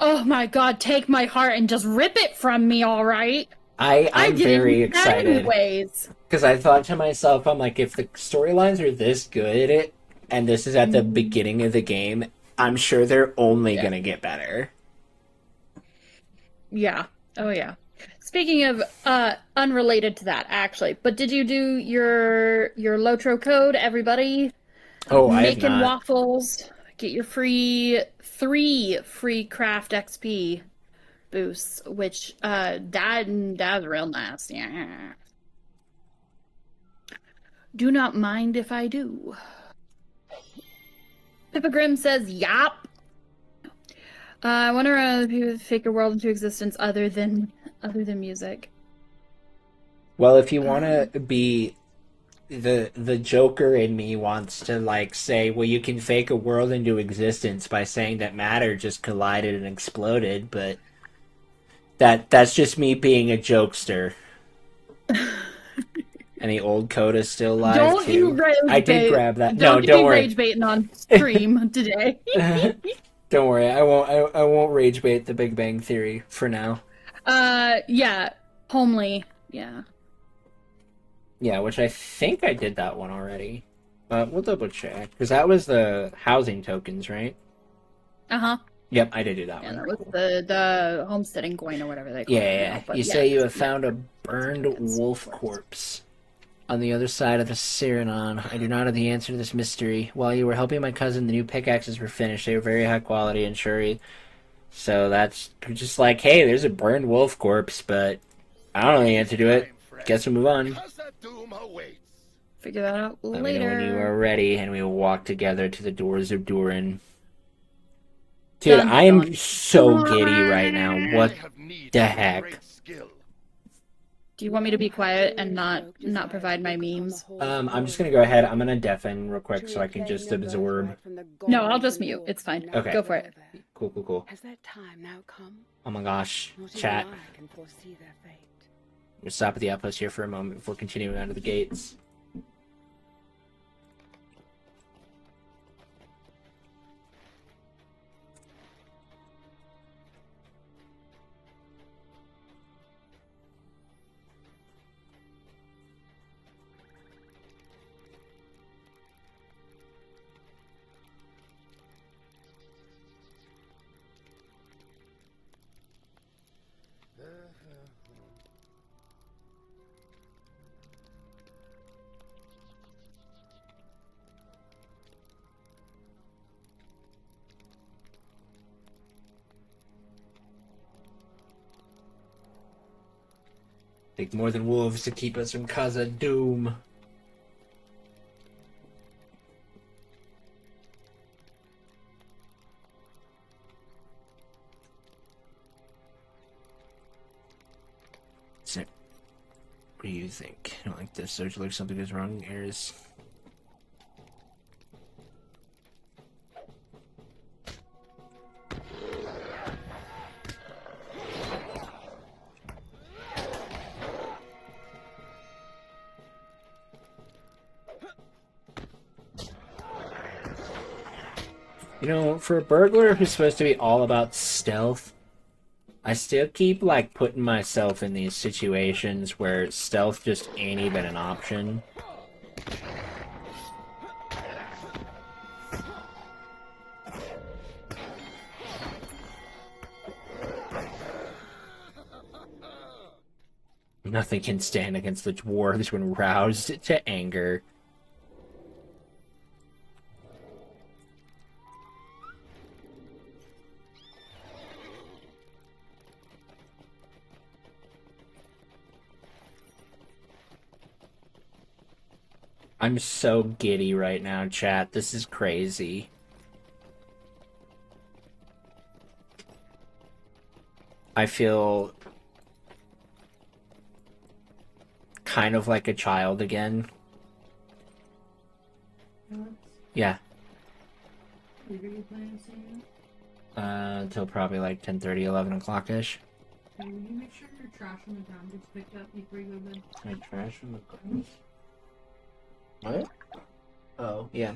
Oh my god, take my heart and just rip it from me, alright?
I'm very excited.
Anyways.
Because I thought to myself, I'm like, if the storylines are this good, and this is at the beginning of the game, I'm sure they're only gonna get better.
Yeah. Oh yeah. Speaking of unrelated to that, actually, but did you do your Lotro code, everybody?
Oh, I have
Making
not.
waffles. Get your three free craft XP boosts, which that's real nice. Yeah. Do not mind if I do. Pippigrim says, "Yop." I wonder if people would fake a world into existence other than music.
Well, if you want to be the Joker in me wants to like say, well, you can fake a world into existence by saying that matter just collided and exploded, but that's just me being a jokester. And the old code is still live
Don't
too.
you rage
I did
bait.
grab that.
Don't
Don't
you
worry.
rage baiting on stream today.
Don't worry. I won't rage bait the Big Bang Theory for now.
Yeah, homely. Yeah.
Yeah, which I think I did that one already. But we'll double check. Because that was the housing tokens, right?
Uh-huh.
Yep, I did do that one.
That was the homesteading coin or whatever they call it.
Yeah. You say you have found a burned wolf corpse on the other side of the Cyranon. I do not have the answer to this mystery. While you were helping my cousin, the new pickaxes were finished. They were very high quality and sure. So that's just like, hey, there's a burned wolf corpse, but I don't know the answer to it. Guess we'll move on.
Figure that out later.
Let me know when you are ready, and we will walk together to the doors of Durin. Dude, I am so giddy right now. What the heck?
Do you want me to be quiet and not provide my memes?
I'm just gonna go ahead. I'm gonna deafen real quick so I can just absorb.
No, I'll just mute. It's fine.
Okay.
Go for it.
Cool.
Has that time now come?
Oh my gosh,
Not even
chat.
I can foresee their fate.
We'll stop at the outpost here for a moment before continuing on to the gates. Take more than wolves to keep us from Khazad Doom. So, what do you think? I don't like this. Search like something is wrong. Errors. You know, for a burglar who's supposed to be all about stealth, I still keep, like, putting myself in these situations where stealth just ain't even an option. Nothing can stand against the dwarves when roused to anger. I'm so giddy right now, chat. This is crazy. I feel kind of like a child again. Yeah. Until probably like 10:30, 11 o'clock-ish.
Hey, will you make sure your trash on the ground gets picked up before you go to bed?
My trash on the ground? What? Oh, yeah.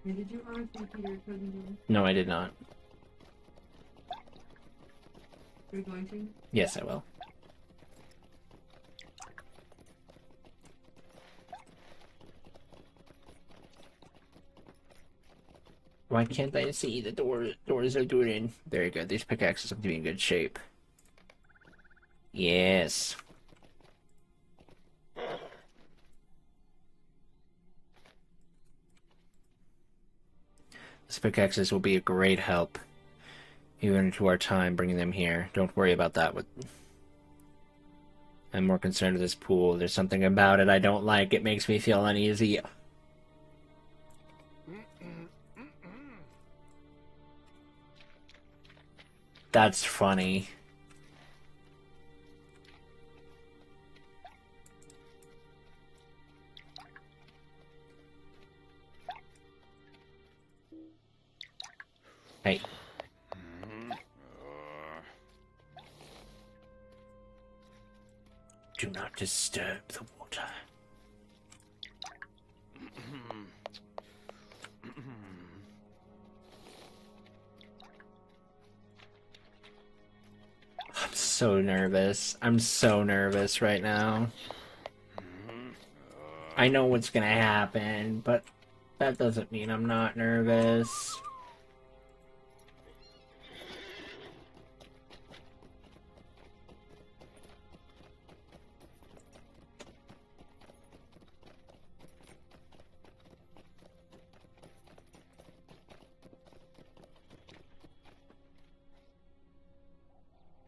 Hey, did you RSVP your cousin?
No, I did not.
Are you going to?
Yes, I will. Why can't I see the doors are doing? Very good. These pickaxes have to be in good shape. Yes. These pickaxes will be a great help. Even into our time bringing them here. Don't worry about that. I'm more concerned with this pool. There's something about it I don't like. It makes me feel uneasy. That's funny. Hey. Do not disturb the water. I'm so nervous. I'm so nervous right now. I know what's gonna happen, but that doesn't mean I'm not nervous.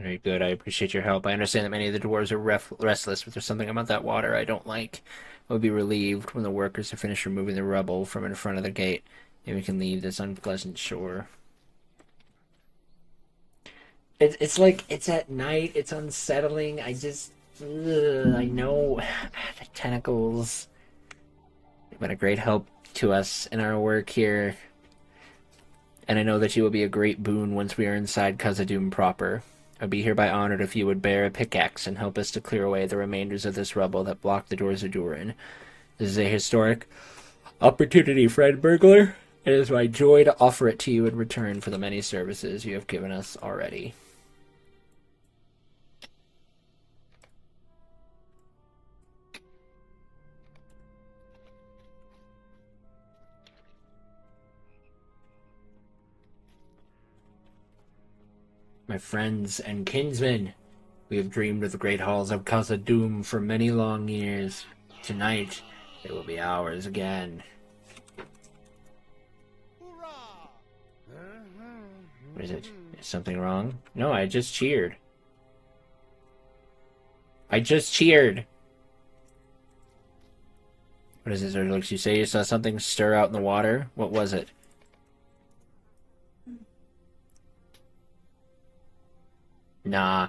Very good. I appreciate your help. I understand that many of the dwarves are restless, but there's something about that water I don't like. I will be relieved when the workers have finished removing the rubble from in front of the gate, and we can leave this unpleasant shore. It's like, it's at night, it's unsettling, I just... Ugh, I know the tentacles have been a great help to us in our work here, and I know that you will be a great boon once we are inside Khazad-dûm proper. I'd be hereby honored if you would bear a pickaxe and help us to clear away the remainders of this rubble that block the doors of Durin. This is a historic opportunity, friend burglar. It is my joy to offer it to you in return for the many services you have given us already. My friends and kinsmen, we have dreamed of the great halls of Khazad-dûm for many long years. Tonight, they will be ours again. What is it? Is something wrong? No, I just cheered. I just cheered! What is it, Zerlix? You say you saw something stir out in the water? What was it? Nah.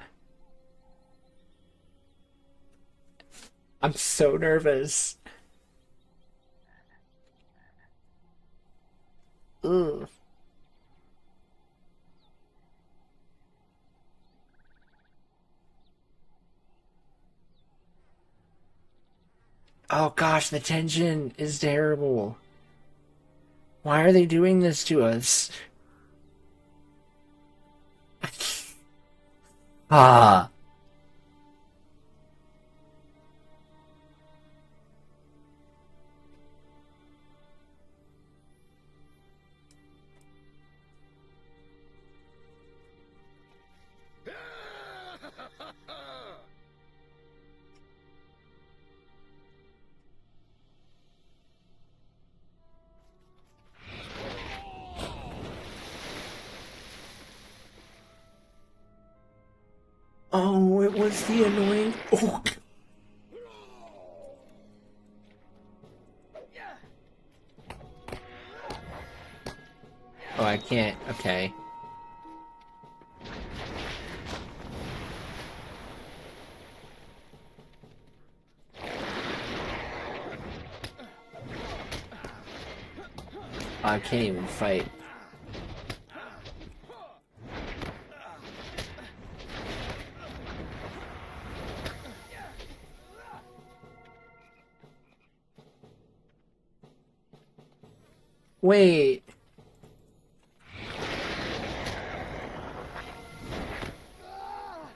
I'm so nervous. Ugh. Oh gosh, the tension is terrible. Why are they doing this to us? Ah. Oh, it was the annoying... Oh. Oh, I can't. Okay. I can't even fight. Wait.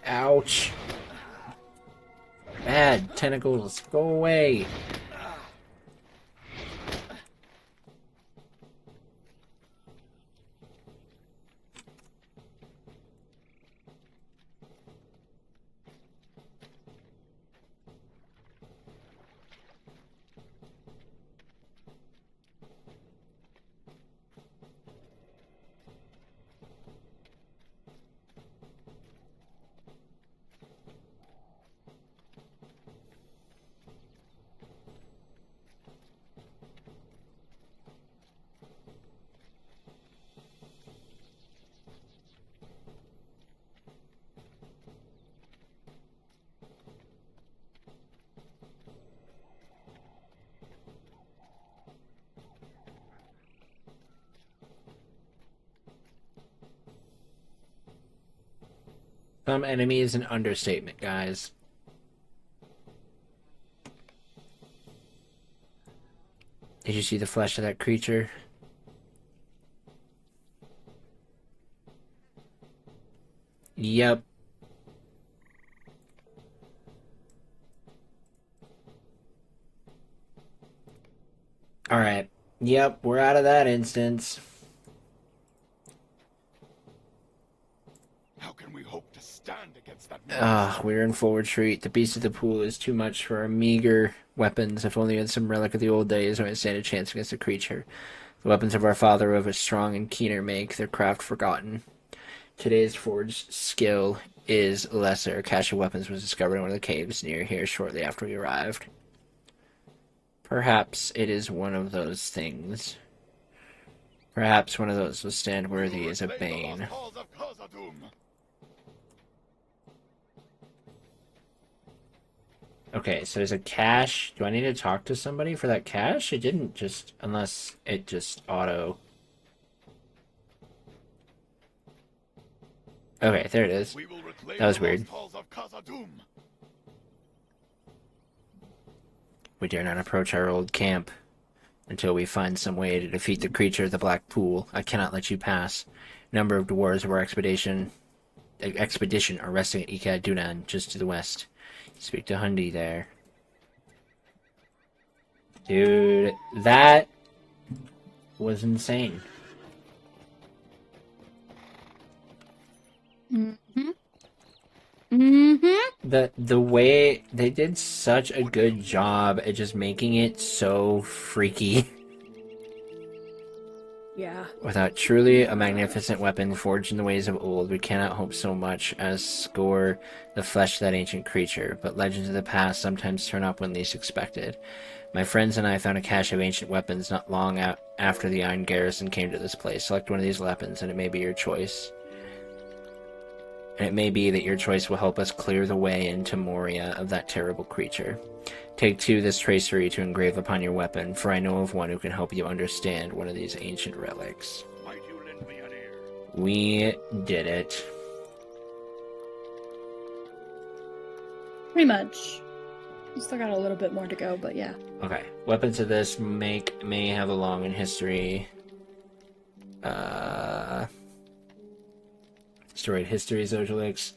Ouch. Bad tentacles. Go away. Some enemy is an understatement, guys. Did you see the flesh of that creature? Yep. Alright. Yep, we're out of that instance.
How can we hope to stand against that?
We're in full retreat. The beast of the pool is too much for our meager weapons. If only we had some relic of the old days, we might stand a chance against the creature. The weapons of our father were of a strong and keener make, their craft forgotten. Today's forged skill is lesser. A cache of weapons was discovered in one of the caves near here shortly after we arrived. Perhaps it is one of those things. Perhaps one of those will stand worthy as a bane. Okay, so there's a cache. Do I need to talk to somebody for that cache? It didn't just... Unless it just auto... Okay, there it is. That was weird. We dare not approach our old camp until we find some way to defeat the creature of the Black Pool. I cannot let you pass. A number of dwarves of our expedition are resting at Ika Dunan, just to the west. Speak to Hundi there. Dude, that was insane.
Mm-hmm. Mm-hmm.
The way they did such a good job at just making it so freaky.
Yeah.
Without truly a magnificent weapon forged in the ways of old, we cannot hope so much as score the flesh of that ancient creature, but legends of the past sometimes turn up when least expected. My friends and I found a cache of ancient weapons not long after the Iron Garrison came to this place. Select one of these weapons, and it may be your choice. And it may be that your choice will help us clear the way into Moria of that terrible creature. Take 2 this tracery to engrave upon your weapon, for I know of one who can help you understand one of these ancient relics. We did it.
Pretty much. We still got a little bit more to go, but yeah.
Okay. Weapons of this make may have a long history. Storied history, Zojulix.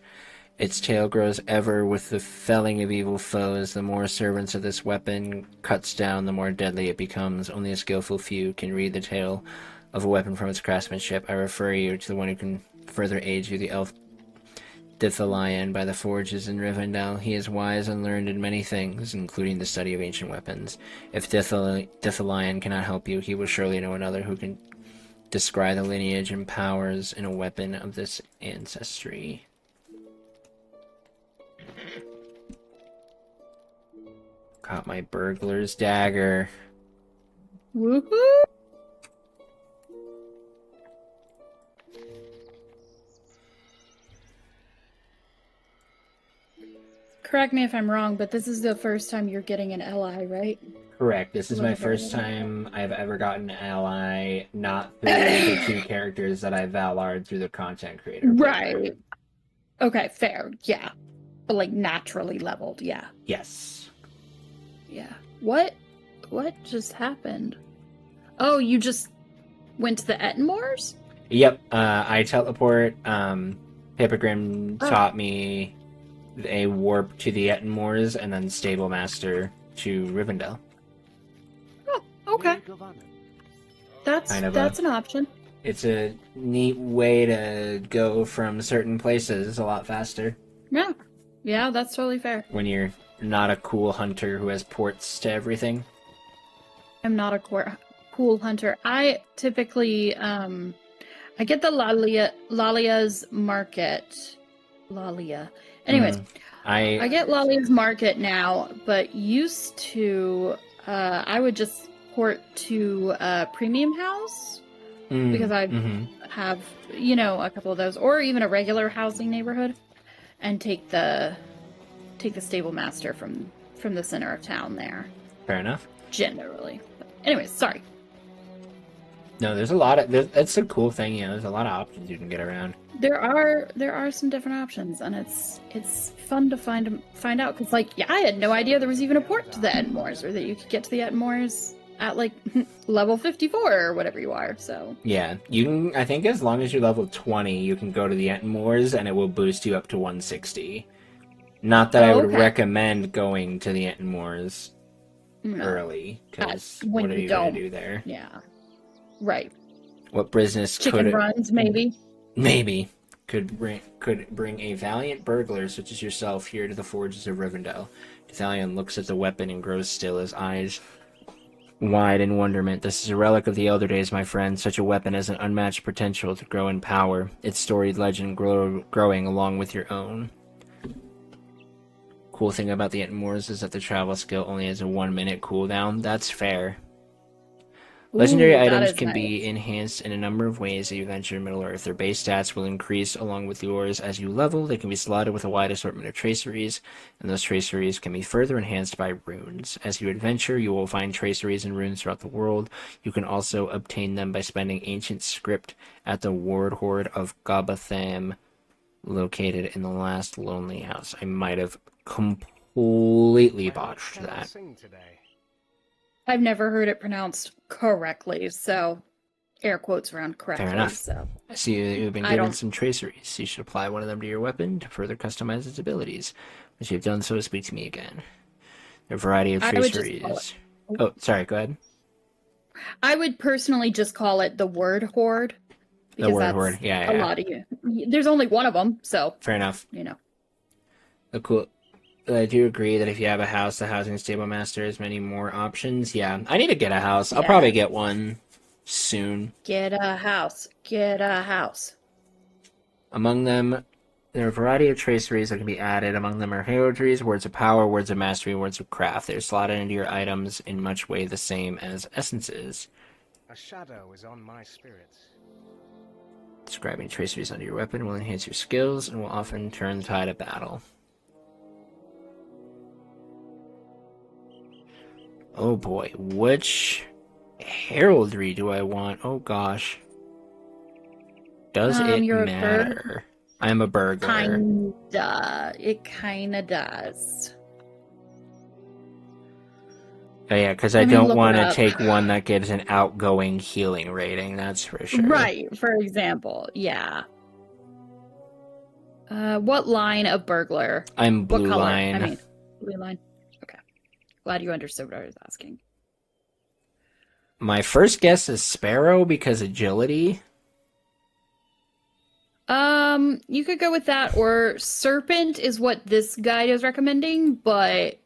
Its tale grows ever with the felling of evil foes. The more servants of this weapon cuts down, the more deadly it becomes. Only a skillful few can read the tale of a weapon from its craftsmanship. I refer you to the one who can further aid you, the elf Dithalion by the forges in Rivendell. He is wise and learned in many things, including the study of ancient weapons. If Dithalion cannot help you, he will surely know another who can descry the lineage and powers in a weapon of this ancestry. Got my burglar's dagger.
Woohoo! Correct me if I'm wrong, but this is the first time you're getting an ally, right?
Correct. This is my first time I've ever gotten an ally, not through the two characters that I Valar'd through the content creator.
Right.
Program.
Okay, fair. Yeah. But like naturally leveled, yeah.
Yes.
Yeah. What just happened? Oh, you just went to the Ettenmoors?
Yep. I teleport. Hippogrim taught me a warp to the Ettenmoors and then Stable Master to Rivendell.
Oh, okay. That's an option.
It's a neat way to go from certain places a lot faster.
Yeah. Yeah, that's totally fair.
When you're not a cool hunter who has ports to everything.
I'm not a cool hunter. I typically I get the Lalia's market. Lalia. Anyways, I get Lalia's market now, but used to I would just port to Premium House because I have, a couple of those, or even a regular housing neighborhood, and take the Stable Master from the center of town there.
Fair enough.
Generally. But anyways, sorry.
No, there's a lot of that's a cool thing, there's a lot of options you can get around.
There are some different options, and it's fun to find out, because I had no idea there was even a port to the Ettenmoors, or that you could get to the Ettenmoors at level 54 or whatever you are. So
yeah, you can. I think as long as you're level 20, you can go to the Ettenmoors, and it will boost you up to 160. Not that I would recommend going to the Ettenmoors early, because what are you going to do there?
Yeah, right.
What business
chicken runs
maybe could bring a valiant burglar such as yourself here to the forges of Rivendell. Dithalion looks at the weapon and grows still, his eyes wide in wonderment. This is a relic of the Elder Days, my friend. Such a weapon has an unmatched potential to grow in power, its storied legend growing along with your own. Cool thing about the Ettenmoors is that the travel skill only has a 1-minute cooldown. That's fair. Legendary items can be enhanced in a number of ways as you venture in Middle-earth. Their base stats will increase along with yours as you level. They can be slotted with a wide assortment of traceries, and those traceries can be further enhanced by runes. As you adventure, you will find traceries and runes throughout the world. You can also obtain them by spending ancient script at the Ward Hoard of Gobatham, located in the last lonely house. I might have completely botched that.
I've never heard it pronounced correctly, so air quotes around correctly.
Fair enough.
So.
I see you've been given some traceries. You should apply one of them to your weapon to further customize its abilities. Once you've done so, speak to me again. There are a variety of traceries. Oh, sorry, go ahead.
I would personally just call it the Word Hoard.
The Word Hoard, yeah.
A lot of you. There's only one of them, so.
Fair enough.
Cool.
I do agree that if you have a house, the housing stable master has many more options. Yeah, I need to get a house. I'll probably get one soon.
Get a house. Get a house.
Among them, there are a variety of traceries that can be added. Among them are heraldries, words of power, words of mastery, words of craft. They're slotted into your items in much way the same as essences.
A shadow is on my spirits.
Describing traceries under your weapon will enhance your skills and will often turn the tide of battle. Oh boy, which heraldry do I want? Oh gosh. Does it matter? I'm a burglar.
Kinda. It kinda does.
Oh yeah, because I
Let me
don't
look it
want to
up.
take one that gives an outgoing healing rating, that's for sure.
Right, for example, yeah. What line of burglar?
I'm blue
What color?
line.
I mean, blue line. Okay. Glad you understood what I was asking.
My first guess is Sparrow because agility.
You could go with that, or Serpent is what this guide is recommending, but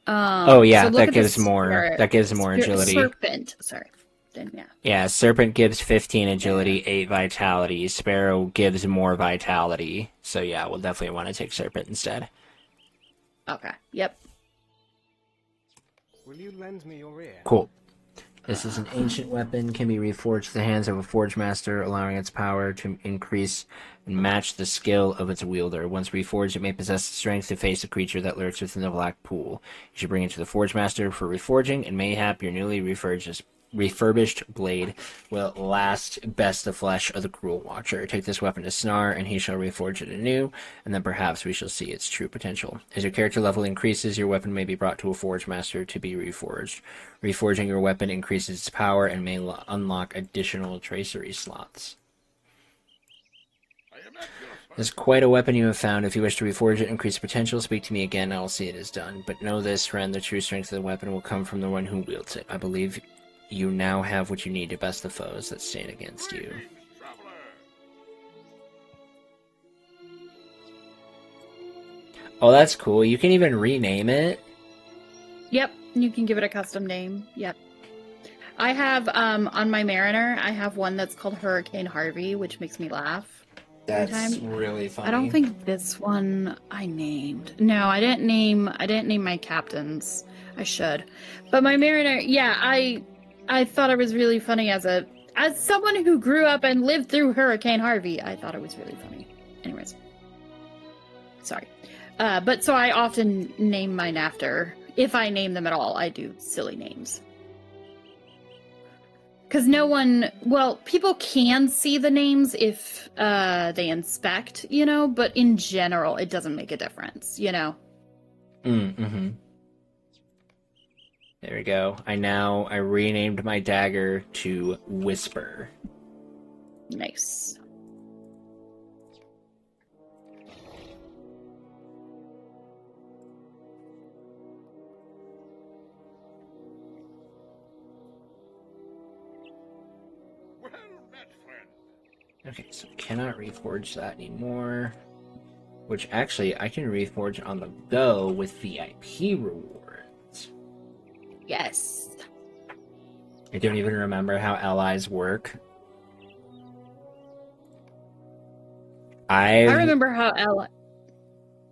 Oh yeah,
so look
that
at the
gives more. That gives more agility.
Serpent. Sorry. Then yeah.
Yeah, Serpent gives 15 agility,
Yeah.
8 vitality. Sparrow gives more vitality. So yeah, we'll definitely want to take Serpent instead.
Okay. Yep.
Will you lend me your ear?
Cool. This is an ancient weapon, can be reforged to the hands of a forge master, allowing its power to increase and match the skill of its wielder. Once reforged, it may possess the strength to face a creature that lurks within the black pool. You should bring it to the forge master for reforging, and mayhap your newly refurbished blade will last best the flesh of the cruel watcher. Take this weapon to Snar, and he shall reforge it anew, and then perhaps we shall see its true potential. As your character level increases, your weapon may be brought to a forge master to be reforged. Reforging your weapon increases its power and may unlock additional tracery slots. It's quite a weapon you have found. If you wish to reforge it and increase potential, speak to me again, I will see it is done. But know this, friend, the true strength of the weapon will come from the one who wields it. I believe you now have what you need to best the foes that stand against you. Oh, that's cool. You can even rename it.
Yep. You can give it a custom name. Yep. I have on my Mariner, I have one that's called Hurricane Harvey, which makes me laugh.
That's really funny.
I don't think this one I named. No, I didn't name my captains. I should. But my Mariner, yeah, I thought it was really funny as someone who grew up and lived through Hurricane Harvey. I thought it was really funny. Anyways. Sorry. But so I often name mine after, if I name them at all, I do silly names. Because people can see the names if they inspect, but in general, it doesn't make a difference,
Mm-hmm. There we go. I renamed my dagger to Whisper.
Nice.
Okay, so I cannot reforge that anymore. Which actually, I can reforge on the go with VIP rewards.
Yes.
I don't even remember how allies work. I
remember how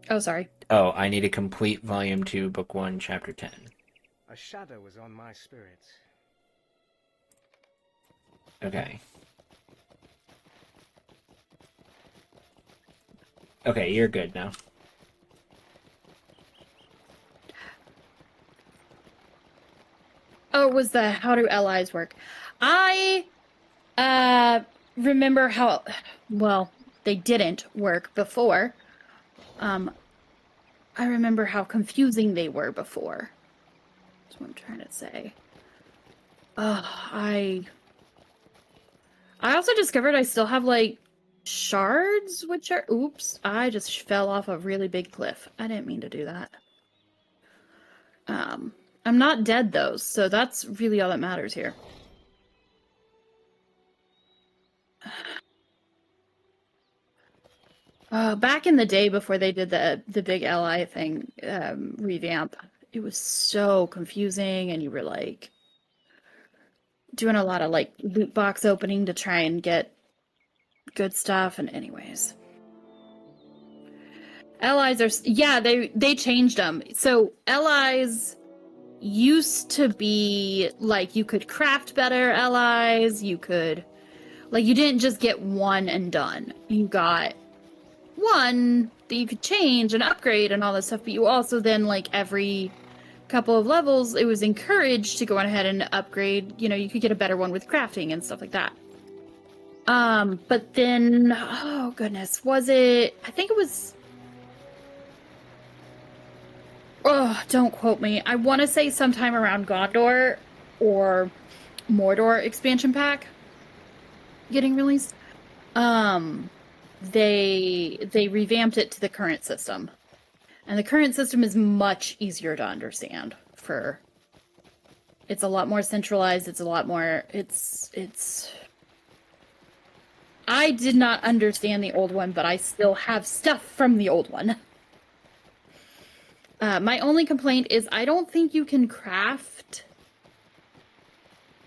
Oh, sorry.
Oh, I need to complete Volume 2, Book 1, Chapter 10.
A shadow was on my spirits.
Okay. Okay, you're good now.
Oh, it was the how do allies work? I remember how they didn't work before. I remember how confusing they were before. That's what I'm trying to say. I also discovered I still have shards, which are oops, I just fell off a really big cliff. I didn't mean to do that. I'm not dead though, so that's really all that matters here. Back in the day before they did the big LI thing revamp, it was so confusing, and you were doing a lot of loot box opening to try and get good stuff. And anyways, allies are they changed them. So allies used to be you could craft better allies. You could you didn't just get one and done. You got one that you could change and upgrade and all this stuff, but you also then every couple of levels it was encouraged to go on ahead and upgrade. You could get a better one with crafting and stuff like that. But then I think it was Oh, don't quote me. I want to say sometime around Gondor or Mordor expansion pack getting released. Um, they revamped it to the current system. And the current system is much easier to understand for it's a lot more centralized, it's a lot more it's I did not understand the old one, but I still have stuff from the old one. My only complaint is I don't think you can craft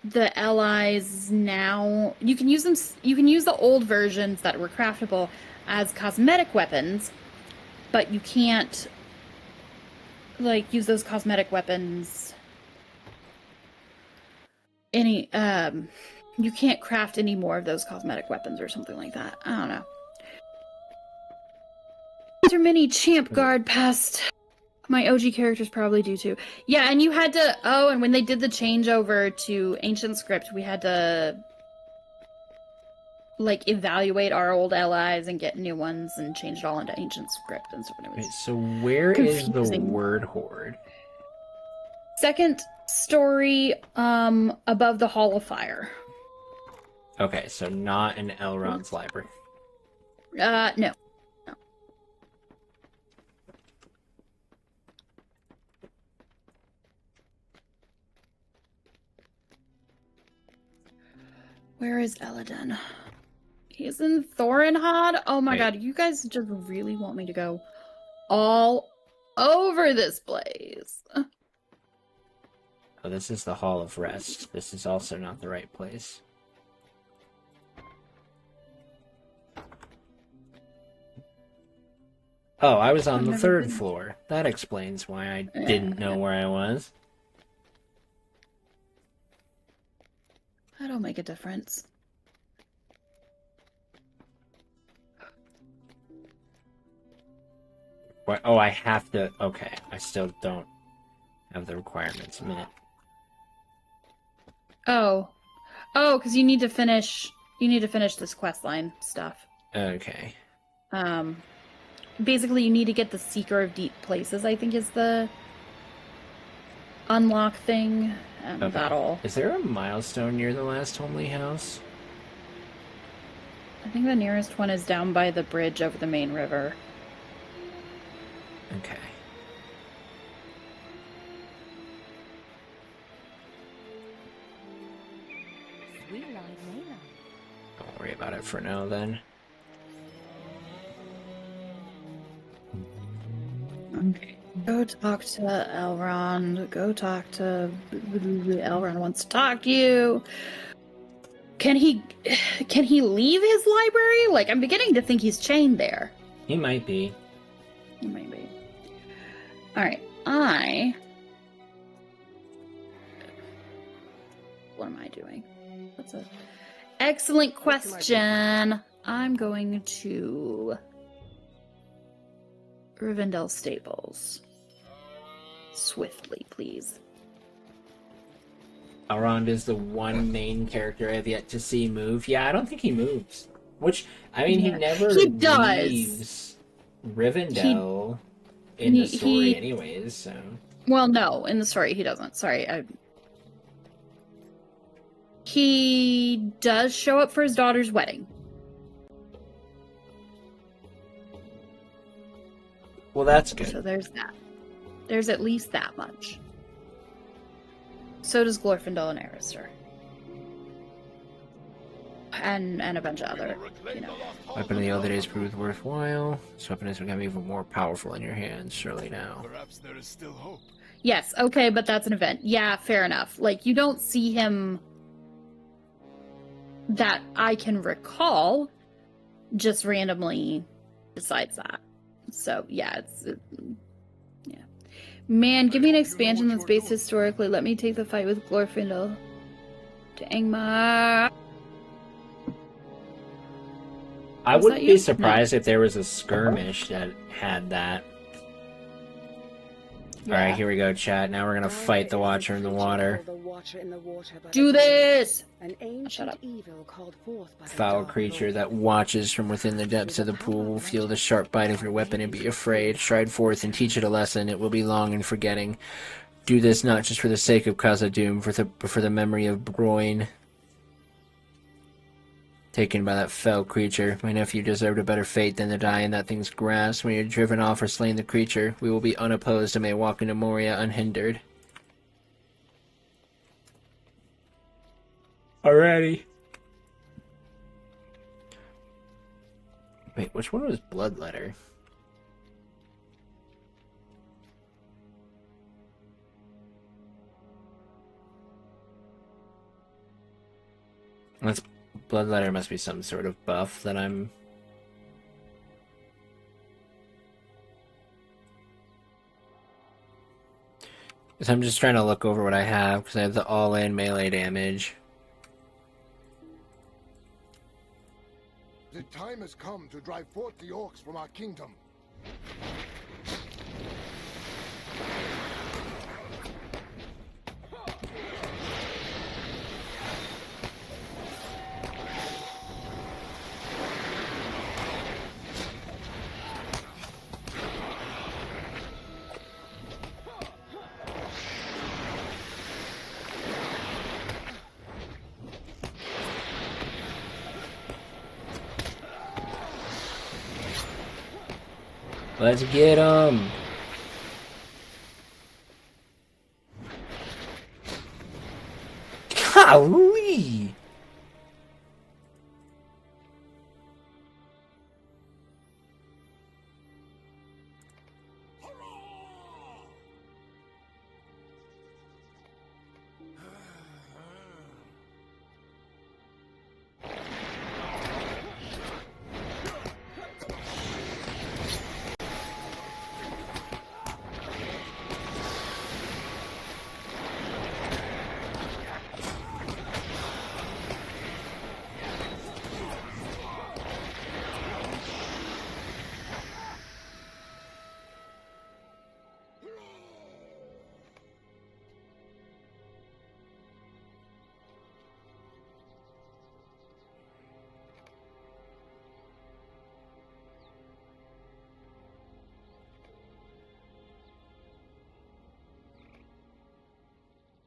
the allies now. You can use them. You can use the old versions that were craftable as cosmetic weapons, but you can't like use those cosmetic weapons any. You can't craft any more of those cosmetic weapons or something like that. I don't know. There are many champ guard past. My OG characters probably do too. Yeah, and you had to. Oh, and when they did the changeover to ancient script, we had to like evaluate our old allies and get new ones and change it all into ancient script and stuff. And it was
Wait, so where is the
confusing.
word horde?
Second story, above the Hall of Fire.
Okay, so not in Elrond's library.
No. Where is Eladin? He's in Thorinhod? Oh my god, you guys just really want me to go all over this place.
Oh, this is the Hall of Rest. This is also not the right place. Oh, I was on the third floor. That explains why I didn't know where I was.
That'll make a difference.
What? Oh, I have to... Okay, I still don't have the requirements. A minute.
Oh. Oh, because you need to finish... You need to finish this questline stuff.
Okay.
Basically, you need to get the Seeker of Deep Places, I think is the unlock thing, and
Okay.
that'll...
Is there a milestone near the last homely house?
I think the nearest one is down by the bridge over the main river.
Okay.
Sweet live Layla.
Don't worry about it for now, then.
Okay. Go talk to Elrond. Go talk to... Elrond wants to talk to you. Can he leave his library? Like, I'm beginning to think he's chained there.
He might be.
He might be. Alright, what am I doing? That's a excellent question. I'm going to Rivendell Stables. Swiftly, please.
Elrond is the one main character I have yet to see move. Yeah, I don't think he moves. Which, I mean, he never leaves Rivendell in the story anyways, so...
Well, no, in the story he doesn't. Sorry, He does show up for his daughter's wedding.
Well, that's good.
So there's that. There's at least that much. So does Glorfindel and Aristor. And a bunch of other, you know.
Weapon of the older days proved worthwhile. This weapon has become even more powerful in your hands, surely now.
Perhaps there is still hope.
Yes, okay, but that's an event. Yeah, fair enough. Like, you don't see him that I can recall just randomly besides that. So, yeah, yeah. Man, give me an expansion that's based historically. Let me take the fight with Glorfindel to Angmar.
I wouldn't be surprised if there was a skirmish that had that. Alright, here we go, chat. Now we're gonna fight the Watcher in the water.
Do this!
An ancient evil called forth by the
Foul
dark
creature
lord.
that watches from within the depths of the pool will feel the sharp bite of your weapon and be afraid. Stride forth and teach it a lesson. It will be long in forgetting. Do this not just for the sake of Khazad-dûm, but for the memory of Broin, taken by that fell creature. My nephew deserved a better fate than to die in that thing's grasp. When you're driven off or slain the creature, we will be unopposed and may walk into Moria unhindered. Alrighty. Wait, which one was Bloodletter? That's Bloodletter must be some sort of buff that I'm... So I'm just trying to look over what I have, because I have the all-in melee damage.
The time has come to drive forth the orcs from our kingdom.
Let's get him! Golly!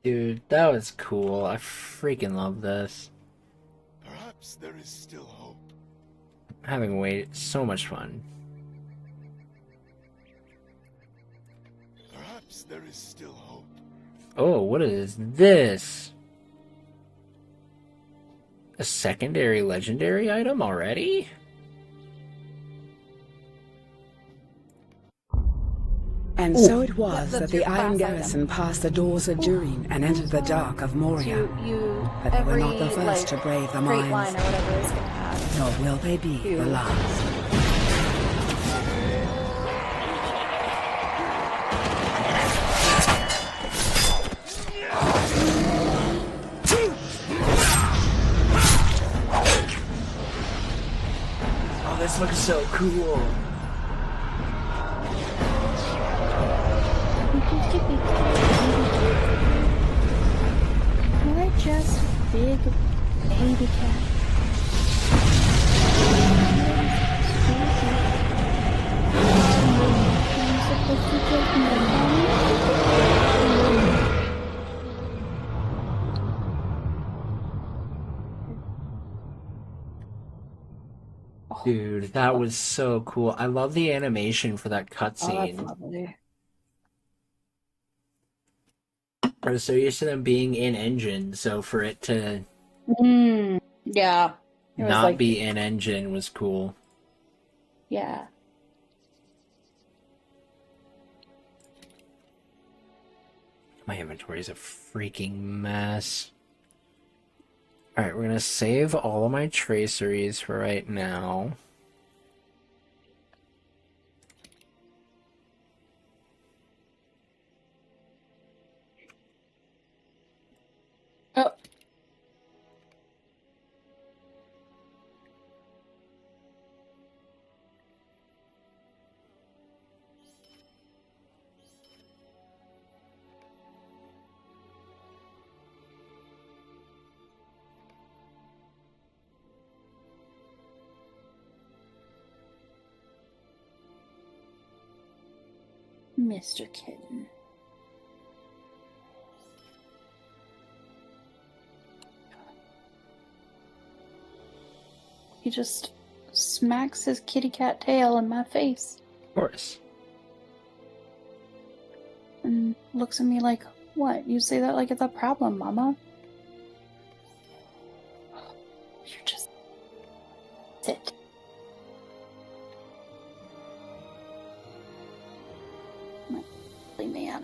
Dude, that was cool. I freaking love this.
Perhaps there is still hope.
I'm having so much fun.
Perhaps there is still hope.
Oh, what is this? A secondary legendary item already?
And
Ooh.
so it was that the Iron Garrison passed the doors of Durin and entered the dark of Moria. But they were not the first to brave the mines, nor will they be the last.
Oh, this looks so cool.
You're just a big baby cat. I'm supposed to take my
Dude, that was so cool. I love the animation for that
Oh, that's
cutscene.
lovely.
I was so used to them being in engine, so for it to
Yeah. It was
not
like,
be in engine was cool.
yeah.
My inventory is a freaking mess. Alright, we're gonna save all of my traceries for right now.
Oh. Mr. Kitten. He just smacks his kitty cat tail in my face.
Of course.
And looks at me like, what? You say that like it's a problem, Mama? You're just... Sit. My silly man.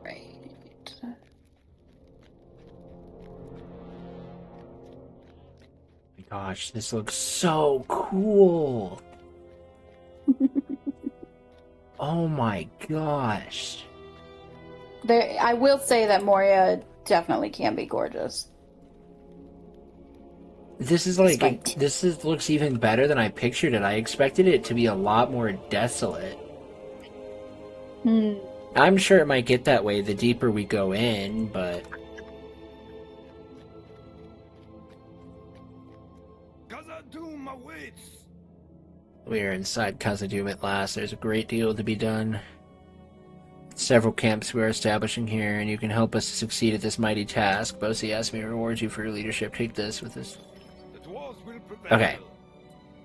Right.
Gosh, this looks so cool. Oh my gosh.
I will say that Moria definitely can be gorgeous.
This is like, looks even better than I pictured it. I expected it to be a lot more desolate. I'm sure it might get that way the deeper we go in, but... We are inside Khazad-dûm at last. There's a great deal to be done. Several camps we are establishing here, and you can help us succeed at this mighty task. Bosi asked me to reward you for your leadership. Take this with this. Okay.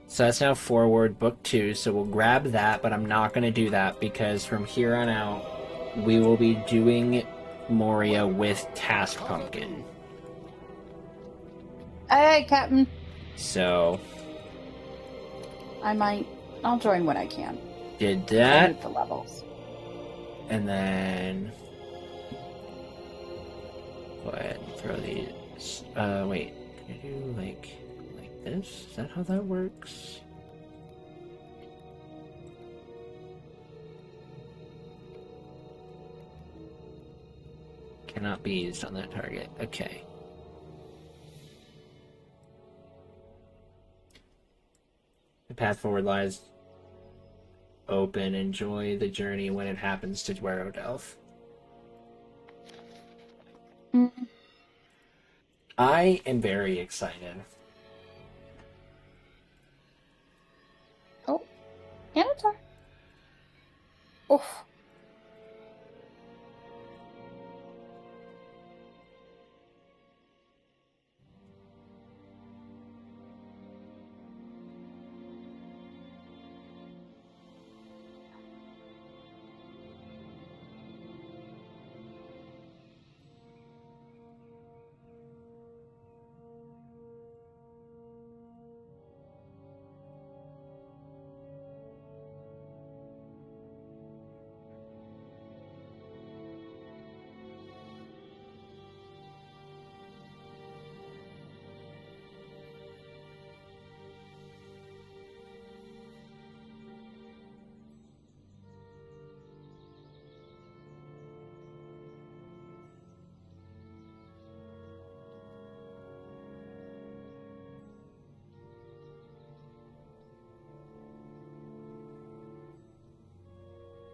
So that's now forward, book 2, so we'll grab that, but I'm not going to do that, because from here on out, we will be doing Moria with Task Pumpkin.
Hey, Captain.
So...
I'll join when I can.
Did that.
I need the levels.
And then... Go ahead and throw these... wait. Can I do, like this? Is that how that works? Cannot be used on that target. Okay. The path forward lies open. Enjoy the journey when it happens to Dwerodelf. I am very excited.
Oh, Anatar. Oof.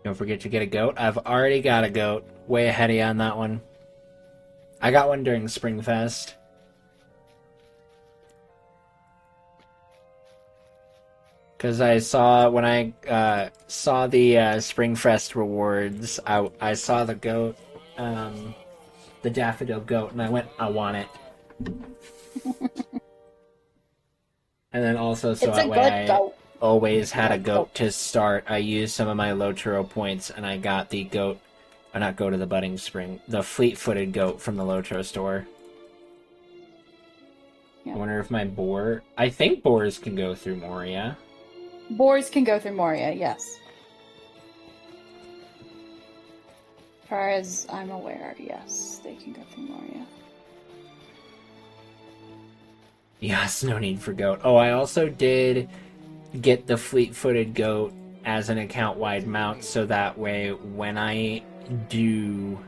Don't forget to get a goat. I've already got a goat. Way ahead of you on that one. I got one during Springfest. Because I saw, when I saw the Springfest rewards, I saw the goat, the daffodil goat, and I went, I want it. And then also, so that way I always had a goat to start. I used some of my Lotaro points, and I got the goat, or not goat of the Budding Spring, the fleet-footed goat from the Lotaro store. Yeah. I wonder if my boar... I think boars can go through Moria.
Boars can go through Moria, yes. As far as I'm aware, yes, they can go through Moria.
Yes, no need for goat. Oh, I also did get the fleet-footed goat as an account-wide mount, so that way when I do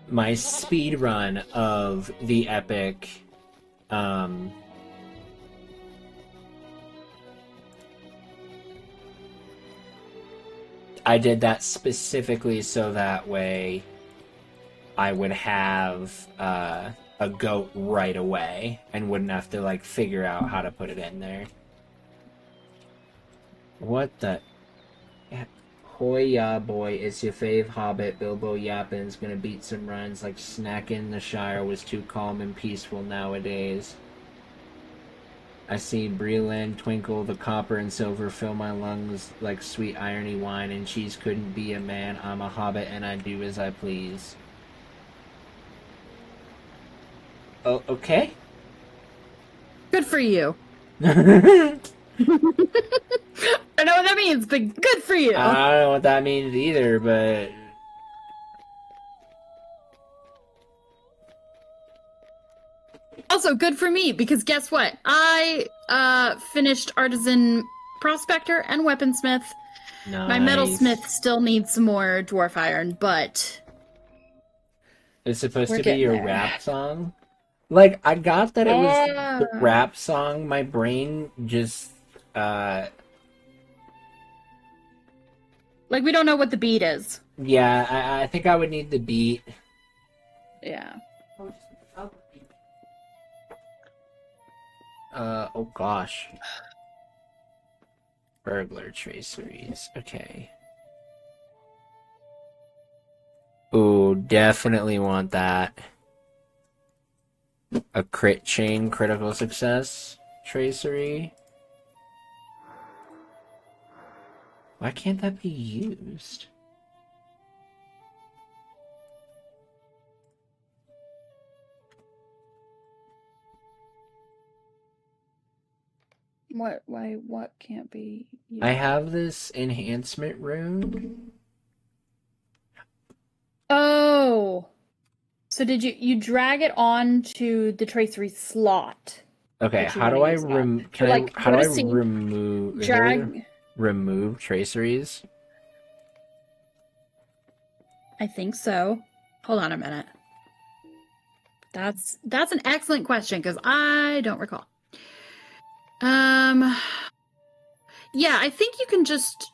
my speed run of the epic, I did that specifically so that way I would have a goat right away and wouldn't have to like figure out how to put it in there. What the? Hoy ya boy, it's your fave hobbit, Bilbo Yappin's gonna beat some runs like snacking in the Shire was too calm and peaceful nowadays. I see Breland twinkle, the copper and silver fill my lungs like sweet irony wine, and cheese couldn't be a man. I'm a hobbit and I do as I please. Oh, okay.
Good for you. I don't know what that means, but good for you.
I don't know what that means either, but...
Also, good for me, because guess what? I finished Artisan Prospector and Weaponsmith.
Nice.
My Metalsmith still needs some more Dwarf Iron, but...
It's supposed
We're
to be
getting
your
there.
rap song? Like, I got that it was
Yeah.
the rap song. My brain just,
Like, we don't know what the beat is.
yeah, I think I would need the beat.
Yeah.
Oh gosh. Burglar traceries. Okay. Ooh, definitely want that. A crit chain critical success tracery. Why can't that be used?
What can't be used?
I have this enhancement rune.
Oh! So did you drag it onto the tracery slot?
Okay, how do I remove? Can I? How do I remove? Is there a way to remove traceries?
I think so. Hold on a minute. That's an excellent question because I don't recall. Yeah, I think you can just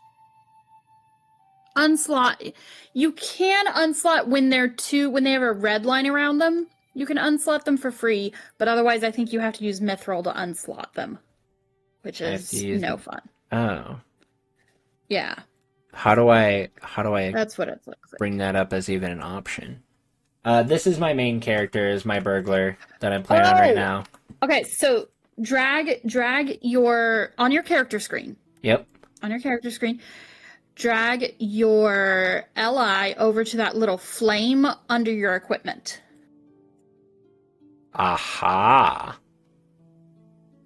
unslot. You can unslot when when they have a red line around them. You can unslot them for free, but otherwise I think you have to use Mithril to unslot them, which is no fun.
Oh.
Yeah.
How do I
That's what it looks like.
Bring that up as even an option? This is my main character, is my burglar that I'm playing on right now.
Okay, so drag your on your character screen.
Yep.
On your character screen, drag your LI over to that little flame under your equipment.
Aha.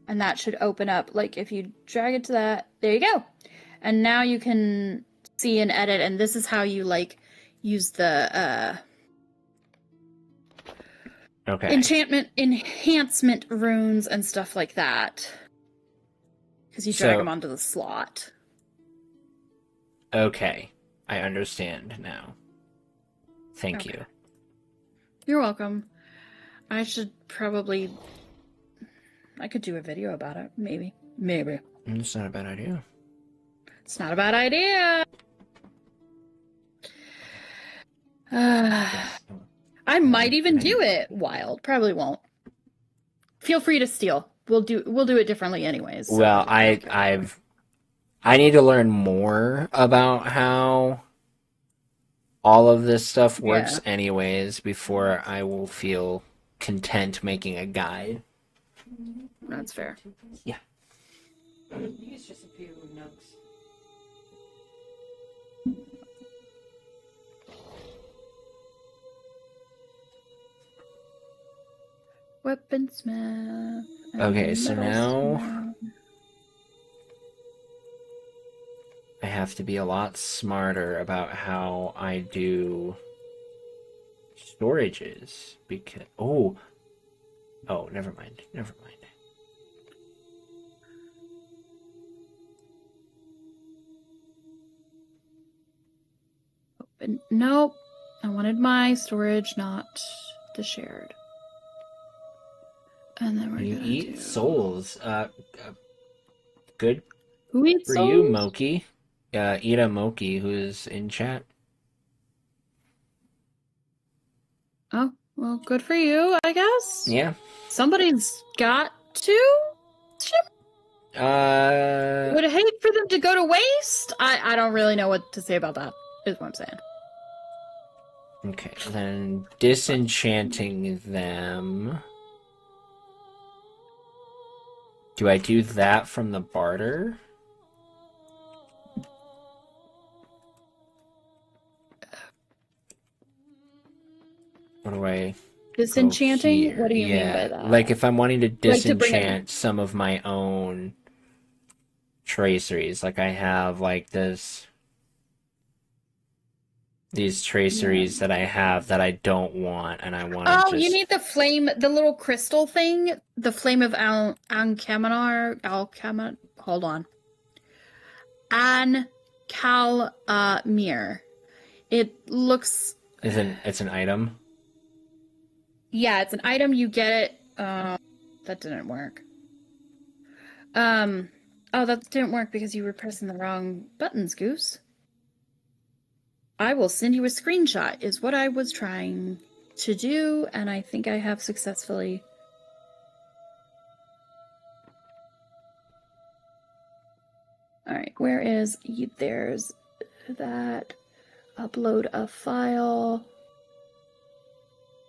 And that should open up. Like, if you drag it to that, there you go. And now you can see and edit, and this is how you, like, use the, enhancement runes and stuff like that. Because you drag them onto the slot.
Okay. I understand now. Thank you.
You're welcome. I should probably... I could do a video about it. Maybe.
It's not a bad idea.
It's not a bad idea. I might even do it wild. Probably won't. Feel free to steal. We'll do it differently anyways. So
well, I need to learn more about how all of this stuff works anyways before I will feel content making a guide.
That's fair.
Yeah.
Use just a few notes.
Weaponsmith.
Okay, so now I have to be a lot smarter about how I do storages because oh, never mind.
Nope. I wanted my storage, not the shared. And then
you eat souls. Good
Who eats
for
souls?
you, Moki. Ida Moki, who's in chat.
Oh, well, good for you, I guess.
Yeah.
Somebody's got to. Would hate for them to go to waste. I don't really know what to say about that. Is what I'm saying.
Okay, then disenchanting them. Do I do that from the barter? What do I go
Disenchanting?
here?
What do you mean by
Yeah,
that?
like if I'm wanting to
Like to bring it.
disenchant some of my own traceries, like I have like these traceries that I have that I don't want, and I want to
Oh, you
just.
need the flame, the little crystal thing, the flame of Alcamanar. Hold on, Ancalmir. It looks.
It's an item.
Yeah, it's an item. You get it. That didn't work. Oh, that didn't work because you were pressing the wrong buttons, Goose. I will send you a screenshot, is what I was trying to do, and I think I have successfully. Alright, where is. There's that. Upload a file.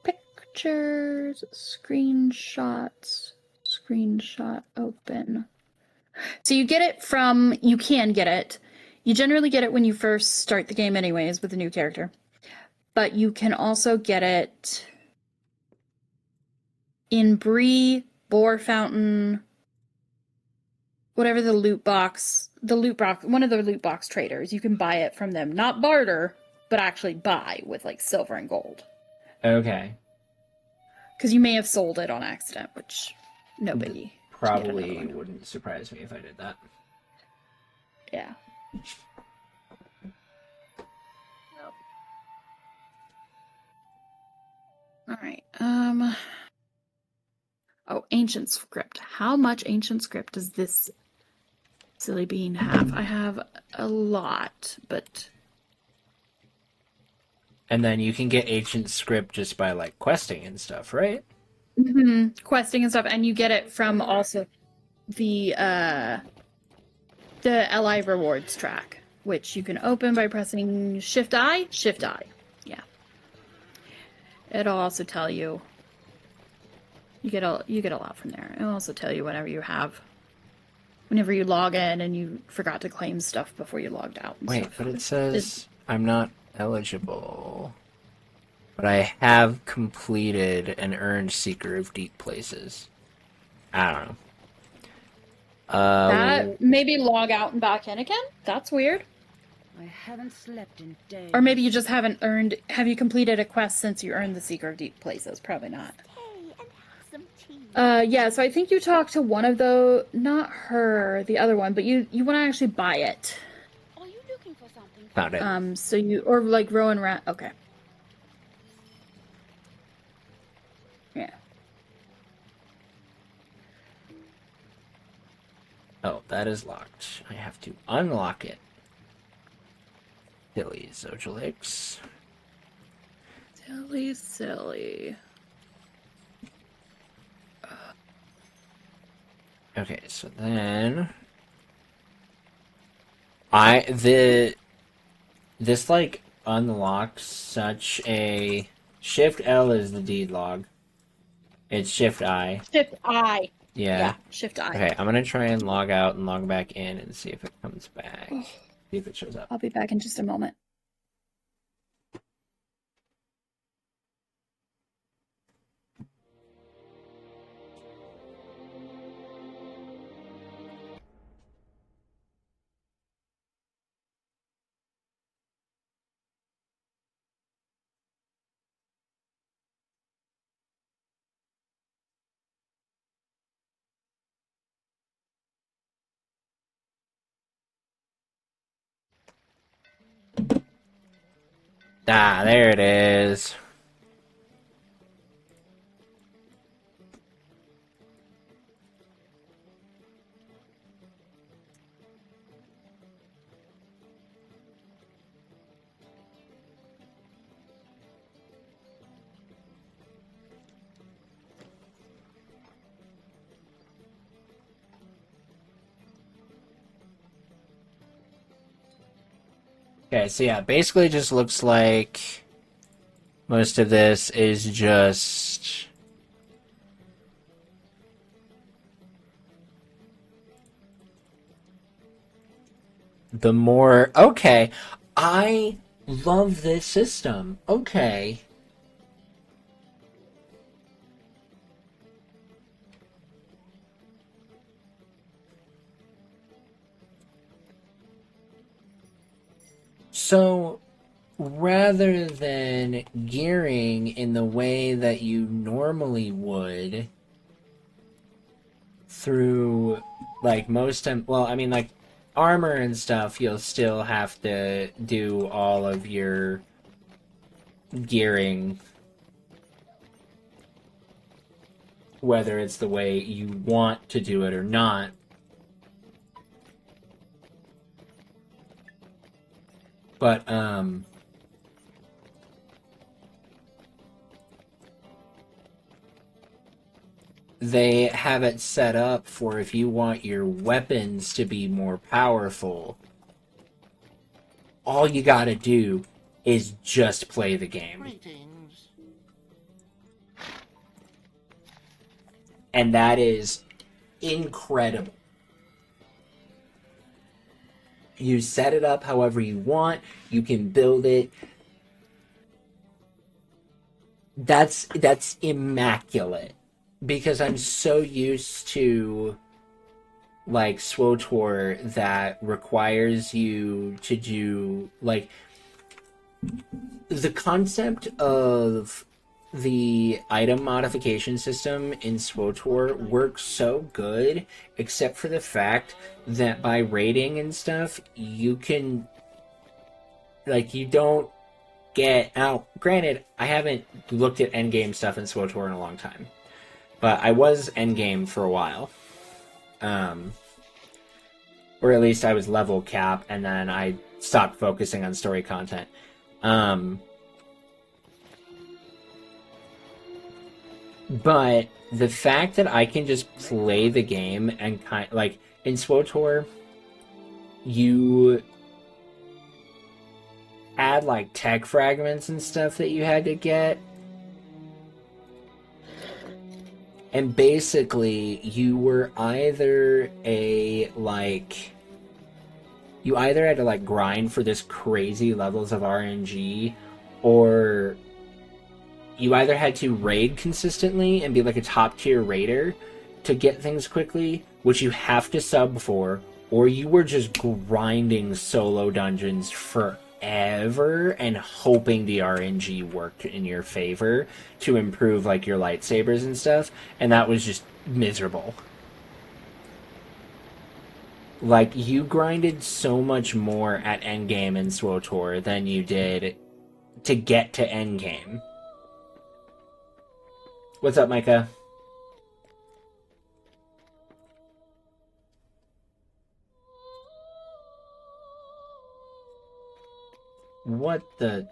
Pictures. Screenshots. Screenshot open. So you get it from. You can get it. You generally get it when you first start the game, anyways, with a new character. But you can also get it in Bree, Boar Fountain, whatever the loot box, one of the loot box traders. You can buy it from them. Not barter, but actually buy with like silver and gold.
Okay.
Because you may have sold it on accident, which no biggie.
Probably wouldn't surprise me if I did that.
Yeah. All right. Oh, ancient script. How much ancient script does this silly bean have? I have a lot, but.
And then you can get ancient script just by like questing and stuff, right?
Questing and stuff, and you get it from also the LI rewards track, which you can open by pressing Shift I. Shift I. Yeah. It'll also tell you. You get a lot from there. It'll also tell you whenever you log in and you forgot to claim stuff before you logged out. And
Wait,
stuff.
but it says I'm not eligible. But I have completed and earned Seeker of Deep Places. I don't know.
That maybe log out and back in again? That's weird.
I haven't slept in days.
Or maybe you just haven't earned. Have you completed a quest since you earned the Seeker of Deep Places? Probably not. Yeah, so I think you talked to one of those, not her, the other one, but you want to actually buy it.
Are you looking for something?
Found it.
So you, or like Rowan Rat, okay. Yeah.
Oh, that is locked. I have to unlock it. Silly Zojalix.
Silly.
Okay, so then this like unlocks such a Shift L is the deed log. It's Shift I.
Shift I.
Yeah.
Shift I.
Okay, I'm gonna try and log out and log back in and see if it comes back. See if it shows up.
I'll be back in just a moment.
Ah, there it is. Okay, so yeah, basically just looks like most of this is just the more... Okay, I love this system. Okay. So, rather than gearing in the way that you normally would through, like, most time, well, I mean, like, armor and stuff, you'll still have to do all of your gearing, whether it's the way you want to do it or not. But, they have it set up for if you want your weapons to be more powerful, all you gotta do is just play the game.
Greetings.
And that is incredible. You set it up however you want, you can build it. That's immaculate. Because I'm so used to, like, SWOTOR that requires you to do, like, the concept of the item modification system in SWOTOR works so good, except for the fact that by rating and stuff, you can, like, you don't get out. Granted, I haven't looked at endgame stuff in SWOTOR in a long time, but I was endgame for a while. Or at least I was level cap, and then I stopped focusing on story content. But the fact that I can just play the game and like in SWOTOR, you had like tech fragments and stuff that you had to get. And basically, you were either you either had to like grind for this crazy levels of RNG, or you either had to raid consistently and be like a top tier raider to get things quickly, which you have to sub for, or you were just grinding solo dungeons forever and hoping the RNG worked in your favor to improve like your lightsabers and stuff, and that was just miserable. Like, you grinded so much more at endgame in SWOTOR than you did to get to endgame. What's up, Micah? What the...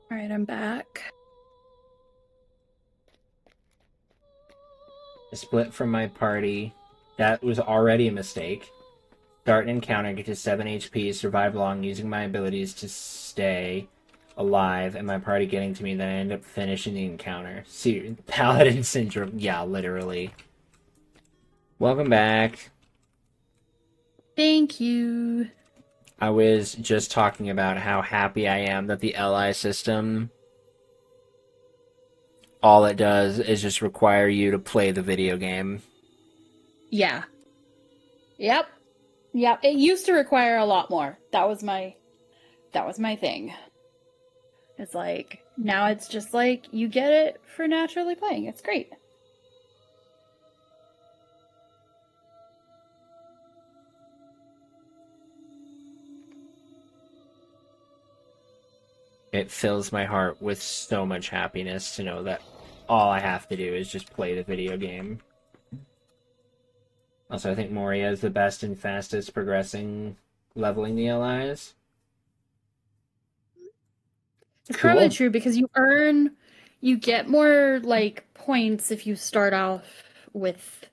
Alright, I'm back.
Split from my party. That was already a mistake. Start an encounter, get to 7 HP, survive long using my abilities to stay alive, and my party getting to me, then I end up finishing the encounter. See, Paladin Syndrome. Yeah, literally. Welcome back.
Thank you.
I was just talking about how happy I am that the LI system, all it does is just require you to play the video game.
Yeah. Yep. Yep. It used to require a lot more. That was my thing. It's like, now it's just like, you get it for naturally playing. It's great.
It fills my heart with so much happiness to know that all I have to do is just play the video game. Also, I think Moria is the best and fastest progressing leveling the allies.
It's
Cool.
probably true because you get more like points if you start off with.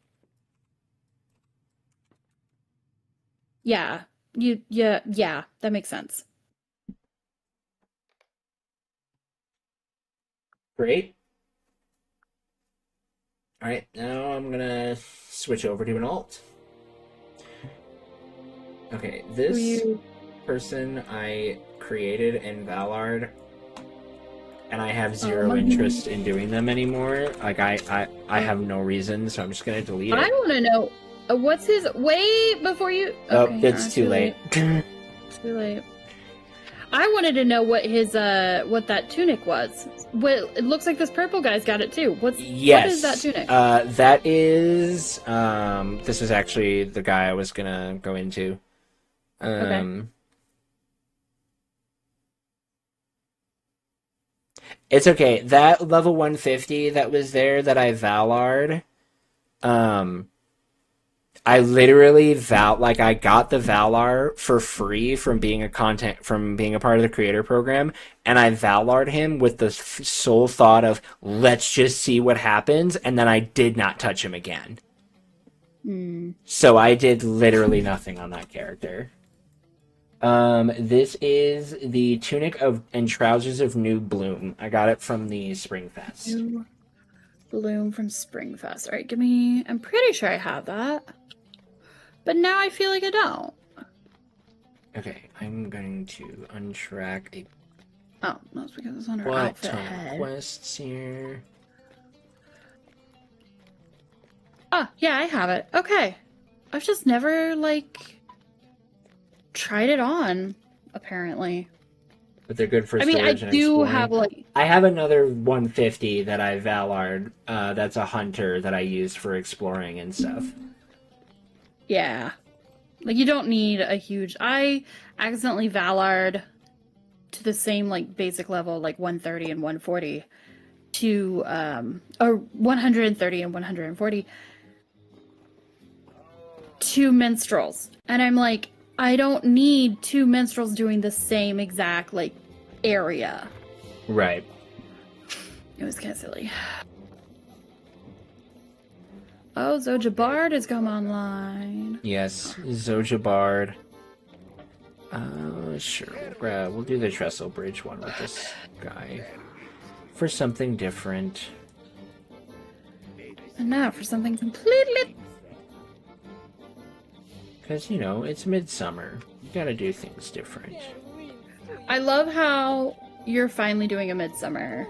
Yeah, yeah, that makes sense.
Great. Alright, now I'm gonna switch over to an alt. Okay, this person I created in Valard, and I have zero interest in doing them anymore. Like, I have no reason, so I'm just gonna delete it.
I want to know, what's his... Wait, before you...
Oh,
Okay,
it's too late.
Too late. I wanted to know what his, what that tunic was. Well, it looks like this purple guy's got it too. What is that tunic?
That is, this is actually the guy I was gonna go into.
Okay.
It's okay. That level 150 that was there that I Valard, I literally I got the Valar for free from being a part of the creator program, and I Valard him with the sole thought of let's just see what happens, and then I did not touch him again. So I did literally nothing on that character. This is the tunic and trousers of New Bloom. I got it from the Spring Fest.
New Bloom from Spring Fest. All right, give me... I'm pretty sure I have that. But now I feel like I don't.
Okay, I'm going to untrack a...
Oh, that's because it's on her outfit head.
Quests here.
Ah, yeah, I have it. Okay. I've just never, like... tried it on, apparently.
But they're good for
storage. I mean, I do have, like...
I have another 150 that I Valard. That's a hunter that I use for exploring and stuff.
Yeah. Like, you don't need a huge... I accidentally Valard to the same, like, basic level, like 130 and 140, to, or 130 and 140, to minstrels. And I'm like, I don't need two minstrels doing the same exact, like, area.
Right.
It was kind of silly. Oh, Zoja Bard has come online.
Yes, Zoja Bard. Sure. We'll do the Trestle Bridge one with this guy. For something different.
And now for something completely...
Because, you know, it's midsummer. You gotta do things different.
I love how you're finally doing a midsummer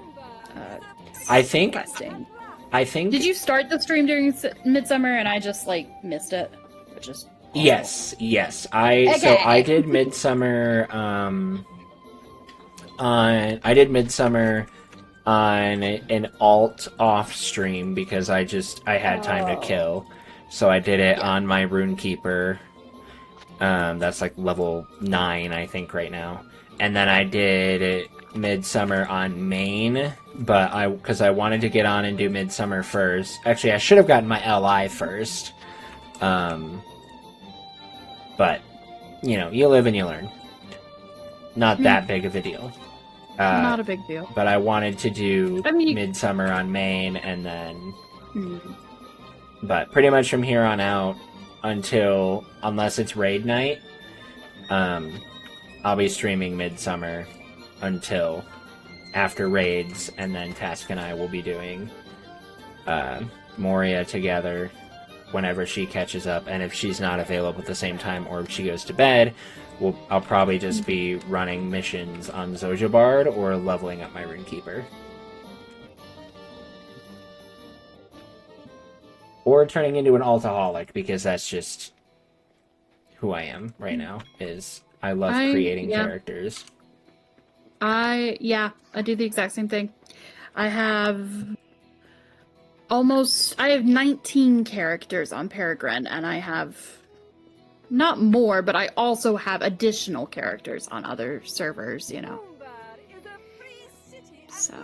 questing.
I think...
Did you start the stream during midsummer and I just, like, missed it? Which is awful.
Yes. So I did midsummer, I did midsummer on an alt off stream because I had time to kill. So I did it on my Runekeeper. That's like level 9, I think, right now. And then I did Midsummer on main, but because I wanted to get on and do Midsummer first. Actually, I should have gotten my LI first. But, you know, you live and you learn. Not that big of a deal.
Not a big deal.
But I wanted to do Midsummer on main, and then... But pretty much from here on out, unless it's raid night, I'll be streaming Midsummer until after raids, and then Task and I will be doing Moria together whenever she catches up, and if she's not available at the same time, or if she goes to bed, I'll probably just be running missions on Zoja Bard or leveling up my Runekeeper. Or turning into an altaholic, because that's just who I am right now, is I love creating characters.
I do the exact same thing. I have 19 characters on Peregrine, and I have not more, but I also have additional characters on other servers, you know. So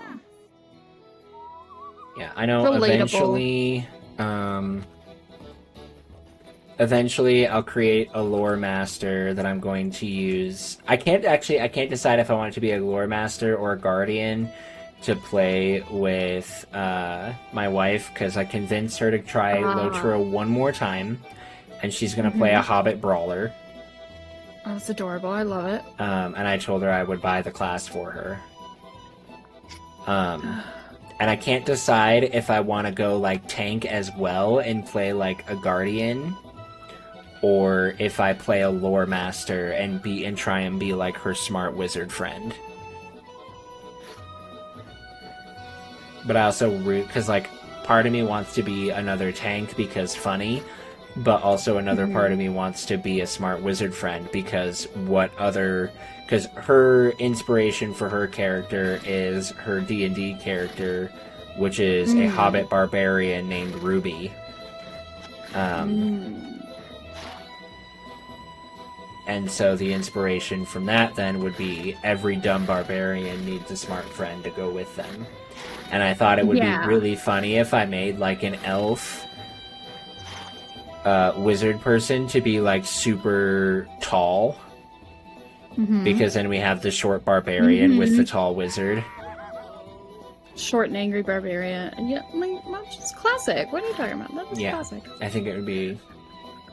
Yeah, I know
relatable.
eventually I'll create a lore master that I'm going to use. I can't decide if I want it to be a lore master or a guardian to play with my wife, because I convinced her to try Lotro one more time, and she's going to play a Hobbit brawler.
Oh, that's adorable. I love it.
And I told her I would buy the class for her. And I can't decide if I want to go like tank as well and play like a guardian, or if I play a lore master and try and be like her smart wizard friend. But I also because like part of me wants to be another tank because funny, but also another part of me wants to be a smart wizard friend because her inspiration for her character is her D&D character, which is a Hobbit barbarian named Ruby. And so the inspiration from that then would be every dumb barbarian needs a smart friend to go with them. And I thought it would be really funny if I made like an elf wizard person to be like super tall. Because then we have the short barbarian with the tall wizard.
Short and angry barbarian. Yeah, that's just classic. What are you talking about? That's classic.
I think it would be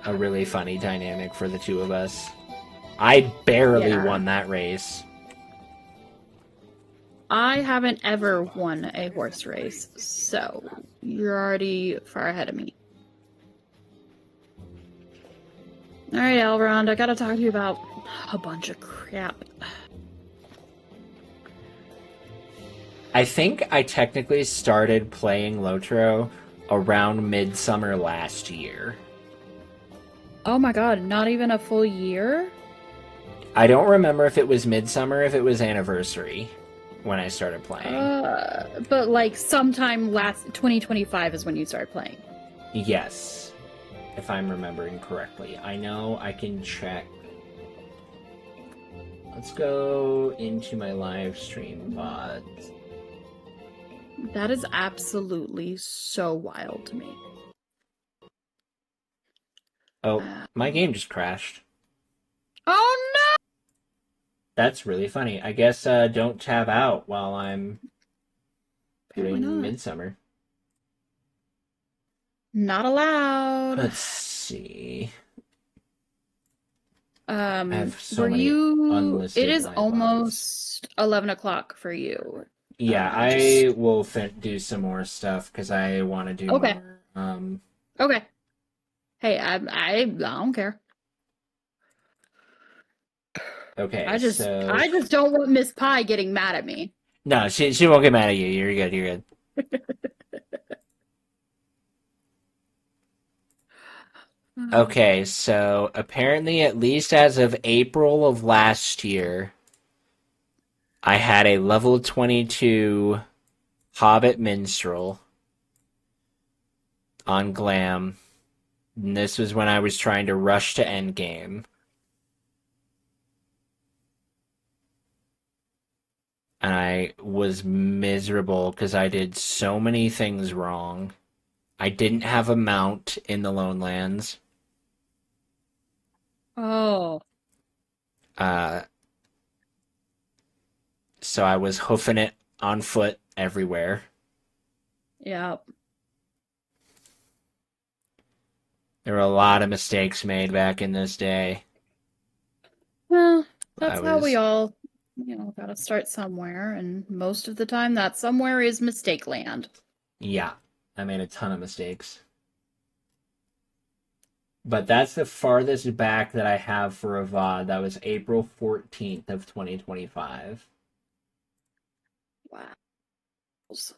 a really funny dynamic for the two of us. I barely won that race.
I haven't ever won a horse race, so you're already far ahead of me. Alright, Elrond, I gotta talk to you about a bunch of crap.
I think I technically started playing Lotro around Midsummer last year.
Oh my god, not even a full year?
I don't remember if it was Midsummer, if it was Anniversary when I started playing.
But like sometime last 2025 is when you started playing.
Yes, if I'm remembering correctly. I know I can check. Let's go into my live stream VODs.
That is absolutely so wild to me.
Oh, my game just crashed.
Oh no!
That's really funny. I guess don't tab out while I'm doing Midsummer.
Not allowed.
Let's see.
I have so many unlisted. It is almost 11 o'clock for you.
Yeah, I will do some more stuff because I want to do more.
Okay. Hey, I don't care.
Okay,
I just don't want Miss Pie getting mad at me.
No, she won't get mad at you. You're good. You're good. Okay, so apparently, at least as of April of last year, I had a level 22 Hobbit Minstrel on Glam. And this was when I was trying to rush to endgame. And I was miserable because I did so many things wrong. I didn't have a mount in the Lone Lands.
Oh.
So I was hoofing it on foot everywhere.
Yep.
There were a lot of mistakes made back in this day.
Well, that's how we all, gotta start somewhere, and most of the time that somewhere is mistake land.
Yeah, I made a ton of mistakes. But that's the farthest back that I have for a VOD. That was April 14th of 2025.
Wow.
Is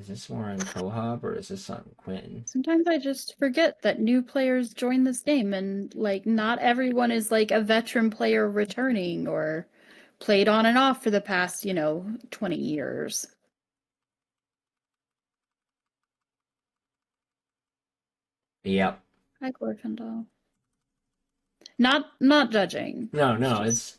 this more on Cohop or is this on Quinn?
Sometimes I just forget that new players join this game and, like, not everyone is, like, a veteran player returning or played on and off for the past, 20 years.
Yep.
Hi, Glorfindel. Not judging.
No, it's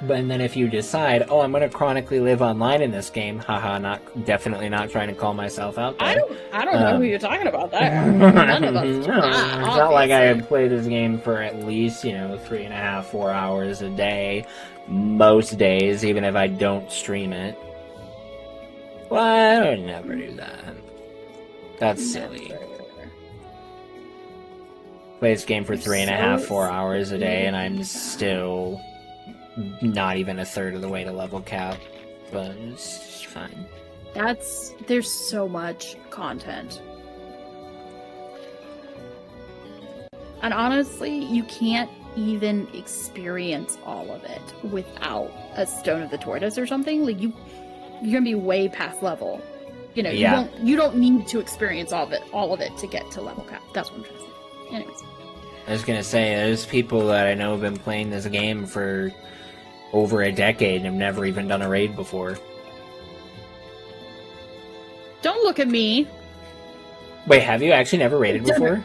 and then if you decide, oh, I'm going to chronically live online in this game, haha, definitely not trying to call myself out there.
I don't know who you're talking about there. None of us do that,
it's not like I
obviously.
play this game for at least, 3.5, 4 hours a day, most days, even if I don't stream it. Well, I would never do that. That's silly. Play this game for 3.5, 4 hours a day, and I'm still not even a third of the way to level cap. But it's fine.
There's so much content. And honestly, you can't even experience all of it without a Stone of the Tortoise or something. Like you're gonna be way past level.
Yeah.
You don't need to experience all of it to get to level cap. That's what I'm trying to say. Anyways.
I was gonna say, there's people that I know have been playing this game for over a decade and have never even done a raid before.
Don't look at me.
Wait, have you actually never raided before?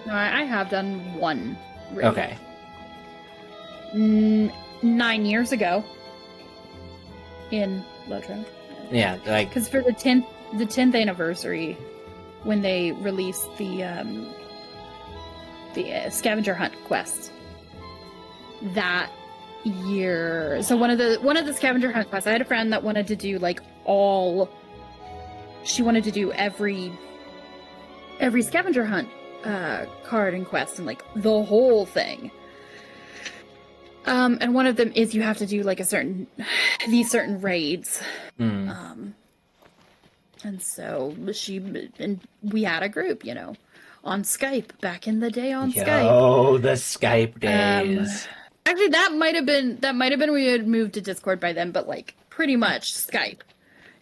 No, I have done one raid.
Okay.
9 years ago. In Lotro.
Yeah, like...
Because for the 10th anniversary, when they released the scavenger hunt quest, that year. So one of the scavenger hunt quests, I had a friend that wanted to do she wanted to do every scavenger hunt card and quest and the whole thing. And one of them is you have to do these certain raids. And so we had a group, on Skype back in the day on Skype.
Oh, the Skype days.
Actually, that might have been we had moved to Discord by then, but pretty much Skype.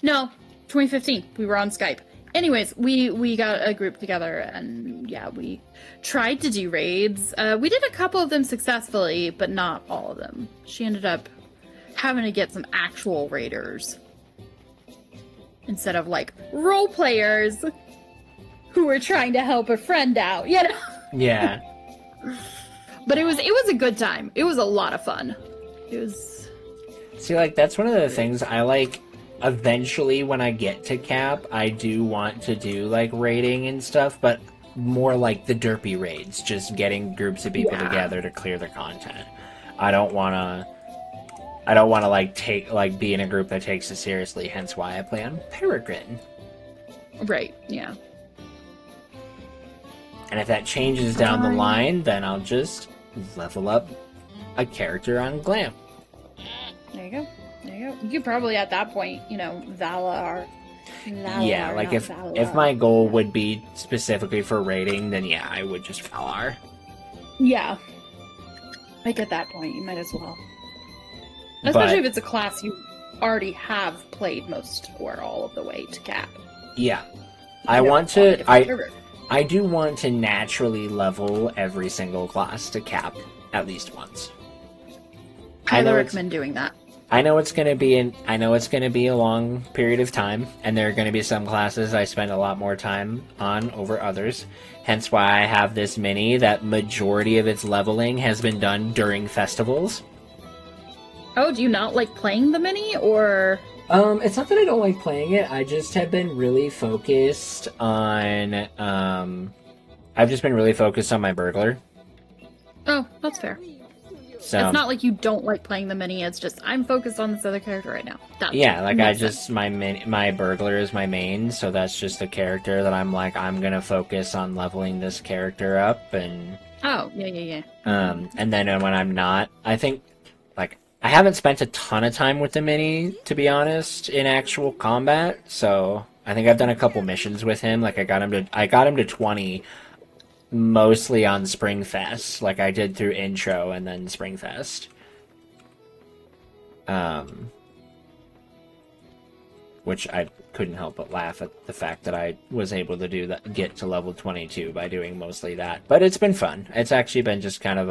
No, 2015. We were on Skype. Anyways, we got a group together and yeah, we tried to do raids. We did a couple of them successfully, but not all of them. She ended up having to get some actual raiders instead of role players who were trying to help a friend out,
Yeah.
But it was a good time. It was a lot of fun. It was...
See, that's one of the things I like. Eventually, when I get to cap, I do want to do, raiding and stuff, but more like the derpy raids, just getting groups of people together to clear the content. I don't want to, be in a group that takes it seriously, hence why I play on Peregrine.
Right, yeah.
And if that changes down the line, then I'll just level up a character on Glam.
There you go. You could probably at that point, Valar.
Yeah, if my goal would be specifically for raiding, then yeah, I would just Valar.
Yeah. At that point, you might as well. Especially if it's a class you already have played most or all of the way to cap.
Yeah. I do want to naturally level every single class to cap at least once.
I recommend doing that.
I know it's going to be a long period of time, and there are going to be some classes I spend a lot more time on over others. Hence why I have this mini that majority of its leveling has been done during festivals.
Oh, do you not like playing the mini, or...?
It's not that I don't like playing it, I just have been really focused on, I've just been really focused on my burglar.
Oh, that's fair.
So,
it's not like you don't like playing the mini, it's just, I'm focused on this other character right now. My
burglar is my main, so that's just a character that I'm gonna focus on leveling this character up, and...
Oh, yeah.
And then when I'm not, I think, I haven't spent a ton of time with the mini, to be honest, in actual combat, so I think I've done a couple missions with him, I got him to 20, mostly on Springfest, I did through intro and then Springfest. Which I couldn't help but laugh at the fact that I was able to do that, get to level 22 by doing mostly that. But it's been fun. It's actually been just kind of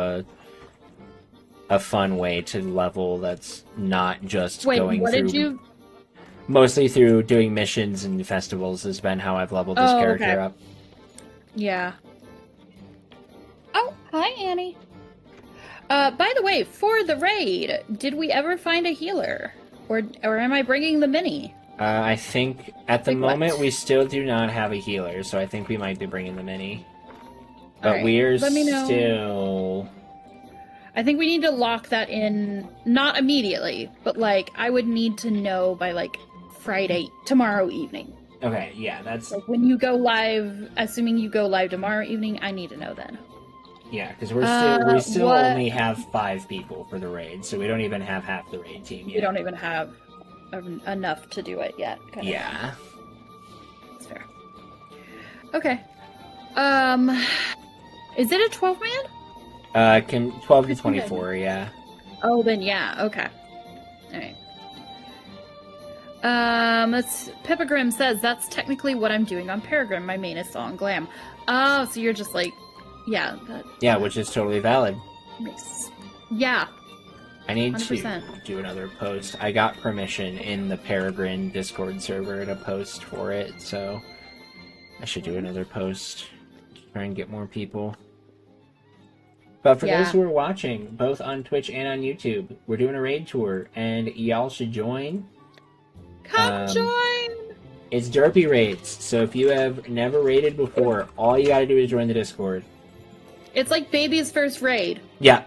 a fun way to level that's not just going through...
Did you...
Mostly through doing missions and festivals has been how I've leveled this character up.
Yeah. Oh, hi, Annie. By the way, for the raid, did we ever find a healer? Or am I bringing the mini?
I think at the
Like what?
moment we still do not have a healer, so I think we might be bringing the mini. But
Alright,
we're
let me know.
still...
I think we need to lock that in, not immediately, but like, I would need to know by like Friday, tomorrow evening.
Okay, yeah, that's...
Like when you go live, assuming you go live tomorrow evening, I need to know then.
Yeah, because we still only have 5 people for the raid, so we don't even have half the raid team yet.
We don't even have enough to do it yet.
Yeah.
That's fair. Okay. Is it a 12-man?
12 to 24, yeah.
Oh, then yeah, okay. Alright. Pipagrim says, that's technically what I'm doing on Peregrine. My main is on Glam. Oh, so you're just like, yeah.
Yeah, which is totally valid.
Yeah.
I need
100%.
to do another post. I got permission in the Peregrine Discord server to post for it, so I should do another post to try and get more people. But for those who are watching, both on Twitch and on YouTube, we're doing a raid tour, and y'all should join.
Come join!
It's derpy raids, so if you have never raided before, all you gotta do is join the Discord.
It's like baby's first raid.
Yeah,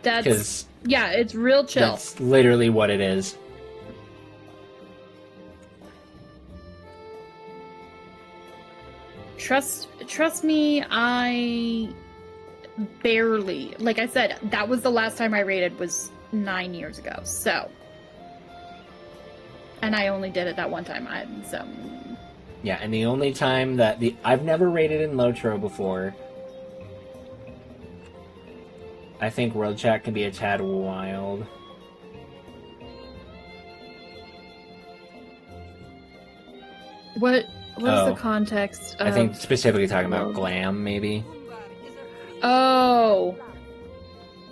yeah, it's real chill.
That's literally what it is.
Trust me, I barely, like I said, that was the last time I raided was 9 years ago, so. And I only did it that one time,
Yeah, and the only time that I've never raided in Lotro before. I think World Chat can be a tad wild.
What is the context of...
I think specifically talking about Glam, maybe.
Oh.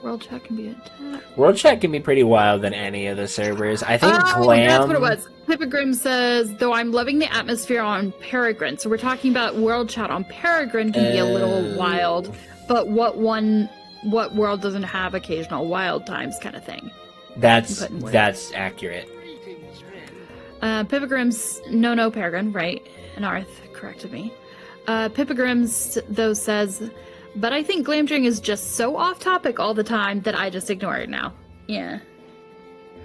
World Chat can be attacked.
World Chat can be pretty wild than any of the servers. I think Glam...
that's what it was. Pipagrim says, though I'm loving the atmosphere on Peregrine. So we're talking about World Chat on Peregrine can be a little wild. But what world doesn't have occasional wild times kind of thing?
That's accurate.
Pipagrim's... No, Peregrine, right. And Arth corrected me. Pipagrim's, though, says... But I think Glamdring is just so off topic all the time that I just ignore it now. Yeah.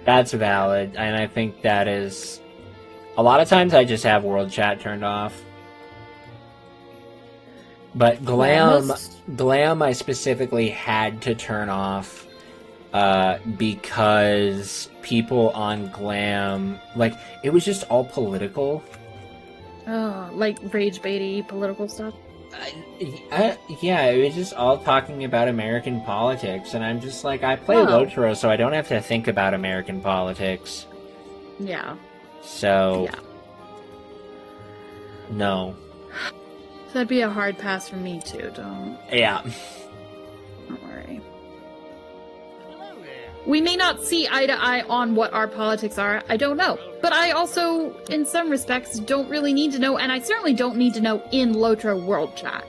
That's valid, and I think that is... A lot of times I just have World Chat turned off. But Glam I specifically had to turn off because people on Glam... Like, it was just all political.
Oh, like rage baity political stuff?
Yeah, it was just all talking about American politics, and I'm just like, I play Lotro, so I don't have to think about American politics.
Yeah.
So...
Yeah.
No.
So that'd be a hard pass for me, too, don't...
Yeah.
Don't worry. We may not see eye to eye on what our politics are, I don't know. But I also, in some respects, don't really need to know, and I certainly don't need to know in Lotro World Chat.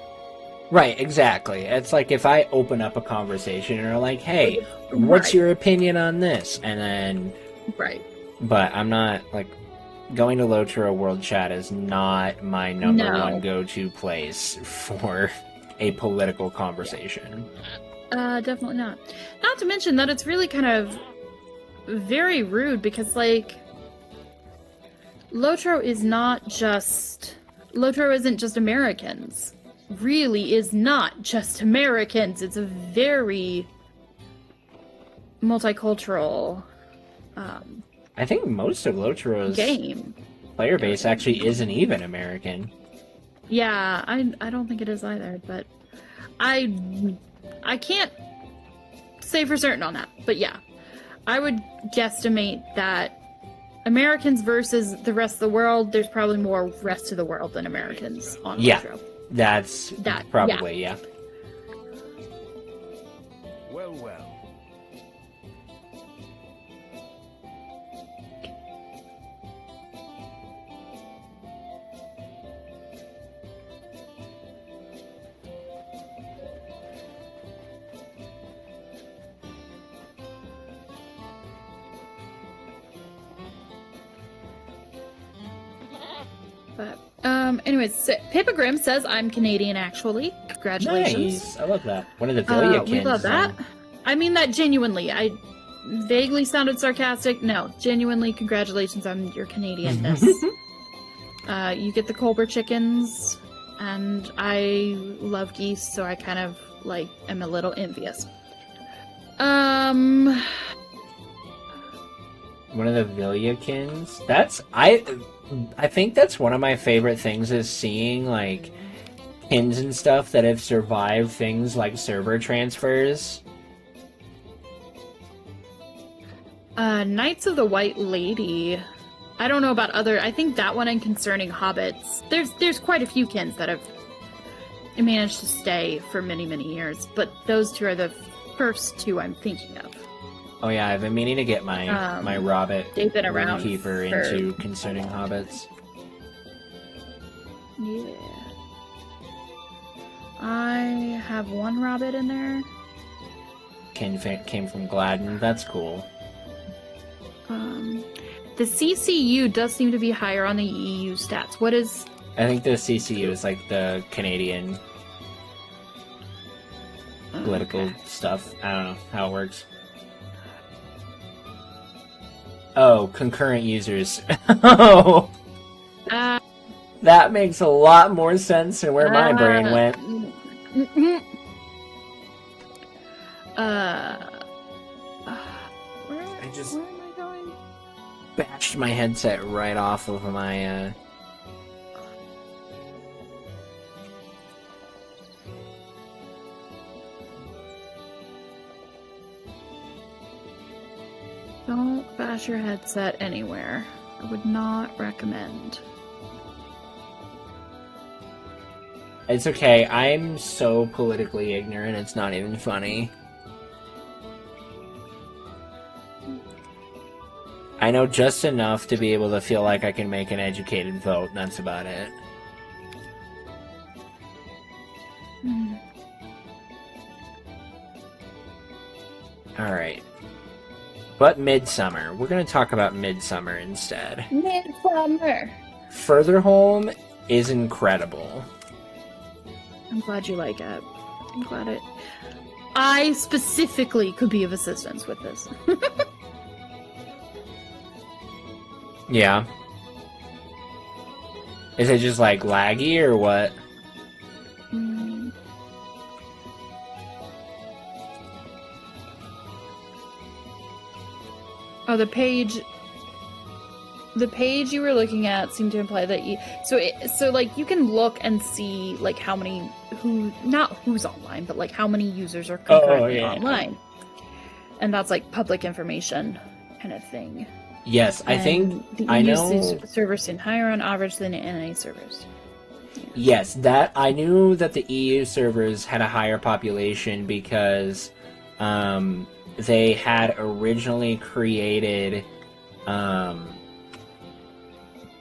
Right, exactly. It's like if I open up a conversation and are like, hey, what's your opinion on this? And then...
Right.
But I'm not, like... Going to Lotro World Chat is not my number one go-to place for a political conversation.
Definitely not. Not to mention that it's really kind of very rude because, like, Lotro isn't just Americans. Really is not just Americans. It's a very multicultural,
I think most of Lotro's
game.
Player base actually isn't even American.
Yeah, I don't think it is either, but I can't say for certain on that, but yeah. I would guesstimate that Americans versus the rest of the world, there's probably more rest of the world than Americans on Lotro.
That's probably, yeah.
Well.
But anyways, Pippa Grimm says I'm Canadian. Actually, congratulations.
Nice. I love that. One of the Villiakins.
We love that. I mean that genuinely. I vaguely sounded sarcastic. No, genuinely, congratulations on your Canadianness. You get the Colbert chickens, and I love geese, so I kind of like am a little envious.
One of the Villiakins. I think that's one of my favorite things is seeing like pins and stuff that have survived things like server transfers.
Knights of the White Lady. I don't know about other. I think that one and Concerning Hobbits. There's quite a few kins that have managed to stay for many, many years, but those two are the first two I'm thinking of.
Oh yeah, I've been meaning to get my my Robbit
they've been around
Keeper into Concerning Hobbits.
Yeah. I have one Robbit in there.
Came from Gladden. That's cool.
The CCU does seem to be higher on the EU stats. What is...
I think the CCU is like the Canadian political stuff. I don't know how it works. Oh, concurrent users. Oh! That makes a lot more sense than where my brain went.
Where am I going?
Bashed my headset right off of my,
Don't bash your headset anywhere. I would not recommend.
It's okay, I'm so politically ignorant, it's not even funny. I know just enough to be able to feel like I can make an educated vote, and that's about it. Alright. But Midsummer. We're going to talk about Midsummer instead.
Midsummer!
Furtherhome is incredible.
I'm glad you like it. I'm glad it... I specifically could be of assistance with this.
Yeah. Is it just like laggy or what?
Oh, the page you were looking at seemed to imply that you... So like, you can look and see, like, how many... Not who's online, but, like, how many users are concurrently online. And that's, like, public information kind of thing.
Yes, I think... I know...
servers seem higher on average than NA servers. Yeah.
Yes, I knew that the EU servers had a higher population because they had originally created...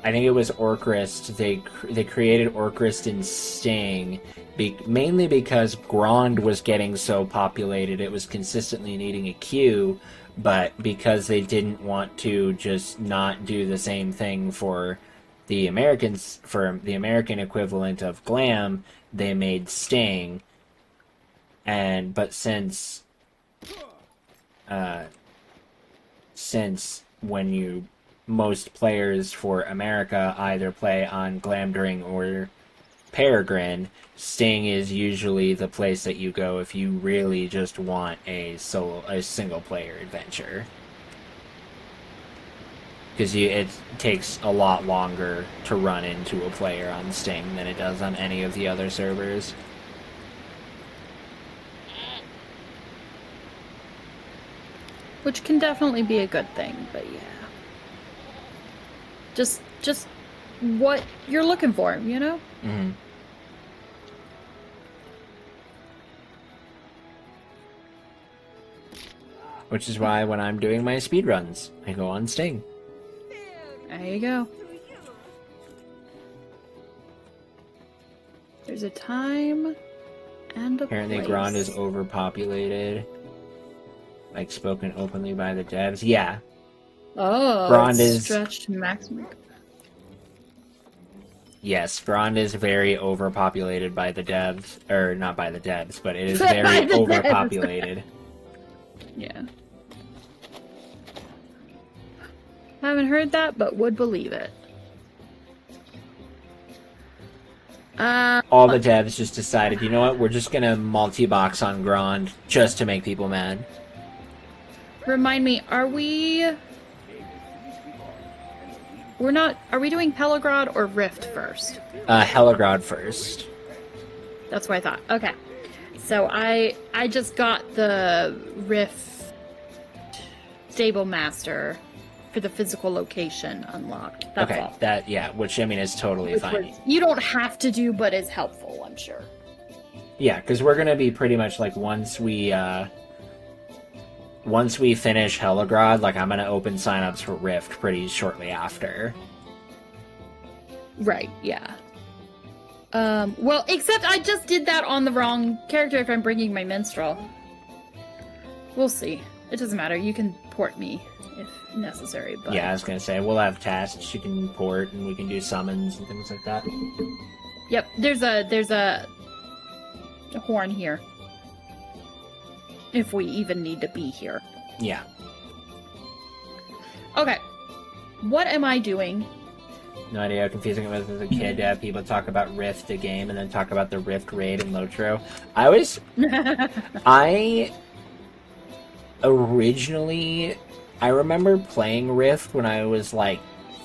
I think it was Orcrist. They created Orcrist and Sting, mainly because Grond was getting so populated it was consistently needing a queue, but because they didn't want to just not do the same thing for the Americans, for the American equivalent of Glam, they made Sting. But since when most players for America either play on Glamdring or Peregrine, Sting is usually the place that you go if you really just want a single player adventure. Because it takes a lot longer to run into a player on Sting than it does on any of the other servers.
Which can definitely be a good thing, but yeah. Just what you're looking for, you know?
Mm-hmm. Which is why when I'm doing my speedruns, I go on Sting.
There you go. There's a time and a
Apparently
place.
Grond is overpopulated. Like, spoken openly by the devs. Yeah.
Oh,
Grond is
stretched maximum.
Yes, Grond is very overpopulated by the devs, or not by the devs, but it is
By
very
the devs.
overpopulated.
Yeah. Haven't heard that, but would believe it.
All the devs just decided, you know what, we're just gonna multi-box on Grond just to make people mad.
Remind me, are we doing Pelagrod or Rift first?
Helagrod first.
That's what I thought. Okay. So I just got the Rift Stable Master for the physical location unlocked. That's
Okay,
all.
that, yeah, which, I mean, is totally fine.
You don't have to do, but is helpful, I'm sure.
Yeah, because we're gonna be pretty much, like, once we finish Helagrod, like, I'm gonna open signups for Rift pretty shortly after.
Right, yeah. Well, except I just did that on the wrong character if I'm bringing my minstrel. We'll see. It doesn't matter. You can port me if necessary, but...
Yeah, I was gonna say, we'll have tasks you can port, and we can do summons and things like that.
Yep, there's a horn here. If we even need to be here.
Yeah.
Okay. What am I doing?
No idea how confusing it was as a kid to have people talk about Rift, the game, and then talk about the Rift raid in Lotro. I remember playing Rift when I was, like,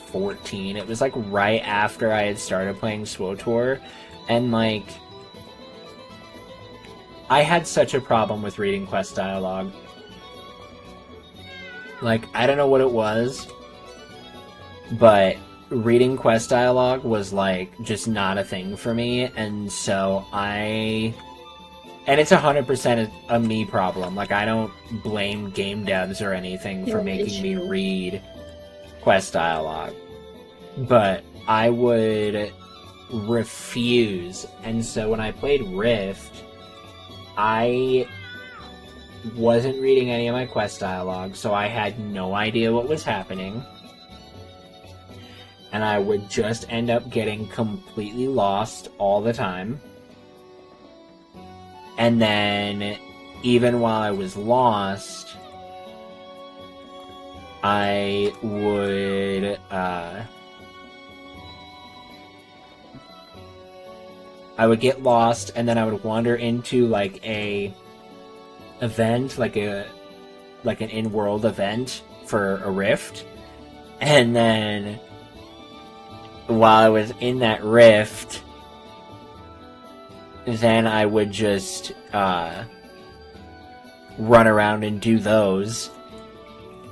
14. It was, like, right after I had started playing SWTOR, and, like, I had such a problem with reading quest dialogue. Like, I don't know what it was, but reading quest dialogue was, like, just not a thing for me, and so and it's 100% a me problem. Like, I don't blame game devs or anything for making me read quest dialogue. But I would refuse, and so when I played Rift, I wasn't reading any of my quest dialogue, so I had no idea what was happening. And I would just end up getting completely lost all the time. And then, even while I was lost, I would get lost, and then I would wander into, like, a event, like an in-world event for a rift, and then while I was in that rift, then I would just run around and do those,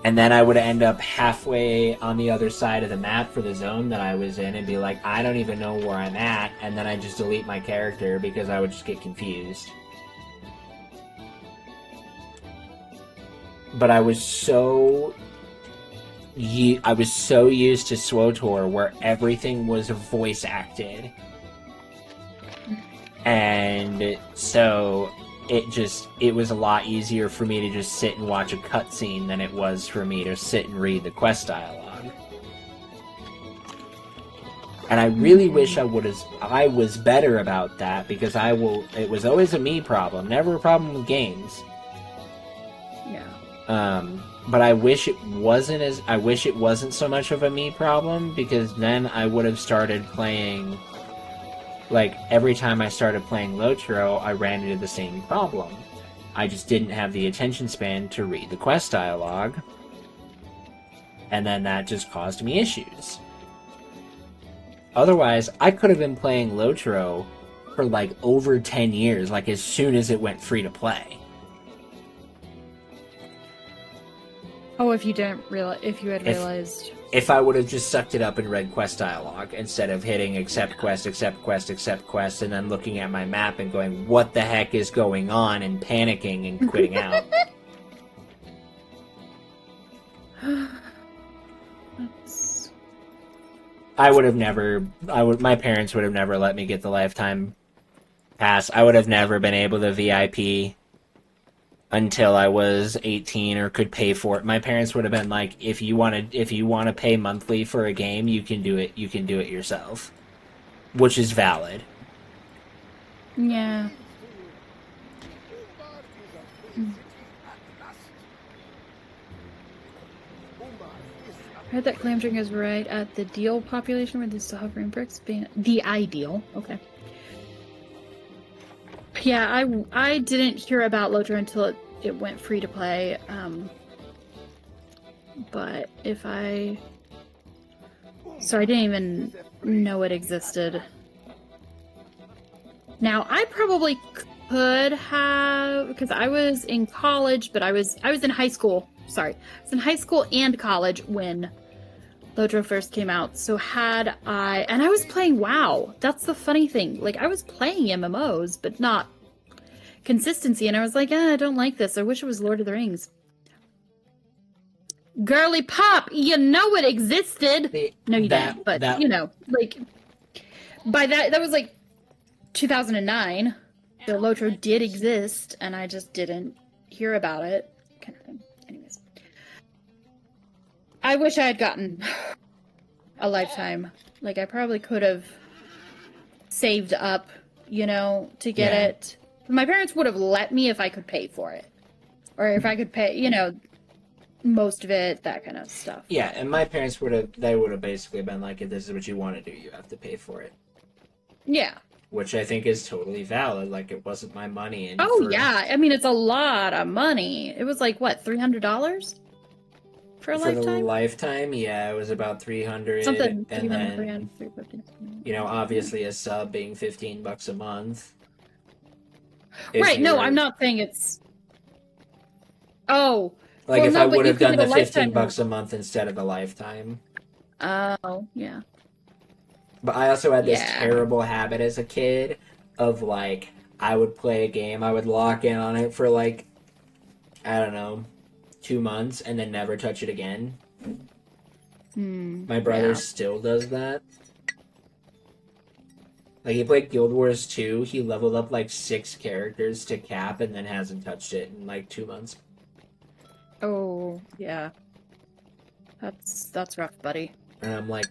and then I would end up halfway on the other side of the map for the zone that I was in and be like, I don't even know where I'm at, and then I just delete my character because I would just get confused. But I was so used to SWTOR where everything was voice acted. And so it was a lot easier for me to just sit and watch a cutscene than it was for me to sit and read the quest dialogue. And I really wish I was better about that, because it was always a me problem, never a problem with games.
Yeah.
But I wish it wasn't so much of a me problem, because then I would have started playing, like, every time I started playing Lotro, I ran into the same problem. I just didn't have the attention span to read the quest dialogue, and then that just caused me issues. Otherwise, I could have been playing Lotro for, like, over 10 years, like, as soon as it went free to play.
Oh, if you had realized...
If I would have just sucked it up and read quest dialogue, instead of hitting accept quest, accept quest, accept quest, and then looking at my map and going, what the heck is going on, and panicking and quitting out. My parents would have never let me get the lifetime pass. I would have never been able to VIP until I was 18 or could pay for it. My parents would have been like, if you want to pay monthly for a game, you can do it yourself. which is valid.
Yeah. I heard that Clamdring is right at the deal population where they still have room for expand. The ideal. Okay. Yeah, I didn't hear about Lotro until it went free to play. But if I... So I didn't even know it existed. Now, I probably could have... Because I was in college, but I was in high school. Sorry. I was in high school and college when Lotro first came out. So had I... And I was playing WoW. That's the funny thing. Like, I was playing MMOs, but not consistency. And I was like, I don't like this. I wish it was Lord of the Rings. Girly Pop, you know it existed. No, you didn't. But, you know, like... By that was like 2009. The Lotro did exist, and I just didn't hear about it. Kind of thing. Anyways. I wish I had gotten a lifetime. Like, I probably could have saved up, you know, to get it. My parents would have let me if I could pay for it. Or if I could pay, you know, most of it, that kind of stuff.
Yeah, and my parents would have basically been like, if this is what you want to do, you have to pay for it.
Yeah.
Which I think is totally valid. Like, it wasn't my money. And
yeah. I mean, it's a lot of money. It was like, what, $300? For a lifetime?
For the lifetime, yeah, it was about $300.
Something,
and
300,
then,
350.
you know, obviously a sub being $15 a month.
Right, no, I'm not saying it's... Oh.
Like,
well,
if
no,
I would have done the
lifetime...
$15 a month instead of a lifetime.
Oh, yeah.
But I also had this terrible habit as a kid of, like, I would play a game, I would lock in on it for, like, I don't know, 2 months, and then never touch it again. My brother still does that. Like, he played Guild Wars 2, he leveled up, like, 6 characters to cap, and then hasn't touched it in, like, 2 months.
Oh, yeah. That's rough, buddy.
And I'm like,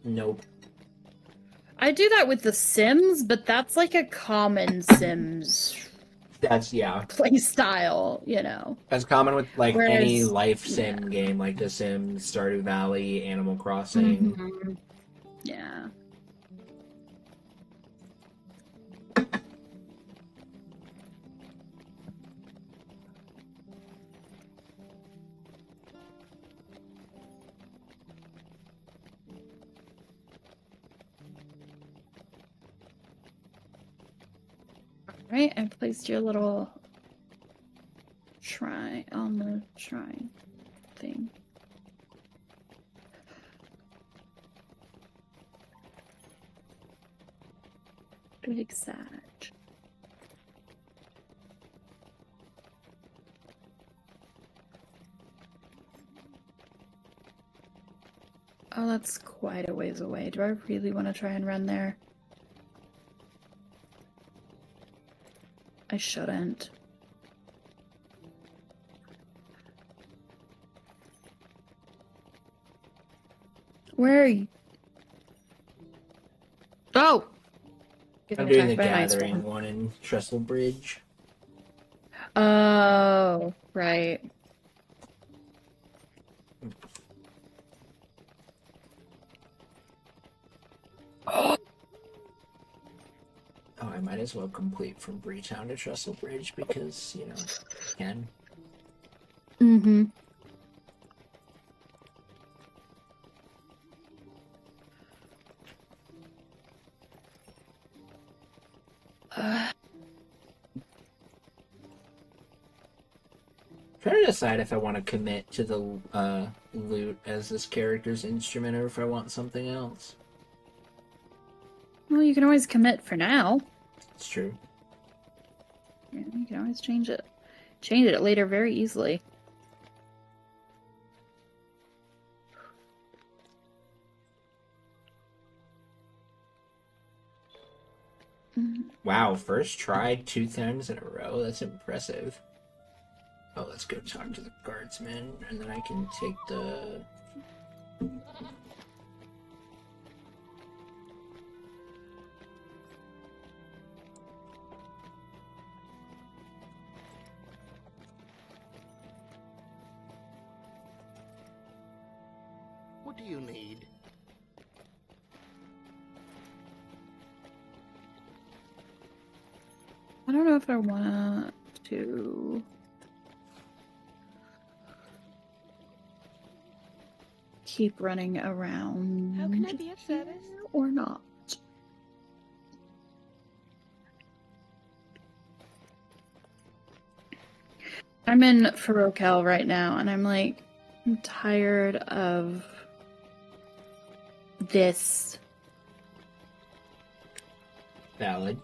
nope.
I do that with The Sims, but that's like a common Sims play style, you know.
That's common with like any life sim game, like The Sims, Stardew Valley, Animal Crossing.
Mm-hmm. Yeah. Right, I placed your little shrine on the shrine thing. Big Sag. Oh, that's quite a ways away. Do I really want to try and run there? I shouldn't. Where are you? Oh!
I'm doing the Gathering one in Trestle Bridge.
Oh, right.
Oh, I might as well complete from Breetown to Trestle Bridge because, you know, I can.
Mm-hmm.
Trying to decide if I want to commit to the loot as this character's instrument or if I want something else.
Well, you can always commit for now.
It's true.
Yeah, you can always change it. Change it later very easily.
Wow, first try 2 times in a row? That's impressive. Oh, let's go talk to the guardsman, and then I can take the...
do you need?
I don't know if I want to keep running around.
How can I be of service?
Or not. I'm in Ferokel right now, and I'm like, I'm tired of this.
Valid.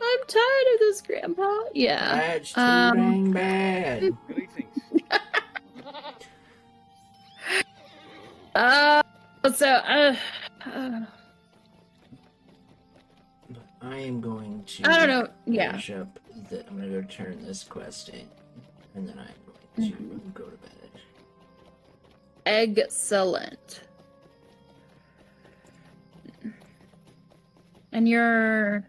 I'm tired of this, Grandpa. Yeah.
That's too dang bad.
Greetings.
I am going to.
I don't know. Yeah.
Finish up I'm gonna go turn this quest in, and then I'm going to go to bed.
Excellent. And you're.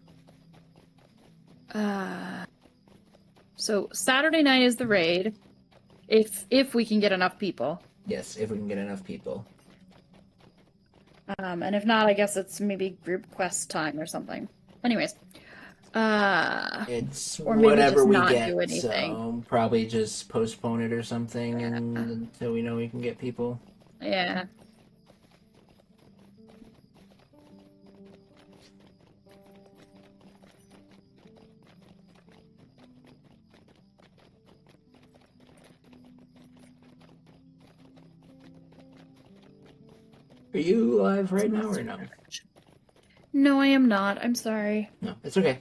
So Saturday night is the raid, if we can get enough people.
Yes, if we can get enough people.
And if not, I guess it's maybe group quest time or something. Anyways,
it's
or maybe
whatever
just
we
not
get,
do anything.
so probably just postpone it or something until we know we can get people.
Yeah.
Are you live right now or no?
No, I am not. I'm sorry.
No, it's okay.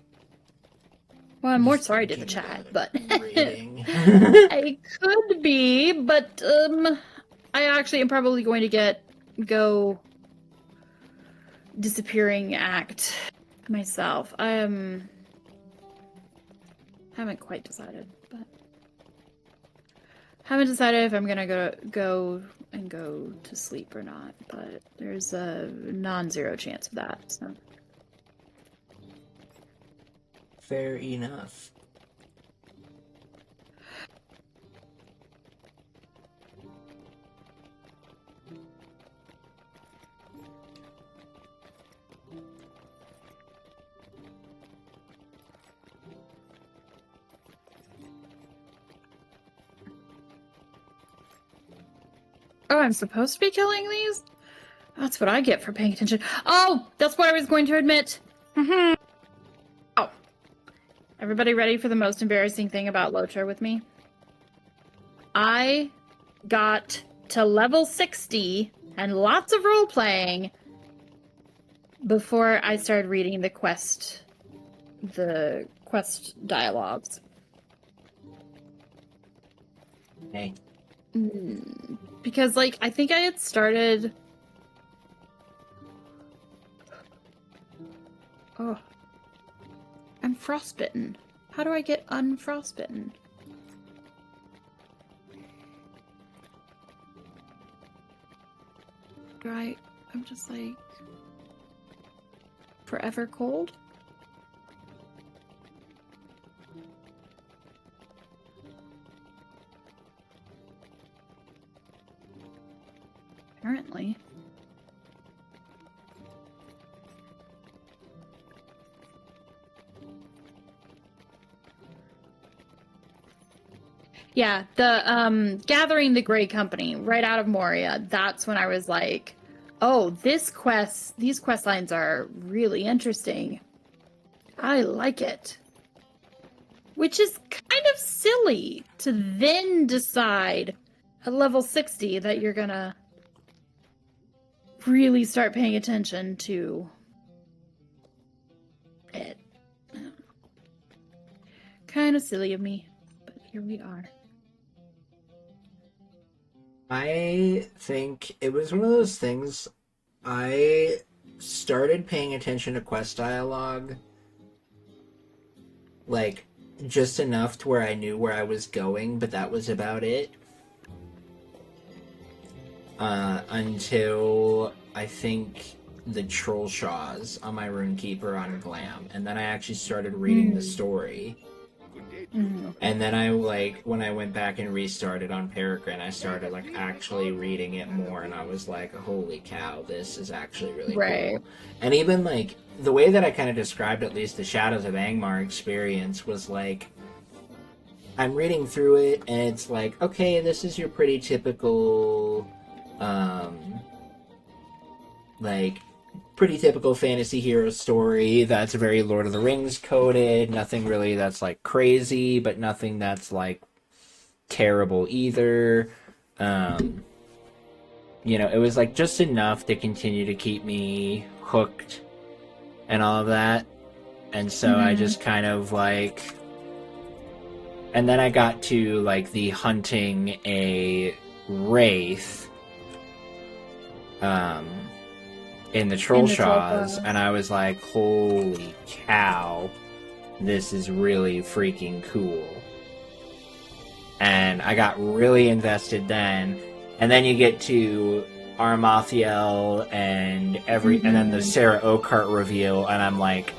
Well, I'm more sorry to the chat, but
Reading.
I could be, but I actually am probably going to go disappearing act myself. I haven't quite decided, but haven't decided if I'm gonna go to sleep or not. But there's a non-zero chance of that. So.
Fair enough.
Oh, I'm supposed to be killing these? That's what I get for paying attention. Oh, that's what I was going to admit. Oh. Everybody ready for the most embarrassing thing about Lotra with me? I got to level 60 and lots of role-playing before I started reading the quest dialogues.
Hey.
Because, like, I think I had started... Oh. I'm frostbitten. How do I get unfrostbitten? I'm just, like... forever cold? Apparently. Yeah, the gathering the Grey Company right out of Moria. That's when I was like, oh, these quest lines are really interesting. I like it. Which is kind of silly to then decide at level 60 that you're gonna really start paying attention to it. Kind of silly of me, but here we are.
I think it was one of those things. I started paying attention to quest dialogue, like, just enough to where I knew where I was going, but that was about it. Until I think the Troll Shaws on my Runekeeper on Glam, and then I actually started reading the story. And then I, like, when I went back and restarted on Peregrine, I started, like, actually reading it more, and I was like, holy cow, this is actually really cool. And even, like, the way that I kind of described, at least, the Shadows of Angmar experience was, like, I'm reading through it, and it's like, okay, this is your pretty typical, like, pretty typical fantasy hero story that's very Lord of the Rings coded. Nothing really that's like crazy, but nothing that's like terrible either. You know, it was like just enough to continue to keep me hooked and all of that. And so I just kind of like, and then I got to like the hunting a wraith in the Trollshaws, and I was like, holy cow, this is really freaking cool. And I got really invested then. And then you get to Armathiel and and then the Sarah Oakheart reveal, and I'm like,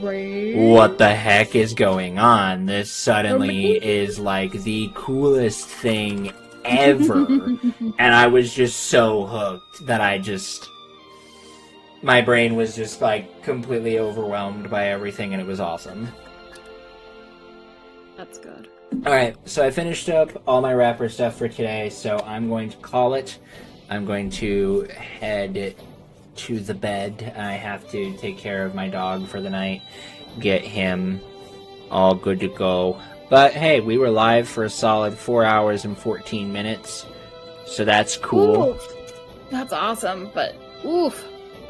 what the heck is going on? This suddenly is like the coolest thing ever. And I was just so hooked that my brain was just like completely overwhelmed by everything, and it was awesome.
That's good.
Alright, so I finished up all my rapper stuff for today, so I'm going to call it. I'm going to head to the bed. I have to take care of my dog for the night, get him all good to go. But hey, we were live for a solid 4 hours and 14 minutes, so that's cool.
Oof. That's awesome, but oof,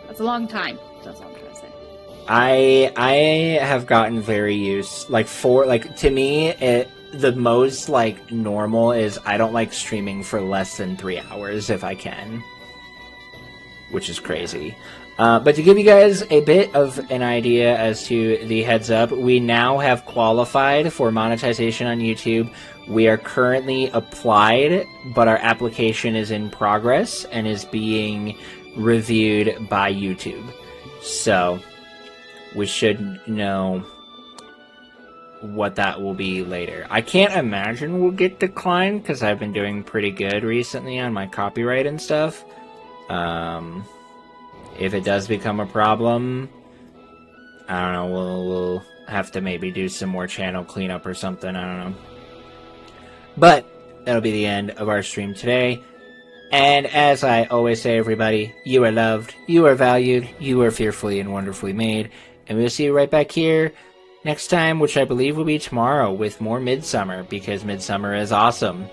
that's a long time. That's what I'm trying to say.
I have gotten very used, to me, the most, like, normal is I don't like streaming for less than 3 hours if I can. Which is crazy. But to give you guys a bit of an idea as to the heads up, we now have qualified for monetization on YouTube. We are currently applied, but our application is in progress and is being reviewed by YouTube. So, we should know what that will be later. I can't imagine we'll get declined because I've been doing pretty good recently on my copyright and stuff. If it does become a problem, I don't know, we'll have to maybe do some more channel cleanup or something, I don't know. But that'll be the end of our stream today. And as I always say, everybody, you are loved, you are valued, you are fearfully and wonderfully made, and we'll see you right back here next time, which I believe will be tomorrow, with more Midsummer, because Midsummer is awesome.